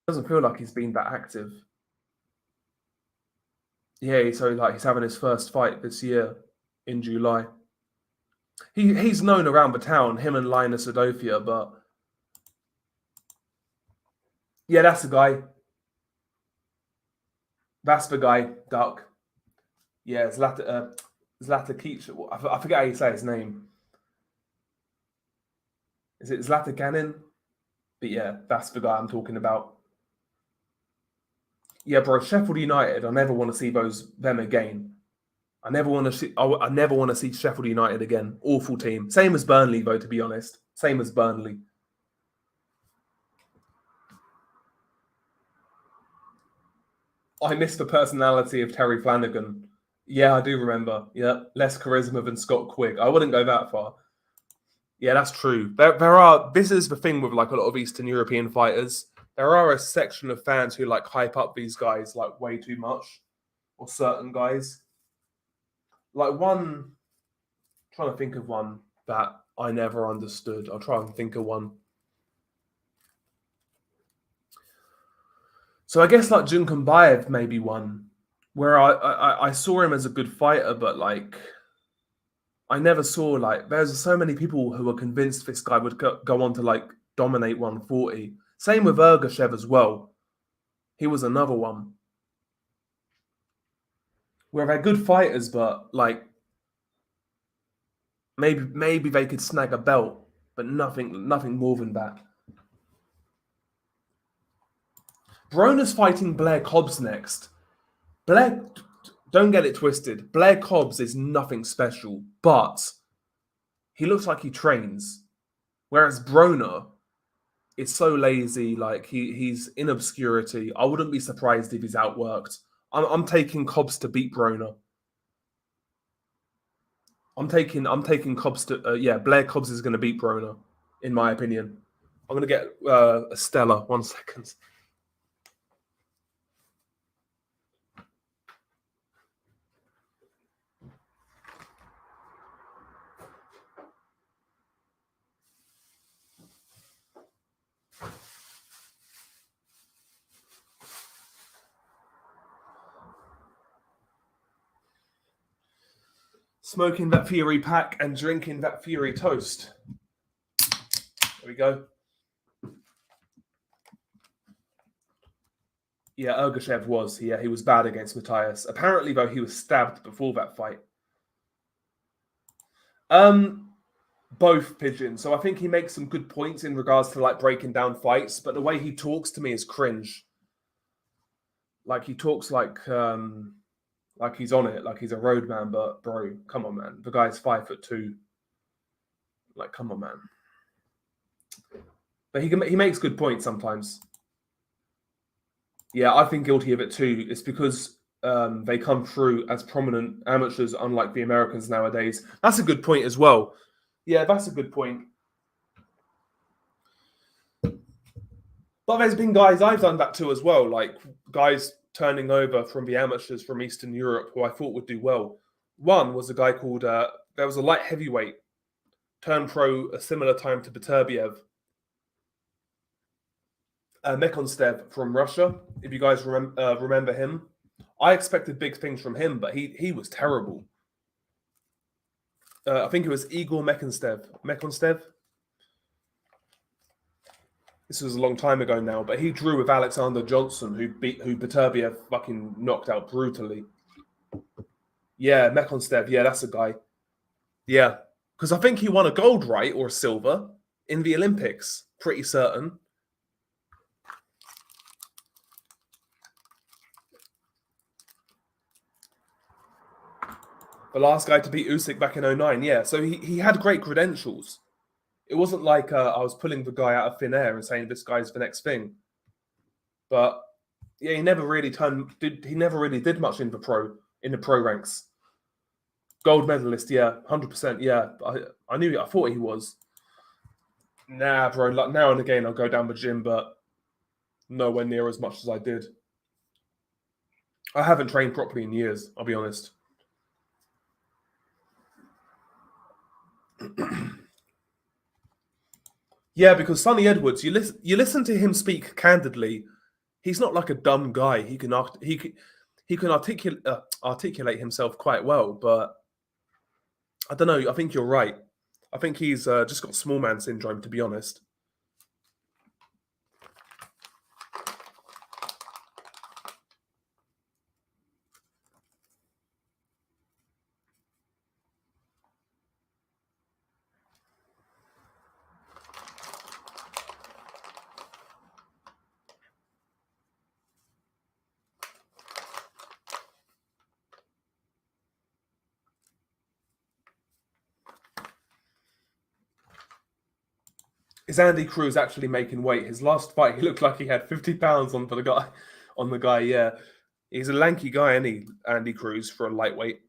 doesn't feel like he's been that active. Yeah, so like he's having his first fight this year in July. He's known around the town, him and Linus Adofia, but yeah, that's the guy. That's the guy, Duck. Yeah, Zlata Keach. I forget how you say his name. Is it Zlata Ganin? But yeah, that's the guy I'm talking about. Yeah, bro, Sheffield United. I never want to see them again. I never want to see Sheffield United again. Awful team. Same as Burnley, though. To be honest, same as Burnley. I miss the personality of Terry Flanagan. Yeah, I do remember. Yeah, less charisma than Scott Quigg. I wouldn't go that far. Yeah, that's true. There are. This is the thing with like a lot of Eastern European fighters. There are a section of fans who like hype up these guys like way too much, or certain guys. Like one, trying to think of one that I never understood. I'll try and think of one. So I guess like Junkambayev maybe one, where I saw him as a good fighter, but like I never saw like there's so many people who were convinced this guy would go on to like dominate 140. Same with Ergashev as well. He was another one. Where they're good fighters, but like maybe they could snag a belt, but nothing more than that. Broner's fighting Blair Cobbs next. Blair, don't get it twisted. Blair Cobbs is nothing special, but he looks like he trains. Whereas Broner is so lazy, like he's in obscurity. I wouldn't be surprised if he's outworked. I'm taking Cobbs to beat Broner. I'm taking Cobbs to Blair Cobbs is going to beat Broner, in my opinion. I'm going to get a Stella. 1 second. Smoking that Fury pack and drinking that Fury toast. There we go. Yeah, Ergashev was. He was bad against Matthias. Apparently, though, he was stabbed before that fight. Both Pigeon. So I think he makes some good points in regards to like breaking down fights, but the way he talks to me is cringe. Like he talks like he's on it, like he's a roadman, but bro, come on, man. The guy's 5'2". Like, come on, man. But he makes good points sometimes. Yeah, I think guilty of it too. It's because they come through as prominent amateurs, unlike the Americans nowadays. That's a good point as well. Yeah, that's a good point. But there's been guys I've done that to as well, like guys turning over from the amateurs from Eastern Europe who I thought would do well. One was a guy called, there was a light heavyweight, turned pro a similar time to Beterbiev. Mekonstev from Russia, if you guys remember him. I expected big things from him, but he was terrible. I think it was Igor Mekonstev. This was a long time ago now, but he drew with Alexander Johnson, who Beterbiev fucking knocked out brutally. Yeah, Mekonstev. Yeah, that's a guy. Yeah, because I think he won a gold, right, or a silver in the Olympics. Pretty certain. The last guy to beat Usyk back in 09. Yeah, so he had great credentials. It wasn't like I was pulling the guy out of thin air and saying this guy's the next thing. But yeah, he never really did much in the pro ranks. Gold medalist, yeah, 100%, yeah. I knew it. I thought he was. Nah, bro. Like now and again, I'll go down the gym, but nowhere near as much as I did. I haven't trained properly in years. I'll be honest. Yeah, because Sonny Edwards, you listen to him speak candidly. He's not like a dumb guy. He can articulate himself quite well, but I don't know. I think you're right. I think he's just got small man syndrome, to be honest. Is Andy Cruz actually making weight? His last fight, he looked like he had 50 pounds on the guy. On the guy, yeah, he's a lanky guy, isn't he, Andy Cruz, for a lightweight?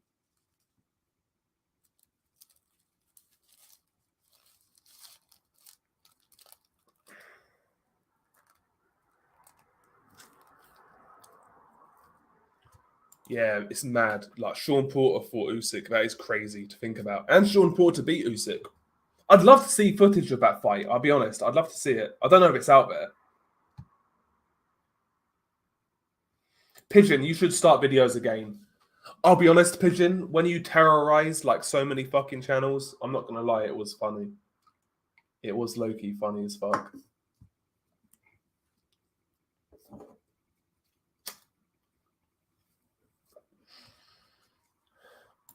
Yeah, it's mad. Like Sean Porter fought Usyk. That is crazy to think about. And Sean Porter beat Usyk. I'd love to see footage of that fight. I'll be honest. I'd love to see it. I don't know if it's out there. Pigeon, you should start videos again. I'll be honest, Pigeon, when you terrorized like so many fucking channels, I'm not gonna lie, it was funny. It was low-key funny as fuck.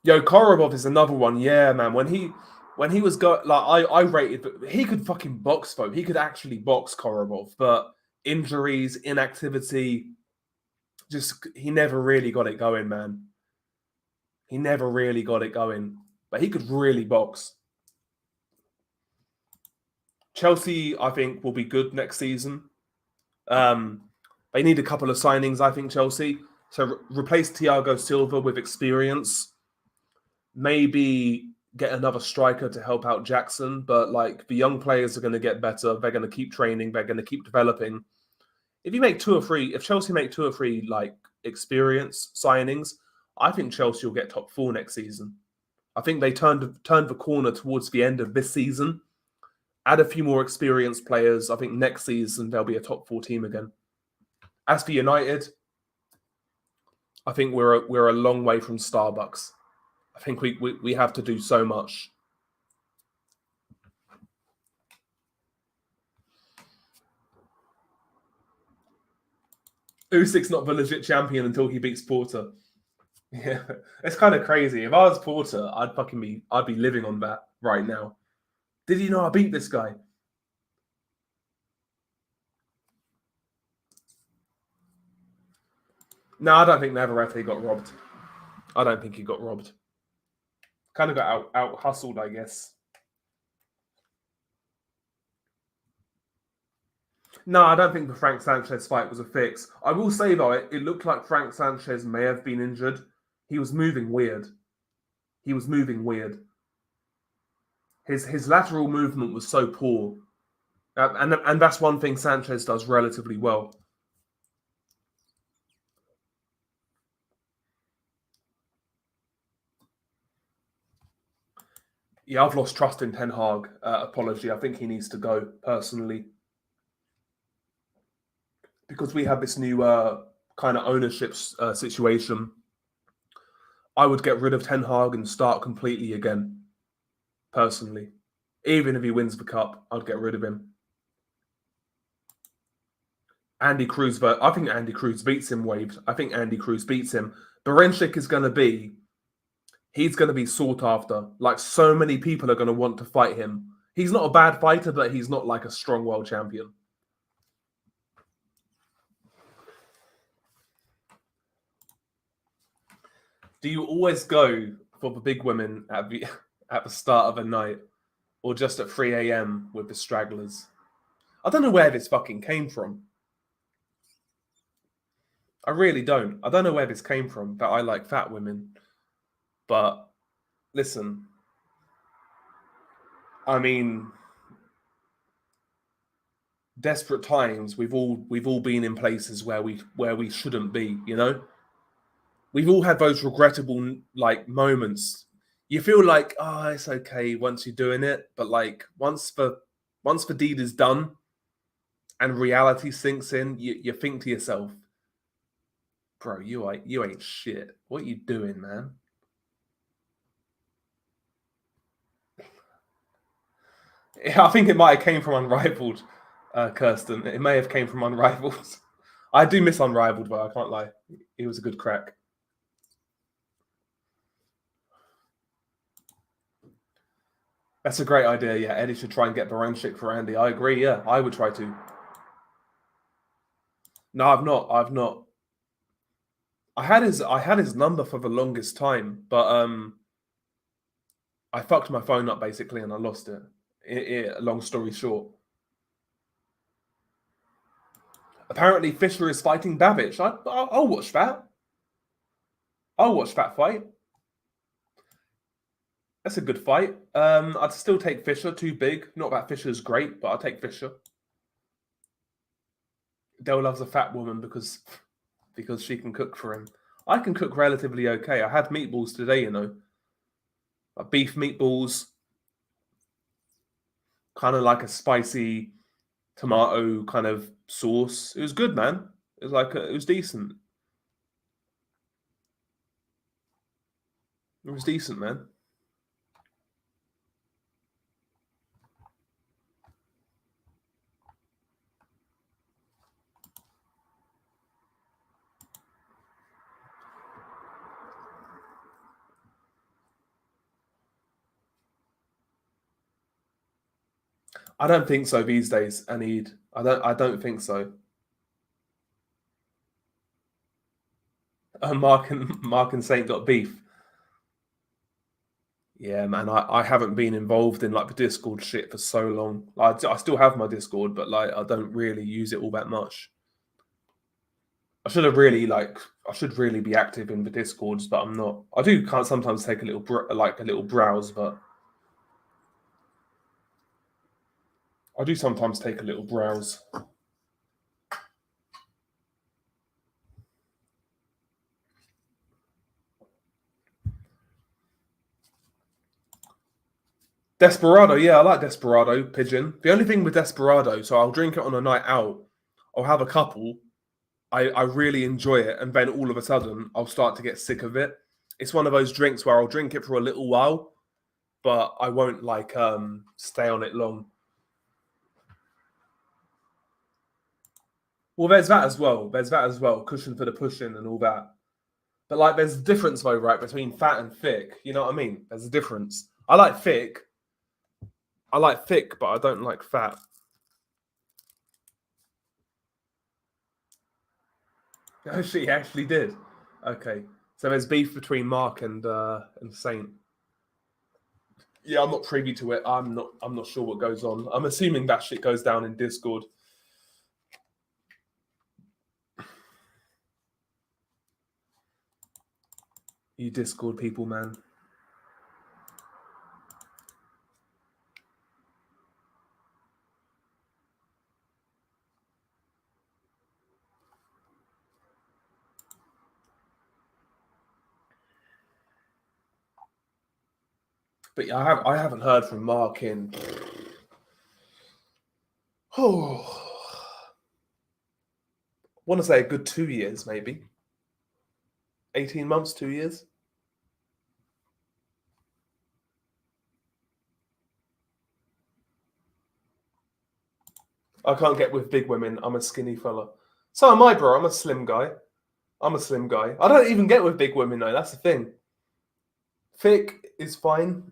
Yo, Korobov is another one. Yeah, man. When he was I rated he could fucking box though. He could actually box Korobov, but injuries, inactivity, just he never really got it going, man. He never really got it going. But he could really box. Chelsea, I think, will be good next season. They need a couple of signings, I think, Chelsea. So replace Thiago Silva with experience. Maybe get another striker to help out Jackson. But like the young players are going to get better. They're going to keep training. They're going to keep developing. If Chelsea make 2 or 3 like experience signings, I think Chelsea will get top 4 next season. I think they turned the corner towards the end of this season. Add a few more experienced players. I think next season they'll be a top 4 team again. As for United, I think we're a long way from Starbucks. I think we have to do so much. Usyk's not the legit champion until he beats Porter. Yeah, it's kind of crazy. If I was Porter, I'd be living on that right now. Did you know I beat this guy? No, I don't think Navarrete got robbed. I don't think he got robbed. Kind of got out hustled, I guess. No, I don't think the Frank Sanchez fight was a fix. I will say though, it looked like Frank Sanchez may have been injured. He was moving weird. His lateral movement was so poor, and that's one thing Sanchez does relatively well. Yeah, I've lost trust in Ten Hag. Apology. I think he needs to go personally. because we have this new kind of ownership situation, I would get rid of Ten Hag and start completely again, personally. Even if he wins the cup, I'd get rid of him. Andy Cruz, but I think Andy Cruz beats him, Wade. I think Andy Cruz beats him. Berencic is going to be, he's going to be sought after. Like, so many people are going to want to fight him. He's not a bad fighter, but he's not like a strong world champion. Do you always go for the big women at the start of a night, or just at 3 a.m. with the stragglers? I don't know where this fucking came from. I really don't. I don't know where this came from, that I like fat women. But listen, I mean, desperate times. We've all been in places where we shouldn't be. You know, we've all had those regrettable like moments. You feel like, oh, it's okay once you're doing it, but like once the deed is done and reality sinks in, you think to yourself, bro, you ain't shit. What are you doing, man? I think it might have came from Unrivaled, Kirsten. It may have came from Unrivaled. I do miss Unrivaled, but I can't lie. It was a good crack. That's a great idea. Yeah, Eddie should try and get Baranchik for Andy. I agree. Yeah, I would try to. No, I've not. I had his number for the longest time, but I fucked my phone up basically and I lost it. Long story short. Apparently, Fisher is fighting Babic. I'll watch that. I'll watch that fight. That's a good fight. I'd still take Fisher. Too big. Not that Fisher's great, but I'll take Fisher. Dale loves a fat woman because she can cook for him. I can cook relatively okay. I had meatballs today, you know. Like beef meatballs. Kind of like a spicy tomato kind of sauce. It was good, man. It was it was decent. It was decent, man. I don't think so these days, Anid. I don't think so. Mark and Saint got beef. Yeah, man. I haven't been involved in like the Discord shit for so long. I still have my Discord, but like I don't really use it all that much. I should really be active in the Discords, but I'm not. I do can't sometimes take a little browse, but I do sometimes take a little browse. Desperado, yeah, I like Desperado, Pigeon. The only thing with Desperado, so I'll drink it on a night out, I'll have a couple, I really enjoy it, and then all of a sudden I'll start to get sick of it. It's one of those drinks where I'll drink it for a little while, but I won't like stay on it long. Well, there's that as well. Cushion for the pushing and all that. But like, there's a difference though, right, between fat and thick. You know what I mean? There's a difference. I like thick, but I don't like fat. Oh, she actually did. Okay, so there's beef between Mark and Saint. Yeah, I'm not privy to it. I'm not sure what goes on. I'm assuming that shit goes down in Discord. You Discord people, man. But yeah, I haven't heard from Mark in. Oh, want to say a good 2 years, maybe. 18 months, 2 years. I can't get with big women. I'm a skinny fella. So am I, bro. I'm a slim guy. I don't even get with big women, though. That's the thing. Thick is fine.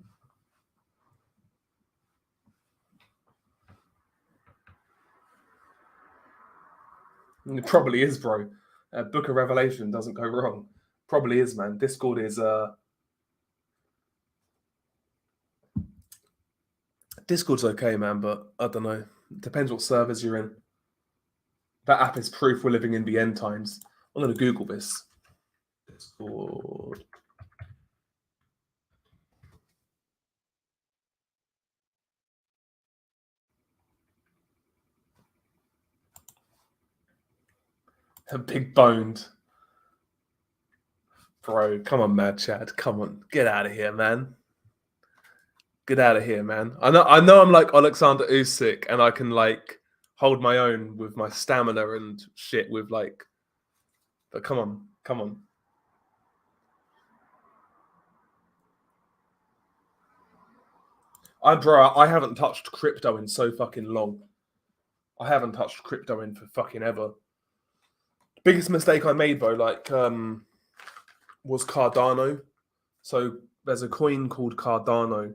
It probably is, bro. Book of Revelation doesn't go wrong. Probably is, man. Discord is Discord's okay, man, but I don't know. It depends what servers you're in. That app is proof we're living in the end times. I'm going to Google this. Discord. Big boned. Bro, come on, Mad Chad. Come on. Get out of here, man. Get out of here, man. I know I'm like Alexander Usyk and I can like hold my own with my stamina and shit with like, but come on. I haven't touched crypto in so fucking long. I haven't touched crypto in for fucking ever. Biggest mistake I made, bro, like, was Cardano. So there's a coin called Cardano,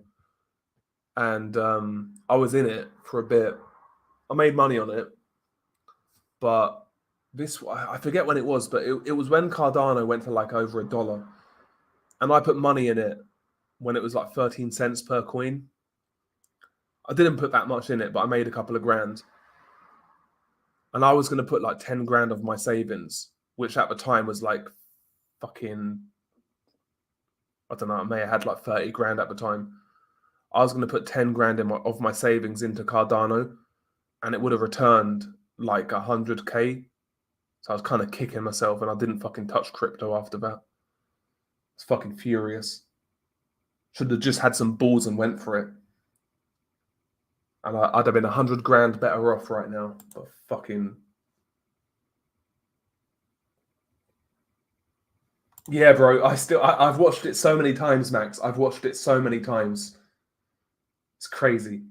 and I was in it for a bit. I made money on it, but I forget when it was, but it was when Cardano went to like over $1, and I put money in it when it was like 13 cents per coin. I didn't put that much in it, but I made a couple of grand. And I was going to put like 10 grand of my savings, which at the time was like fucking, I don't know, I may have had like 30 grand at the time. I was going to put 10 grand of my savings into Cardano, and it would have returned like 100k. So I was kind of kicking myself, and I didn't fucking touch crypto after that. I was fucking furious. Should have just had some balls and went for it. And I'd have been 100 grand better off right now. But fucking... Yeah, bro. I've watched it so many times, Max. I've watched it so many times. It's crazy.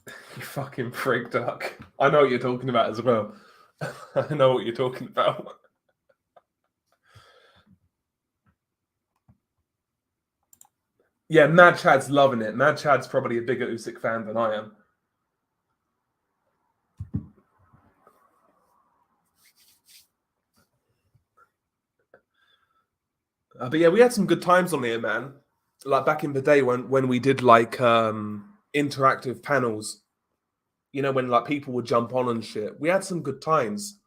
You fucking freak duck. I know what you're talking about as well. I know what you're talking about. Yeah, Mad Chad's loving it. Mad Chad's probably a bigger Usyk fan than I am. But yeah, we had some good times on here, man. Like back in the day when we did like interactive panels, you know, when like people would jump on and shit. We had some good times.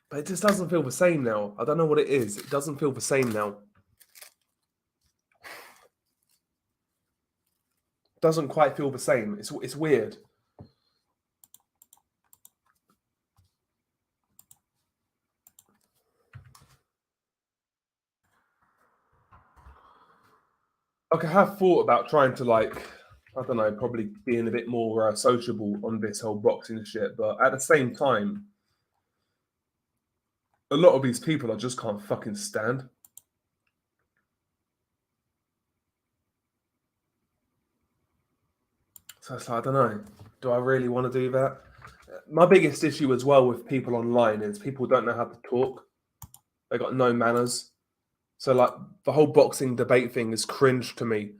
But it just doesn't feel the same now. I don't know what it is. It doesn't feel the same now. It doesn't quite feel the same. It's weird. Like I have thought about trying to like, I don't know, probably being a bit more sociable on this whole boxing shit. But at the same time, a lot of these people I just can't fucking stand. So it's like, I don't know. Do I really want to do that? My biggest issue as well with people online is people don't know how to talk. They got no manners. So like the whole boxing debate thing is cringe to me.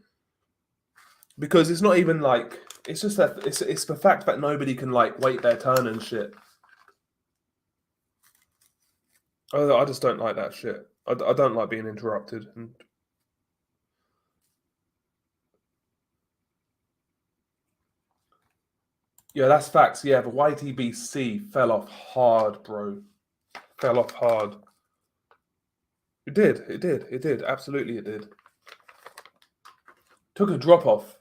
Because it's not even like, it's just that it's the fact that nobody can like wait their turn and shit. I just don't like that shit. I don't like being interrupted. And yeah, that's facts. Yeah, the YTBC fell off hard, bro. Fell off hard. It did. Absolutely, it did. Took a drop off.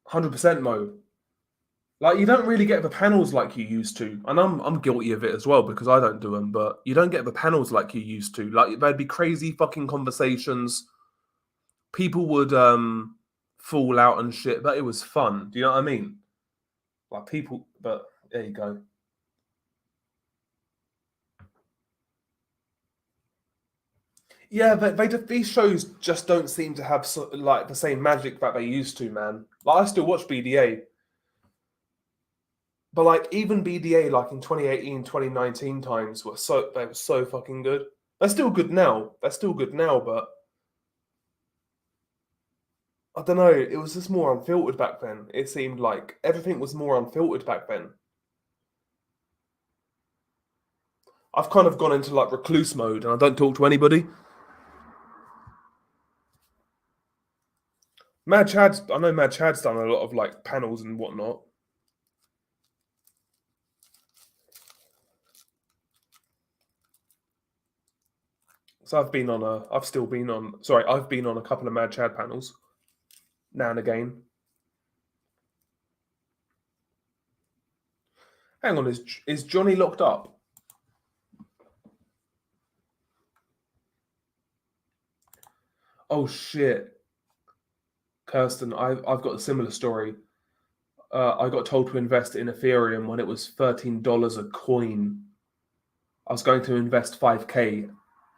100% Mo. Like, you don't really get the panels like you used to. And I'm guilty of it as well because I don't do them. But you don't get the panels like you used to. Like, there'd be crazy fucking conversations. People would fallout and shit, but it was fun. Do you know what I mean? Like people, but there you go. Yeah, but these shows just don't seem to have like the same magic that they used to, man. Like I still watch BDA, but like even BDA, like in 2018, 2019 times they were so fucking good. They're still good now. They're still good now, but I don't know. It was just more unfiltered back then. It seemed like everything was more unfiltered back then. I've kind of gone into like recluse mode and I don't talk to anybody. I know Mad Chad's done a lot of like panels and whatnot. So I've been on a couple of Mad Chad panels now and again. Hang on, is Johnny locked up? Oh shit, Kirsten, I've got a similar story. I got told to invest in Ethereum when it was $13 a coin. I was going to invest 5K,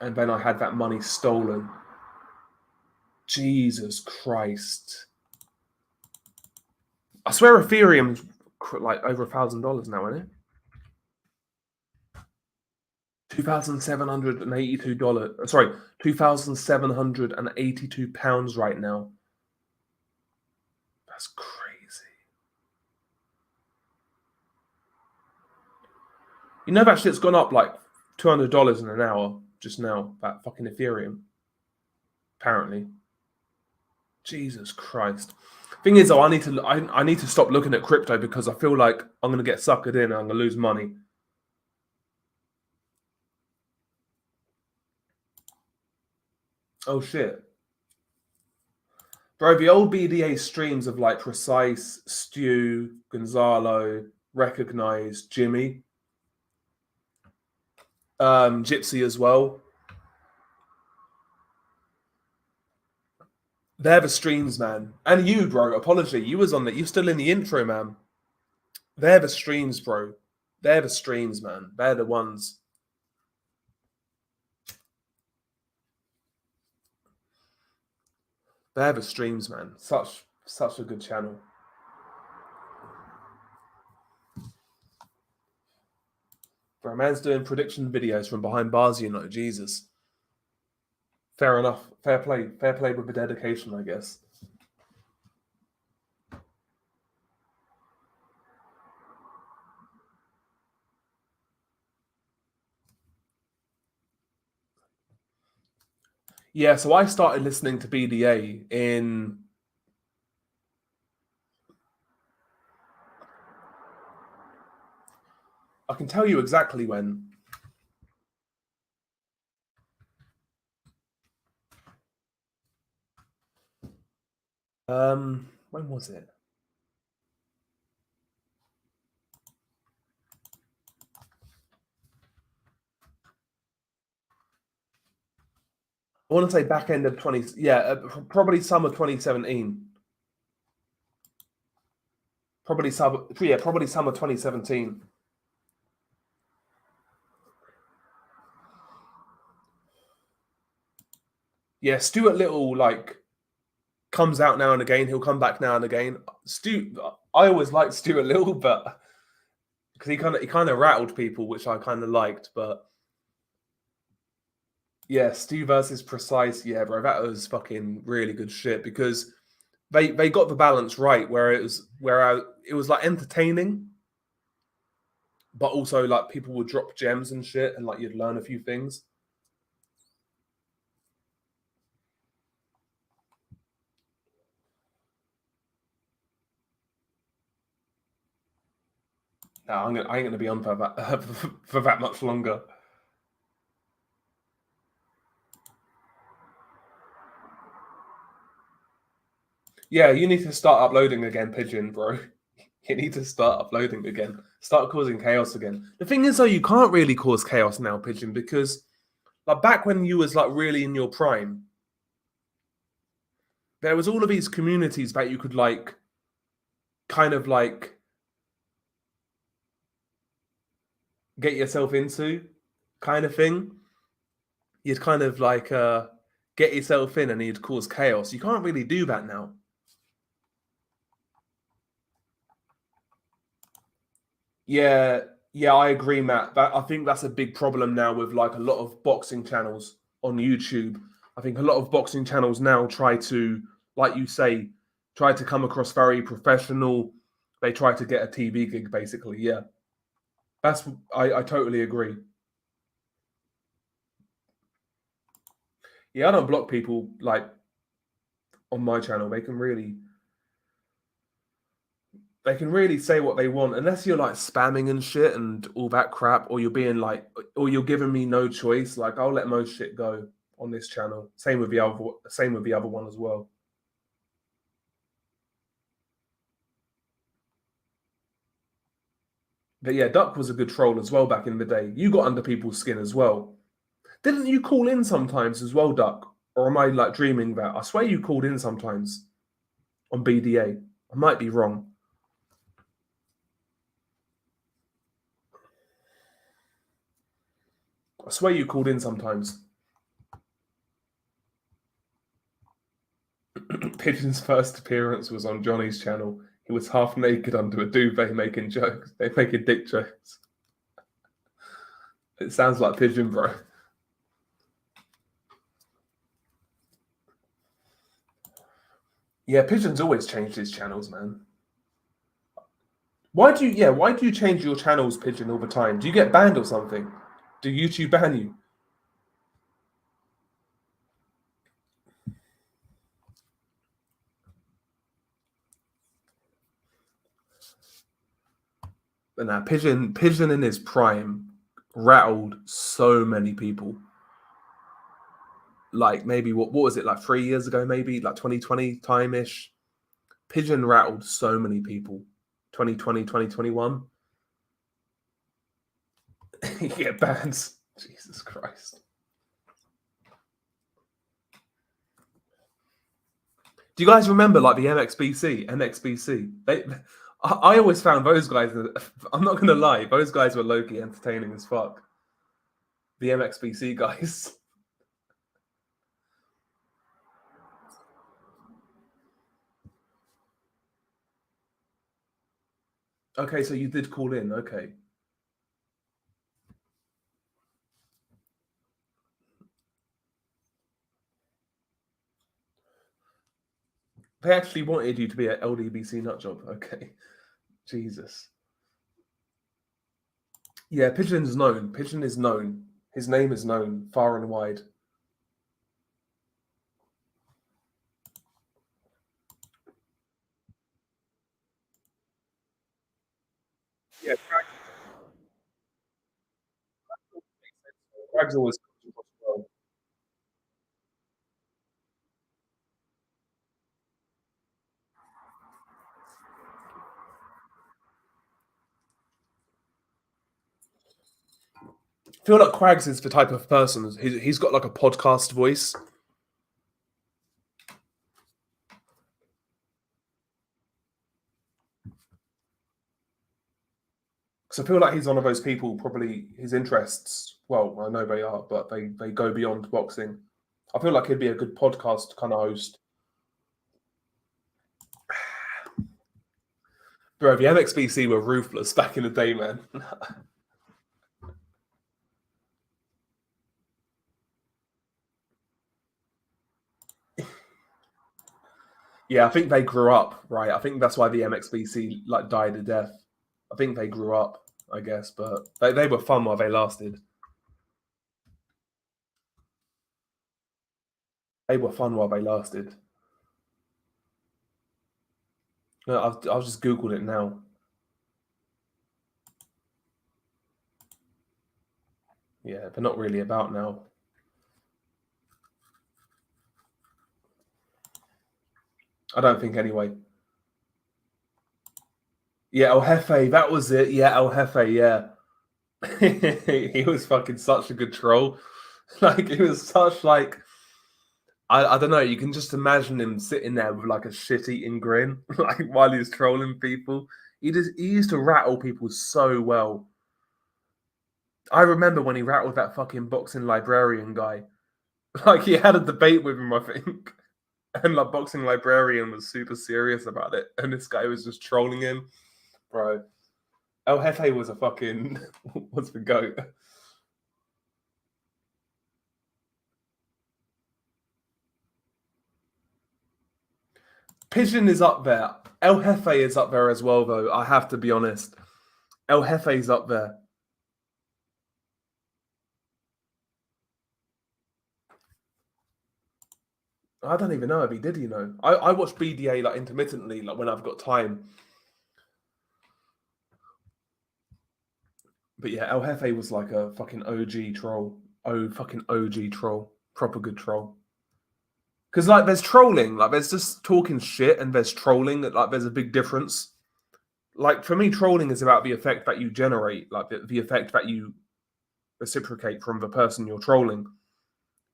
and then I had that money stolen. Jesus Christ! I swear Ethereum's like over $1,000 now, isn't it? $2,782. Sorry, £2,782 right now. That's crazy. You know that shit's gone up like $200 in an hour just now. That fucking Ethereum. Apparently. Jesus Christ. Thing is, though, I need to stop looking at crypto because I feel like I'm gonna get suckered in and I'm gonna lose money. Oh shit. Bro, the old BDA streams of like Precise, Stu, Gonzalo, Recognize, Jimmy, Gypsy as well. They're the streams, man. And you, bro, apology. You was on that. You're still in the intro, man. They're the streams, bro. They're the streams, man. They're the ones. They're the streams, man. Such a good channel. Bro, man's doing prediction videos from behind bars, you know, Jesus. Fair enough. Fair play. Fair play with the dedication, I guess. Yeah, so I started listening to BDA in... I can tell you exactly when. When was it? I want to say back end of probably summer 2017. Probably summer 2017. Yeah, Stuart Little like comes out now and again. He'll come back now and again. I always liked Stuart Little, but because he kind of rattled people, which I kind of liked. But yeah, Stu versus Precise, yeah, bro, that was fucking really good shit because they got the balance right where it was like entertaining, but also like people would drop gems and shit, and like you'd learn a few things. No, I ain't gonna be on for that for that much longer. Yeah, you need to start uploading again, Pigeon, bro. You need to start uploading again. Start causing chaos again. The thing is, though, you can't really cause chaos now, Pigeon, because like back when you was like really in your prime, there was all of these communities that you could like kind of like get yourself into, kind of thing. You'd kind of like get yourself in and you'd cause chaos. You can't really do that now. Yeah, yeah, I agree, Matt. I think that's a big problem now with like a lot of boxing channels on YouTube. I think a lot of boxing channels now try to, like you say, try to come across very professional. They try to get a TV gig, basically. Yeah, I totally agree. Yeah, I don't block people like on my channel. They can really say what they want unless you're like spamming and shit and all that crap, or you're being like, or you're giving me no choice. Like I'll let most shit go on this channel. Same with the other one as well. But yeah, Duck was a good troll as well back in the day. You got under people's skin as well. Didn't you call in sometimes as well, Duck? Or am I like dreaming that? I swear you called in sometimes on BDA. I might be wrong. I swear you called in sometimes. Pigeon's first appearance was on Johnny's channel. He was half naked under a duvet making jokes. They making dick jokes. It sounds like Pigeon, bro. Yeah, Pigeon's always changed his channels, man. Why do you change your channels, Pigeon, all the time? Do you get banned or something? Do YouTube ban you? But now Pigeon in his prime rattled so many people. Like maybe what was it, like 3 years ago, maybe like 2020 time-ish. Pigeon rattled so many people. 2020, 2021. You get bans. Jesus Christ. Do you guys remember like the NXBC? I always found those guys. I'm not gonna lie, those guys were low-key entertaining as fuck. The MXBC guys. Okay, so you did call in. Okay. They actually wanted you to be an LDBC nutjob. Okay. Jesus. Yeah, Pigeon's known. Pigeon is known. His name is known far and wide. Yeah, Craig's always. I feel like Quags is the type of person. He's got like a podcast voice. Because I feel like he's one of those people. Probably his interests. Well, I know they are, but they go beyond boxing. I feel like he'd be a good podcast kind of host. Bro, the MXBC were ruthless back in the day, man. Yeah, I think they grew up, right? I think that's why the MXBC like died a death. I think they grew up, I guess, but they were fun while they lasted. They were fun while they lasted. No, I've just googled it now. Yeah, they're not really about now. I don't think anyway. Yeah, El Jefe, that was it. Yeah, El Jefe, yeah. He was fucking such a good troll. Like, he was such like I don't know. You can just imagine him sitting there with like a shit-eating grin, like while he's trolling people. He used to rattle people so well. I remember when he rattled that fucking boxing librarian guy. Like he had a debate with him, I think, and like boxing librarian was super serious about it, and this guy was just trolling him, bro. El Jefe was a fucking was the goat. Pigeon is up there. El Jefe is up there as well, though. I have to be honest. El Jefe's up there. I don't even know if he did, you know. I watch BDA like intermittently, like when I've got time. But yeah, El Jefe was like a fucking OG troll. Oh, fucking OG troll. Proper good troll. Because like there's trolling, like there's just talking shit and there's trolling, like there's a big difference. Like for me, trolling is about the effect that you generate, like the effect that you reciprocate from the person you're trolling.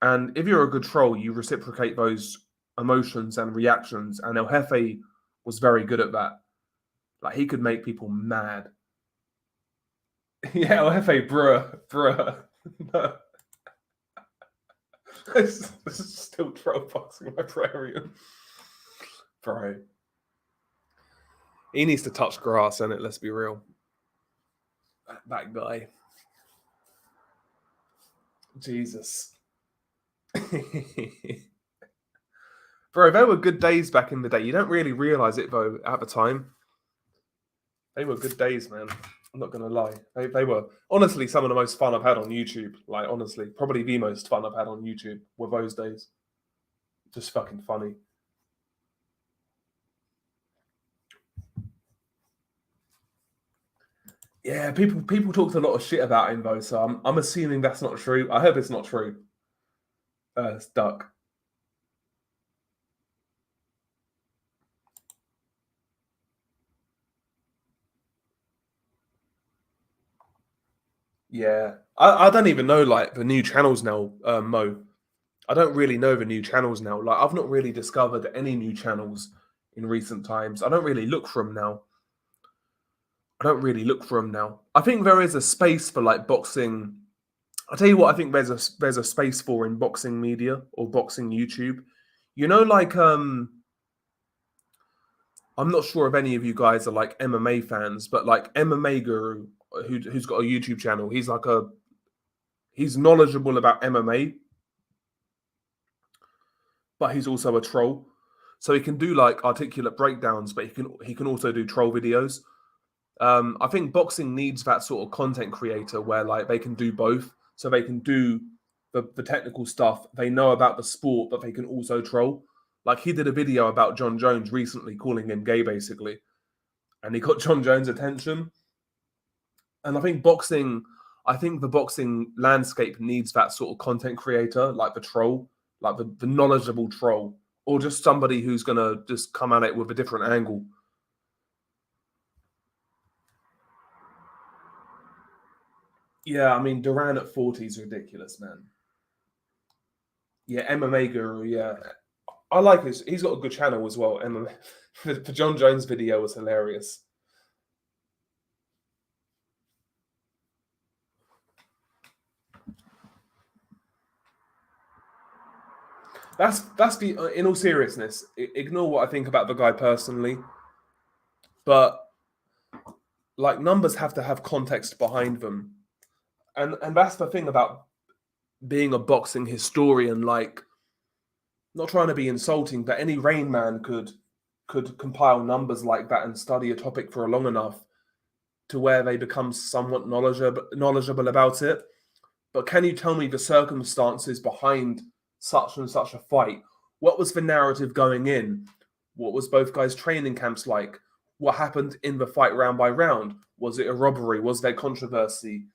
And if you're a good troll, you reciprocate those emotions and reactions. And El Jefe was very good at that. Like he could make people mad. Yeah, El Jefe, bruh. No. This is still troll boxing librarian. Bro. He needs to touch grass, innit? Let's be real. That guy. Jesus. Bro, they were good days back in the day. You don't really realize it, though, at the time. They were good days, man. I'm not going to lie. They were, honestly, some of the most fun I've had on YouTube. Like, honestly, probably the most fun I've had on YouTube were those days. Just fucking funny. Yeah, people talked a lot of shit about him, though, so I'm assuming that's not true. I hope it's not true. It's Duck. Yeah. I don't even know, like, the new channels now, Mo. I don't really know the new channels now. Like, I've not really discovered any new channels in recent times. I don't really look for them now. I think there is a space for, like, boxing. I'll tell you what I think there's a space for in boxing media or boxing YouTube. You know, like, I'm not sure if any of you guys are, like, MMA fans, but, like, MMA Guru, who's got a YouTube channel, he's knowledgeable about MMA, but he's also a troll. So he can do like articulate breakdowns, but he can also do troll videos. I think boxing needs that sort of content creator where like they can do both. So they can do the technical stuff, they know about the sport, but they can also troll. Like he did a video about John Jones recently, calling him gay, basically, and he got John Jones' attention. And I think the boxing landscape needs that sort of content creator, like the troll, like the knowledgeable troll, or just somebody who's gonna just come at it with a different angle. Yeah, I mean Duran at 40 is ridiculous, man. Yeah, MMA Guru. Yeah, I like his. He's got a good channel as well. MMA. The John Jones video was hilarious. That's the in all seriousness. Ignore what I think about the guy personally, but like numbers have to have context behind them, and that's the thing about being a boxing historian. Like, not trying to be insulting, but any Rain Man could compile numbers like that and study a topic for long enough to where they become somewhat knowledgeable about it. But can you tell me the circumstances behind such and such a fight? What was the narrative going in? What was both guys' training camps like? What happened in the fight round by round? Was it a robbery? Was there controversy?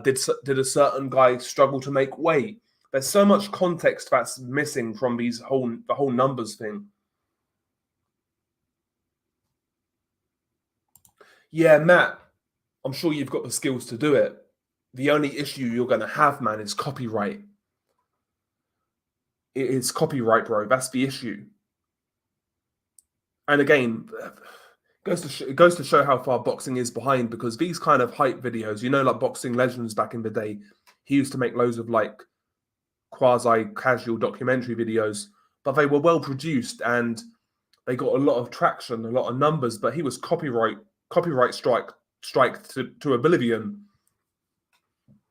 Did a certain guy struggle to make weight? There's so much context that's missing from the whole numbers thing. Yeah, Matt, I'm sure you've got the skills to do it. The only issue you're going to have, man, is copyright. It's copyright, bro. That's the issue. And again, it goes to show how far boxing is behind, because these kind of hype videos, like Boxing Legends back in the day, he used to make loads of like quasi-casual documentary videos, but they were well produced and they got a lot of traction, a lot of numbers. But he was copyright strike to oblivion.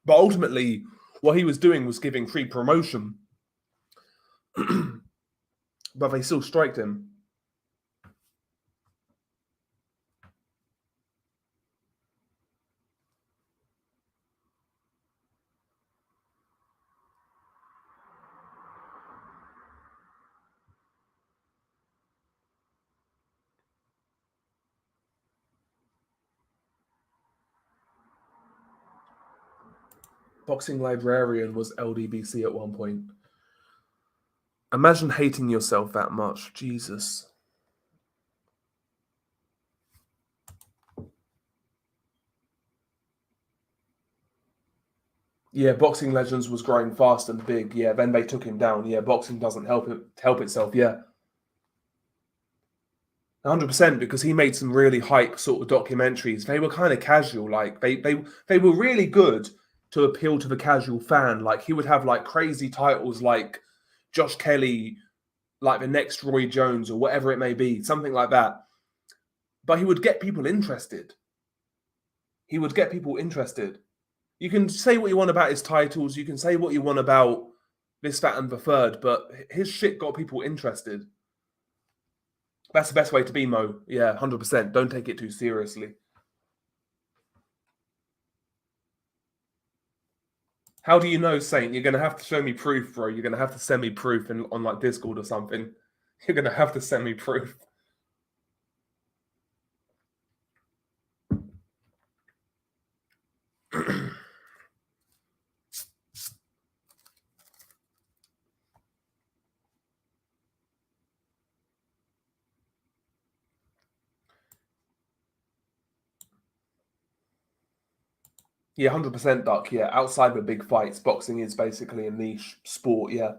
But ultimately, what he was doing was giving free promotion, but they still striked him. Boxing Librarian was LDBC at one point. Imagine hating yourself that much. Jesus. Yeah, Boxing Legends was growing fast and big. Yeah, then they took him down. Yeah, boxing doesn't help itself. Yeah, 100%, because he made some really hype sort of documentaries. They were kind of casual, like they were really good to appeal to the casual fan. Like he would have like crazy titles like Josh Kelly, like the next Roy Jones or whatever it may be, something like that. But he would get people interested. He would get people interested. You can say what you want about his titles, you can say what you want about this, that, and the third, but his shit got people interested. That's the best way to be, Mo. Yeah, 100%. Don't take it too seriously. How do you know, Saint? You're going to have to show me proof, bro. You're going to have to send me proof on like Discord or something. You're going to have to send me proof. Yeah, 100%, Duck. Yeah, outside the big fights, boxing is basically a niche sport. Yeah.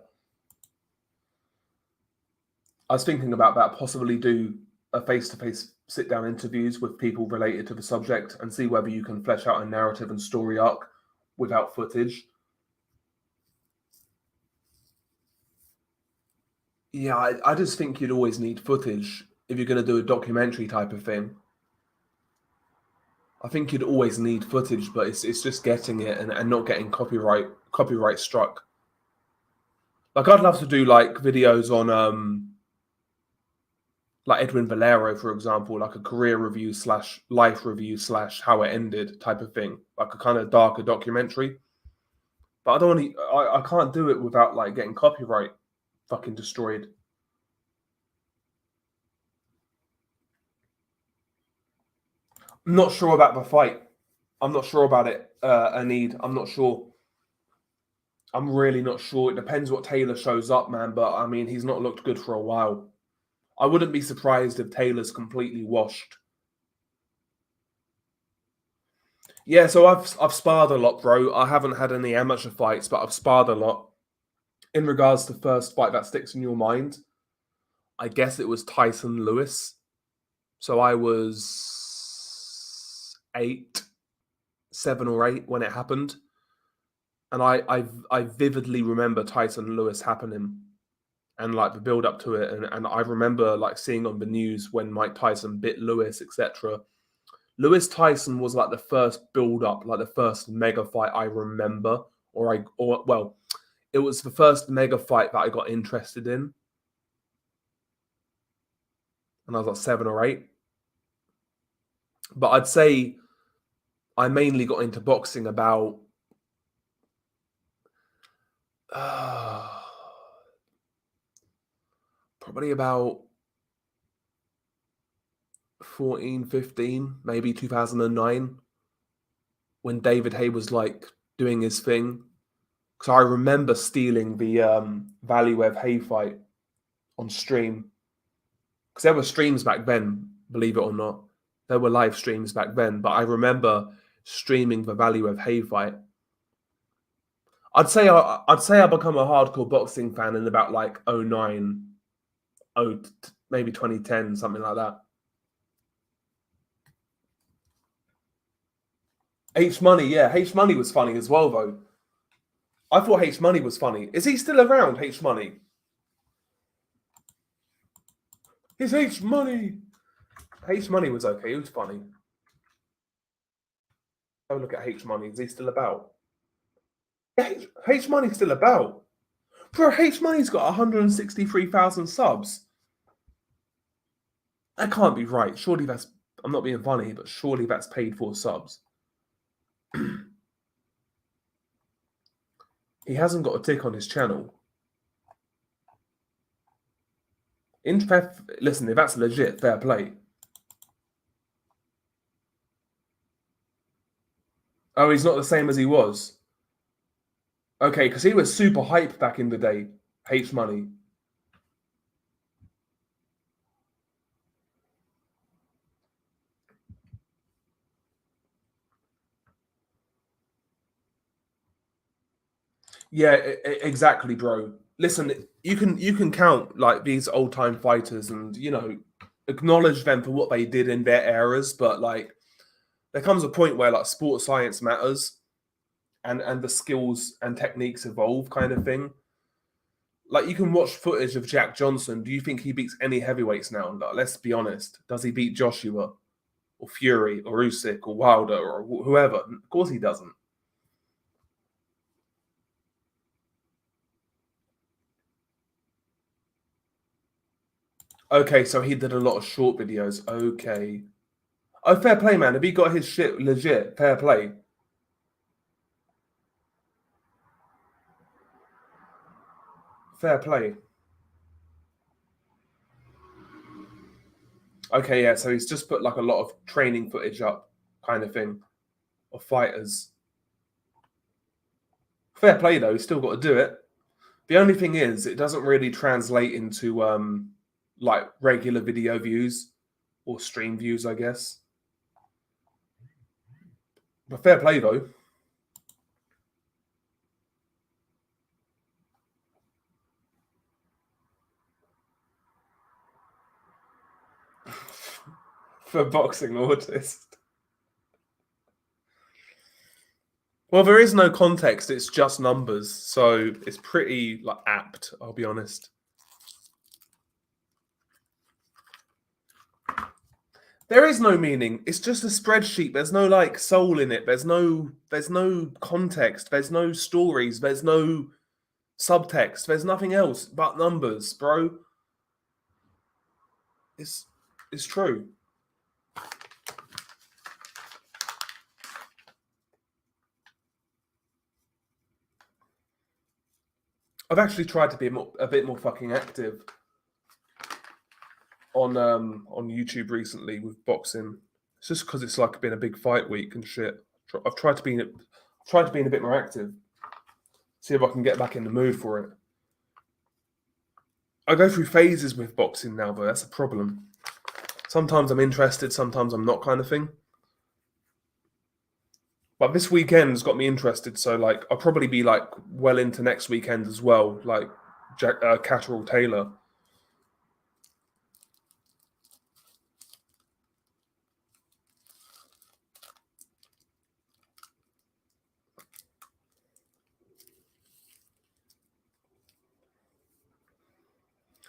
I was thinking about that, possibly do a face-to-face sit-down interviews with people related to the subject and see whether you can flesh out a narrative and story arc without footage. Yeah, I just think you'd always need footage if you're going to do a documentary type of thing. I think you'd always need footage, but it's just getting it and not getting copyright struck. Like I'd love to do like videos on like Edwin Valero, for example, like a career review slash life review slash how it ended type of thing, like a kind of darker documentary. But I don't want to. I can't do it without like getting copyright fucking destroyed. I'm not sure about the fight. I'm not sure about it. Anid, I'm not sure. I'm really not sure. It depends what Taylor shows up, man. But I mean, he's not looked good for a while. I wouldn't be surprised if Taylor's completely washed. Yeah, so I've sparred a lot, bro. I haven't had any amateur fights, but I've sparred a lot. In regards to first fight that sticks in your mind, I guess it was Tyson Lewis. So I was 8, 7 or 8 when it happened, and I vividly remember Tyson Lewis happening, and like the build up to it, and I remember like seeing on the news when Mike Tyson bit Lewis, etc. Lewis Tyson was like the first build up, like the first mega fight I remember, well, it was the first mega fight that I got interested in, and I was like 7 or 8. But I'd say I mainly got into boxing about probably about 14, 15, maybe 2009, when David Hay was like doing his thing. Because I remember stealing the Value Hay fight on stream. Because there were streams back then, believe it or not. There were live streams back then. But I remember streaming the Value Hay fight. I'd say I become a hardcore boxing fan in about like '09, maybe 2010, something like that. H Money, yeah, H Money was funny as well though. I thought H Money was funny. Is he still around, H Money? It's H Money. H Money was okay. He was funny. Have a look at H Money. Is he still about? H Money's still about. Bro, H Money's got 163,000 subs. That can't be right. Surely that's. I'm not being funny, but surely that's paid for subs. He hasn't got a tick on his channel. Listen, if that's legit, fair play. Oh, he's not the same as he was. Okay, because he was super hype back in the day. H Money. Yeah, exactly, bro. Listen, you can count like these old time fighters and acknowledge them for what they did in their eras, but like there comes a point where like sports science matters and the skills and techniques evolve, kind of thing. Like you can watch footage of Jack Johnson. Do you think he beats any heavyweights now? Like, let's be honest. Does he beat Joshua or Fury or Usyk or Wilder or whoever? Of course he doesn't. Okay, so he did a lot of short videos. Okay. Oh, fair play, man. If he got his shit legit, fair play. Fair play. Okay, yeah, so he's just put like a lot of training footage up, kind of thing, of fighters. Fair play though, he's still got to do it. The only thing is, it doesn't really translate into like regular video views or stream views, I guess. But fair play though. For boxing autist. Well, there is no context, it's just numbers, so it's pretty like apt, I'll be honest. There is no meaning. It's just a spreadsheet. There's no like soul in it. There's no context. There's no stories. There's no subtext. There's nothing else but numbers, bro. It's true. I've actually tried to be a bit more fucking active on YouTube recently with boxing. It's just because it's like been a big fight week and shit. I've tried to be in a bit more active. See if I can get back in the mood for it. I go through phases with boxing now, though. That's a problem. Sometimes I'm interested, sometimes I'm not, kind of thing. But this weekend's got me interested, so like I'll probably be like well into next weekend as well, like Catterall Taylor.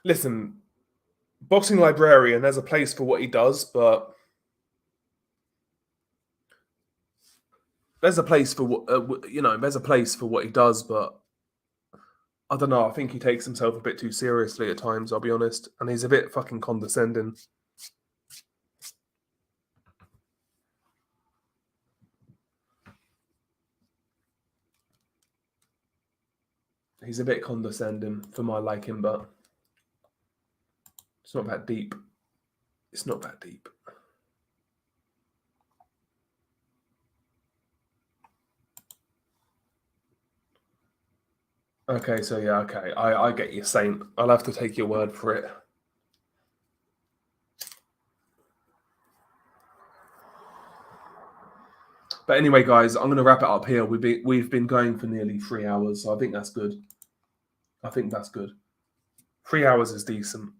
Listen, boxing librarian, there's a place for what he does, but there's a place for what there's a place for what he does, but I don't know. I think he takes himself a bit too seriously at times. I'll be honest, and he's a bit fucking condescending. He's a bit condescending for my liking, but it's not that deep. It's not that deep. Okay, so yeah, okay. I get you saying. I'll have to take your word for it. But anyway, guys, I'm going to wrap it up here. We've been going for nearly 3 hours, so I think that's good. I think that's good. 3 hours is decent.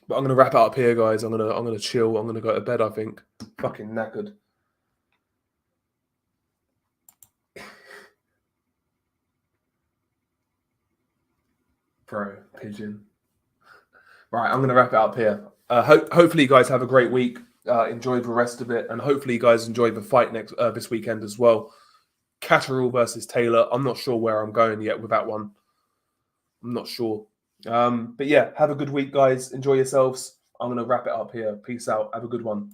But I'm going to wrap it up here, guys. I'm going to chill. I'm going to go to bed, I think. Fucking knackered. Bro, pigeon. Right, I'm going to wrap it up here. Hopefully, you guys have a great week. Enjoy the rest of it, and hopefully, you guys enjoy the fight this weekend as well. Catterall versus Taylor. I'm not sure where I'm going yet with that one. I'm not sure. But yeah, have a good week, guys. Enjoy yourselves. I'm going to wrap it up here. Peace out. Have a good one.